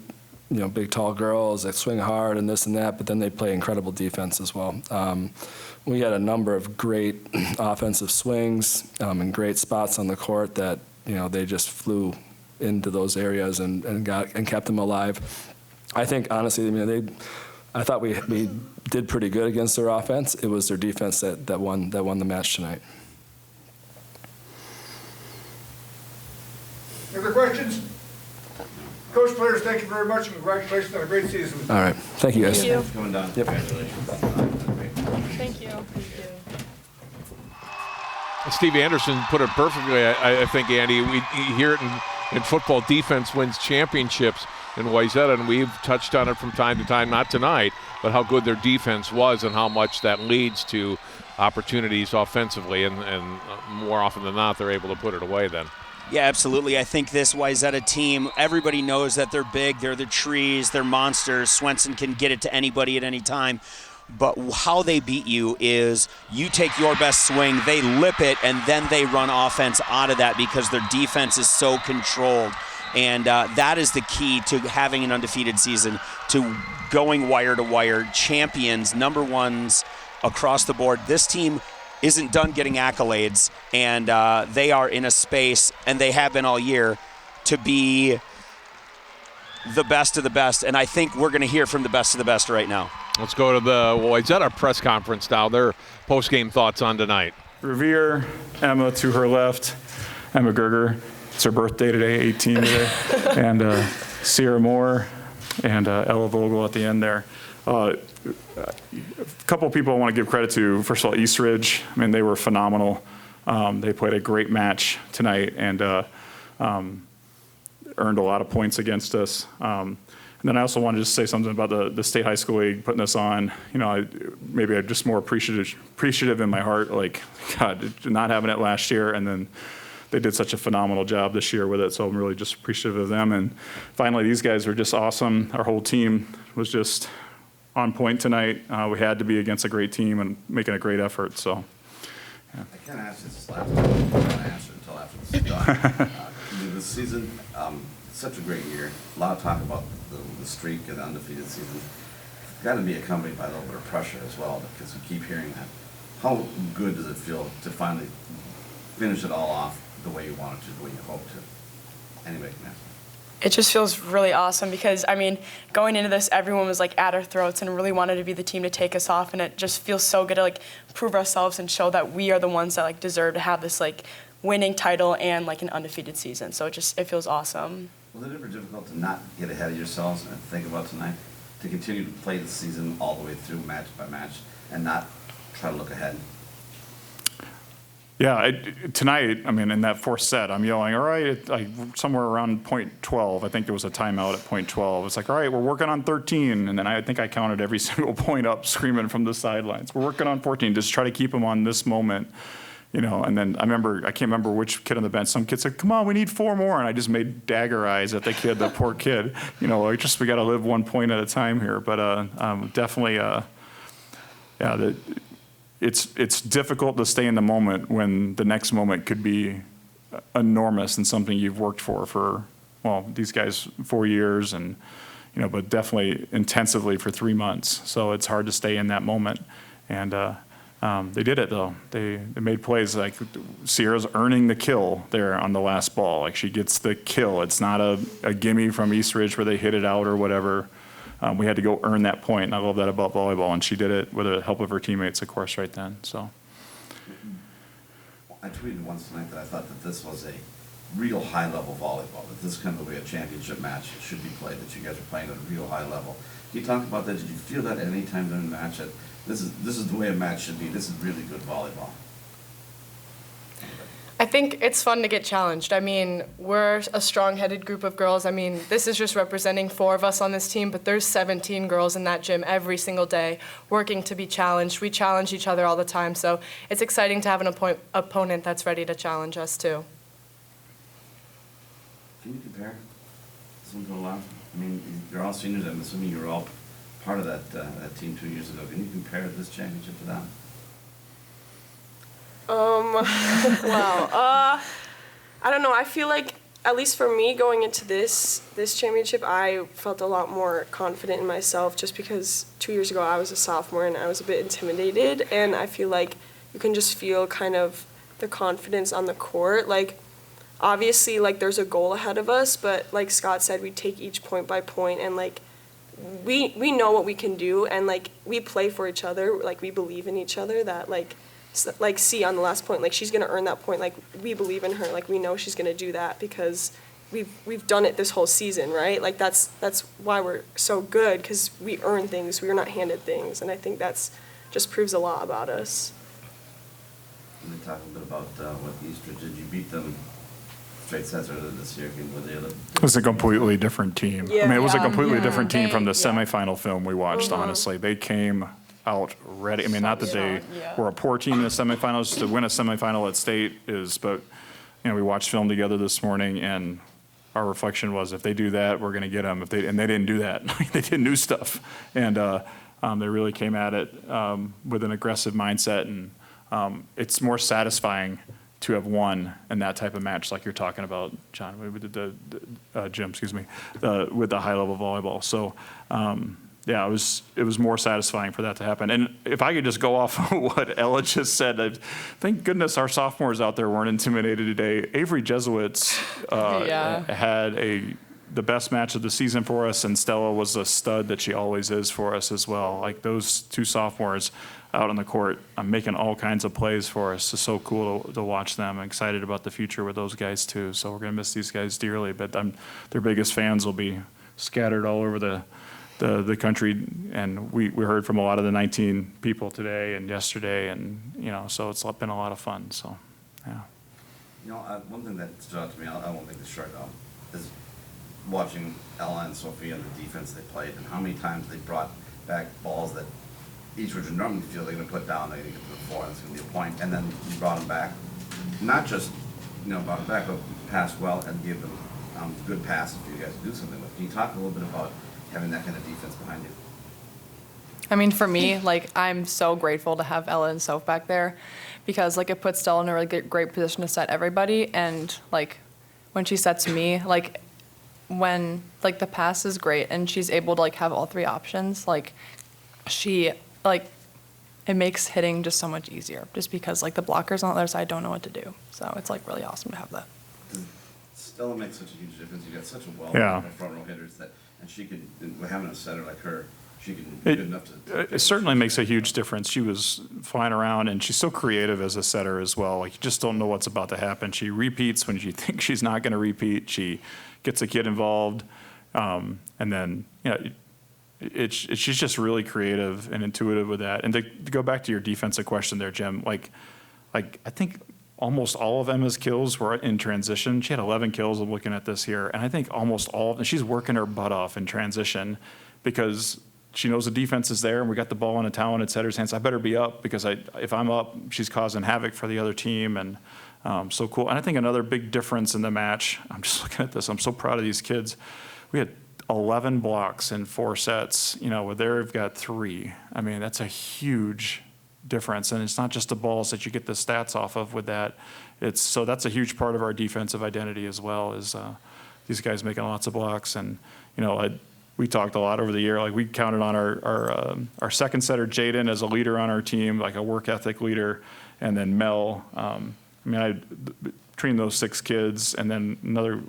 get big, tall girls that swing hard and this and that, but then they play incredible defense as well. We had a number of great offensive swings and great spots on the court that they just flew into those areas and kept them alive. I think honestly, I thought we did pretty good against their offense. It was their defense that won the match tonight. Any other questions? Coach, players, thank you very much, and congratulations on a great season. All right. Thank you, guys. Thank you. Coming down. Yep. Congratulations. Thank you. Steve Anderson put it perfectly, I think, Andy. We hear it in football, defense wins championships in Wayzata, and we've touched on it from time to time, not tonight, but how good their defense was and how much that leads to opportunities offensively, and more often than not, they're able to put it away then. Yeah, absolutely. I think this Wayzata team, everybody knows that they're big, they're the trees, they're monsters. Swenson can get it to anybody at any time. But how they beat you is you take your best swing, they lip it, and then they run offense out of that because their defense is so controlled. And that is the key to having an undefeated season, to going wire to wire, champions, number ones across the board. This team isn't done getting accolades, and they are in a space, and they have been all year, to be the best of the best. And I think we're going to hear from the best of the best right now. Let's go to the Wayzata press conference now. Their post-game thoughts on tonight. Revere, Emma to her left, Emma Gerger. It's her birthday today, 18 today. And Sierra Moore and Ella Vogel at the end there. A couple of people I want to give credit to. First of all, East Ridge. I mean, they were phenomenal. They played a great match tonight and earned a lot of points against us. And then I also wanted to just say something about the State High School League putting this on. Maybe I'm just more appreciative in my heart. Like, God, not having it last year, and then they did such a phenomenal job this year with it. So I'm really just appreciative of them. And finally, these guys were just awesome. Our whole team was just on point tonight. We had to be against a great team and making a great effort. So. I can't ask this last time. I'm not going to answer until after this is done. This season, such a great year. A lot of talk about the streak and the undefeated season. It's got to be accompanied by a little bit of pressure as well, because we keep hearing that. How good does it feel to finally finish it all off the way you wanted to, the way you hoped to? Anybody can answer. It just feels really awesome because, I mean, going into this, everyone was like at our throats and really wanted to be the team to take us off, and it just feels so good to like prove ourselves and show that we are the ones that like deserve to have this like winning title and like an undefeated season. So it feels awesome. Was it ever difficult to not get ahead of yourselves and think about tonight, to continue to play the season all the way through, match by match, and not try to look ahead? Yeah, tonight, I mean, in that fourth set, I'm yelling, all right, like somewhere around point 12. I think there was a timeout at point 12. It's like, all right, we're working on 13. And then I think I counted every single point up, screaming from the sidelines. We're working on 14, just try to keep them on this moment, you know. And then I can't remember which kid on the bench. Some kid said, come on, we need 4 more. And I just made dagger eyes at the kid, the poor kid. You know, we got to live 1 point at a time here. But definitely, yeah, it's difficult to stay in the moment when the next moment could be enormous and something you've worked for well, these guys 4 years, and you know, but definitely intensively for 3 months. So it's hard to stay in that moment. And they did it though. They made plays like Sierra's earning the kill there on the last ball. Like she gets the kill. It's not a gimme from Eastridge where they hit it out or whatever. We had to go earn that point, and I love that about volleyball, and she did it with the help of her teammates, of course, right then. So, I tweeted once tonight that I thought that this was a real high-level volleyball, that this is kind of the way a championship match should be played, that you guys are playing at a real high level. Can you talk about that? Did you feel that at any time during the match, that this is the way a match should be, this is really good volleyball? I think it's fun to get challenged. I mean, we're a strong-headed group of girls. I mean, this is just representing 4 of us on this team, but there's 17 girls in that gym every single day working to be challenged. We challenge each other all the time, so it's exciting to have an opponent that's ready to challenge us too. Can you compare this one to a lot? I mean, you're all seniors. I'm assuming you were all part of that team 2 years ago. Can you compare this championship to that? Wow. I don't know. I feel like, at least for me, going into this championship, I felt a lot more confident in myself, just because 2 years ago I was a sophomore and I was a bit intimidated, and I feel like you can just feel kind of the confidence on the court. Like, obviously, like, there's a goal ahead of us, but like Scott said, we take each point by point, and like we know what we can do, and like we play for each other. Like, we believe in each other, that like C on the last point, like she's gonna earn that point. Like, we believe in her. Like, we know she's gonna do that because we've done it this whole season, right? Like, that's why we're so good, because we earn things. We're not handed things, and I think that's just proves a lot about us. Can you talk a bit about what Eastridge did? You beat them straight sets earlier this year. It was a completely different team. Yeah. I mean, it was a completely different team from the semifinal film we watched. Honestly, they came out ready. I mean, not that they were a poor team in the semifinals. To win a semifinal at state is, but you know, we watched film together this morning, and our reflection was, if they do that, we're going to get them. And they didn't do that. They did new stuff, and they really came at it with an aggressive mindset. And it's more satisfying to have won in that type of match, like you're talking about, John, with Jim, excuse me, with the high level volleyball. So. Yeah, it was more satisfying for that to happen. And if I could just go off what Ella just said, thank goodness our sophomores out there weren't intimidated today. Avery Jesuits had the best match of the season for us, and Stella was a stud that she always is for us as well. Like, those 2 sophomores out on the court, making all kinds of plays for us. It's so cool to watch them. I'm excited about the future with those guys too. So we're going to miss these guys dearly, but their biggest fans will be scattered all over the country, and we heard from a lot of the 19 people today and yesterday, and you know, so it's been a lot of fun. So, yeah. You know, one thing that stood out to me, I won't make this short, is watching Ella and Sophia and the defense they played, and how many times they brought back balls that Eastridge would normally feel they're going to put down, they're going to get to the floor, and it's going to be a point, and then you brought them back, not just brought them back, but passed well and gave them good passes for you guys to do something with. Can you talk a little bit about having that kind of defense behind you? I mean, for me, like, I'm so grateful to have Ella and Soph back there because, like, it puts Stella in a really great position to set everybody. And, like, when she sets me, like, when, like, the pass is great and she's able to, like, have all three options, like, she, like, it makes hitting just so much easier just because, like, the blockers on the other side don't know what to do. So it's, like, really awesome to have that. Stella makes such a huge difference. You got such a of front row hitters that, and she can, having a setter like her, she can be good enough to. It certainly makes a huge difference. She was flying around, and she's so creative as a setter as well. Like, you just don't know what's about to happen. She repeats when you think she's not going to repeat. She gets a kid involved, and then, you know, she's just really creative and intuitive with that. And to go back to your defensive question there, Jim, like I think almost all of Emma's kills were in transition. She had 11 kills. I'm looking at this here, and I think almost all of them, she's working her butt off in transition because she knows the defense is there, and we got the ball in a talented setter's hands. I better be up because if I'm up, she's causing havoc for the other team, and so cool. And I think another big difference in the match, I'm just looking at this, I'm so proud of these kids. We had 11 blocks in 4 sets, you know, where they've got 3. I mean, that's a huge difference, and it's not just the balls that you get the stats off of with that. So that's a huge part of our defensive identity as well, is these guys making lots of blocks. And, you know, we talked a lot over the year, like we counted on our second setter, Jaden, as a leader on our team, like a work ethic leader, and then Mel. Between those 6 kids, and then another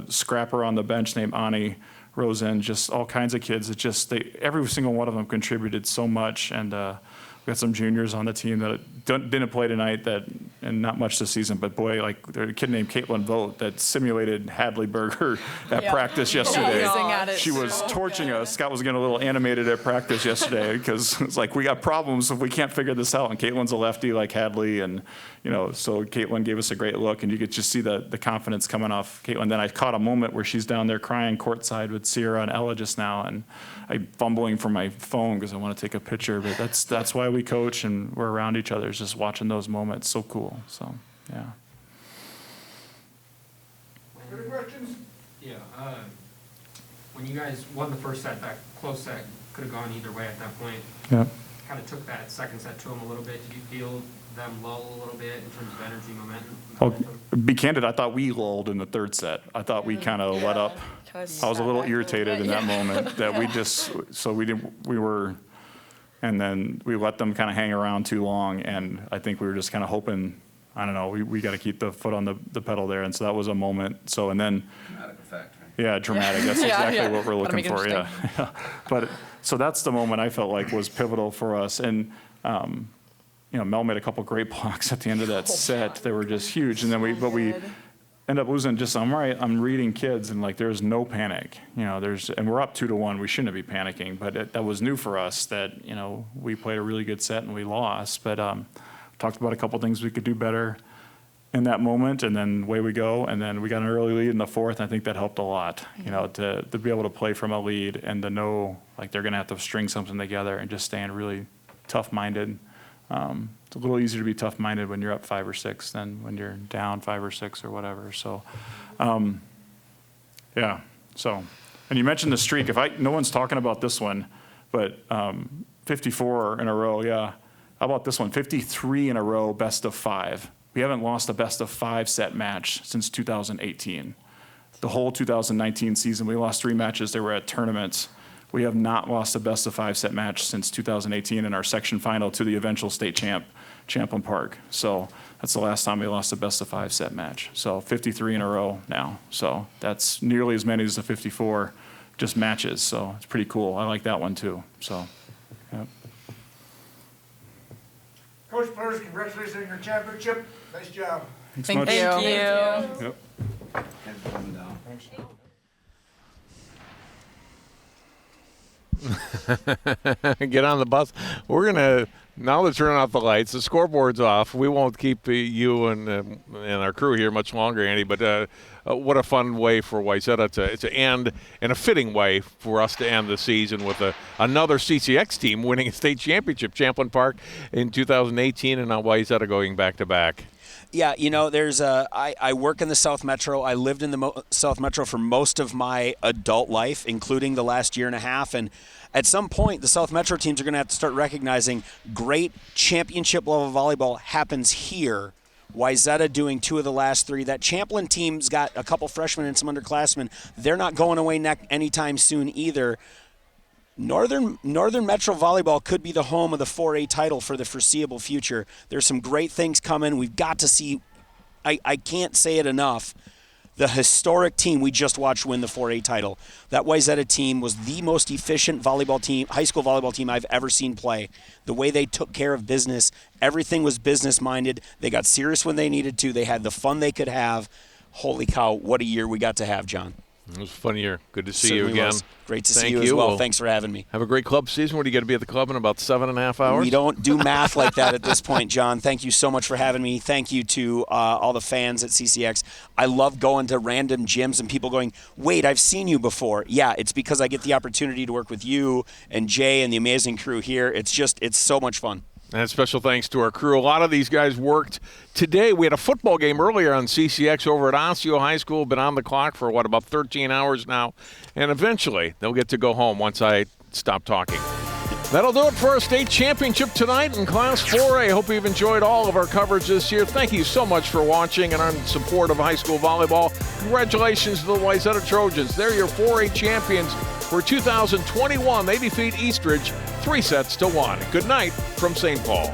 scrapper on the bench named Ani Rosen, just all kinds of kids. It just, every single one of them contributed so much. And we got some juniors on the team that didn't play tonight, and not much this season, but boy, like there's a kid named Caitlin Vogt that simulated Hadley Berger at practice yesterday. She was torching us. Scott was getting a little animated at practice yesterday because it's like, we got problems if we can't figure this out. And Caitlin's a lefty like Hadley, and, you know, so Caitlin gave us a great look, and you could just see the confidence coming off Caitlin. Then I caught a moment where she's down there crying courtside with Sierra and Ella just now, and I'm fumbling for my phone because I want to take a picture, but that's why we coach and we're around each other, is just watching those moments. So cool. So, yeah. Any questions? Yeah. When you guys won the first set, that close set could have gone either way at that point. Yeah. Kind of took that second set to them a little bit. Did you feel them lull a little bit in terms of energy, momentum? I'll be candid, I thought we lulled in the third set. I thought we kind of let up. I was a little irritated in that moment that we just, and then we let them kind of hang around too long, and I think we were just kind of hoping, I don't know, we got to keep the foot on the pedal there, and so that was a moment. So, and then, Dramatic effect, right? yeah, dramatic, that's exactly what we're looking for, yeah. But, so that's the moment I felt like was pivotal for us, and, you know, Mel made a couple great blocks at the end of that set. They were just huge, and then we end up losing. Just, I'm reading kids, and like, there's no panic, you know, and we're up 2-1. We shouldn't be panicking, but that was new for us, that, you know, we played a really good set and we lost, but talked about a couple things we could do better in that moment, and then away we go, and then we got an early lead in the fourth. I think that helped a lot, you know, to be able to play from a lead and to know, like, they're gonna have to string something together, and just staying really tough-minded. It's a little easier to be tough-minded when you're up 5 or 6 than when you're down 5 or 6 or whatever. So, yeah. So, and you mentioned the streak. No one's talking about this one, but 54 in a row. Yeah. How about this one? 53 in a row, best of 5. We haven't lost a best of 5 set match since 2018. The whole 2019 season, we lost 3 matches. They were at tournaments. We have not lost a best of 5 set match since 2018 in our section final to the eventual state champ, Champlin Park. So that's the last time we lost a best of 5 set match. So 53 in a row now. So that's nearly as many as the 54 just matches. So it's pretty cool. I like that one too. So, yeah. Coach, players, congratulations on your championship. Nice job. Thank you. Yep. Get on the bus. We're gonna now to turn off the lights. The scoreboard's off. We won't keep you and our crew here much longer, Andy. But what a fun way for Wayzata to end, and a fitting way for us to end the season with another CCX team winning a state championship, Champlin Park in 2018, and now Wayzata going back to back. Yeah, you know, I work in the South Metro. I lived in the South Metro for most of my adult life, including the last year and a half. And at some point, the South Metro teams are going to have to start recognizing great championship level volleyball happens here. Wayzata doing 2 of the last 3. That Champlin team's got a couple freshmen and some underclassmen. They're not going away anytime soon either. Northern Metro Volleyball could be the home of the 4A title for the foreseeable future. There's some great things coming. We've got to see, I can't say it enough, the historic team we just watched win the 4A title. That Wayzata team was the most efficient volleyball team, high school volleyball team I've ever seen play. The way they took care of business, everything was business-minded. They got serious when they needed to. They had the fun they could have. Holy cow, what a year we got to have, John. It was a fun year. Good to see Certainly you again. was. Great to see you as well. Thanks for having me. Have a great club season. What do you got to be at the club in about 7.5 hours? We don't do math like that at this point, John. Thank you so much for having me. Thank you to all the fans at CCX. I love going to random gyms and people going, wait, I've seen you before. Yeah, it's because I get the opportunity to work with you and Jay and the amazing crew here. It's so much fun. And special thanks to our crew. A lot of these guys worked today. We had a football game earlier on CCX over at Osseo High School. Been on the clock for, about 13 hours now. And eventually, they'll get to go home once I stop talking. That'll do it for our state championship tonight in Class 4A. Hope you've enjoyed all of our coverage this year. Thank you so much for watching and on support of high school volleyball. Congratulations to the Wayzata Trojans. They're your 4A champions for 2021. They defeat Eastridge 3-1. Good night from St. Paul.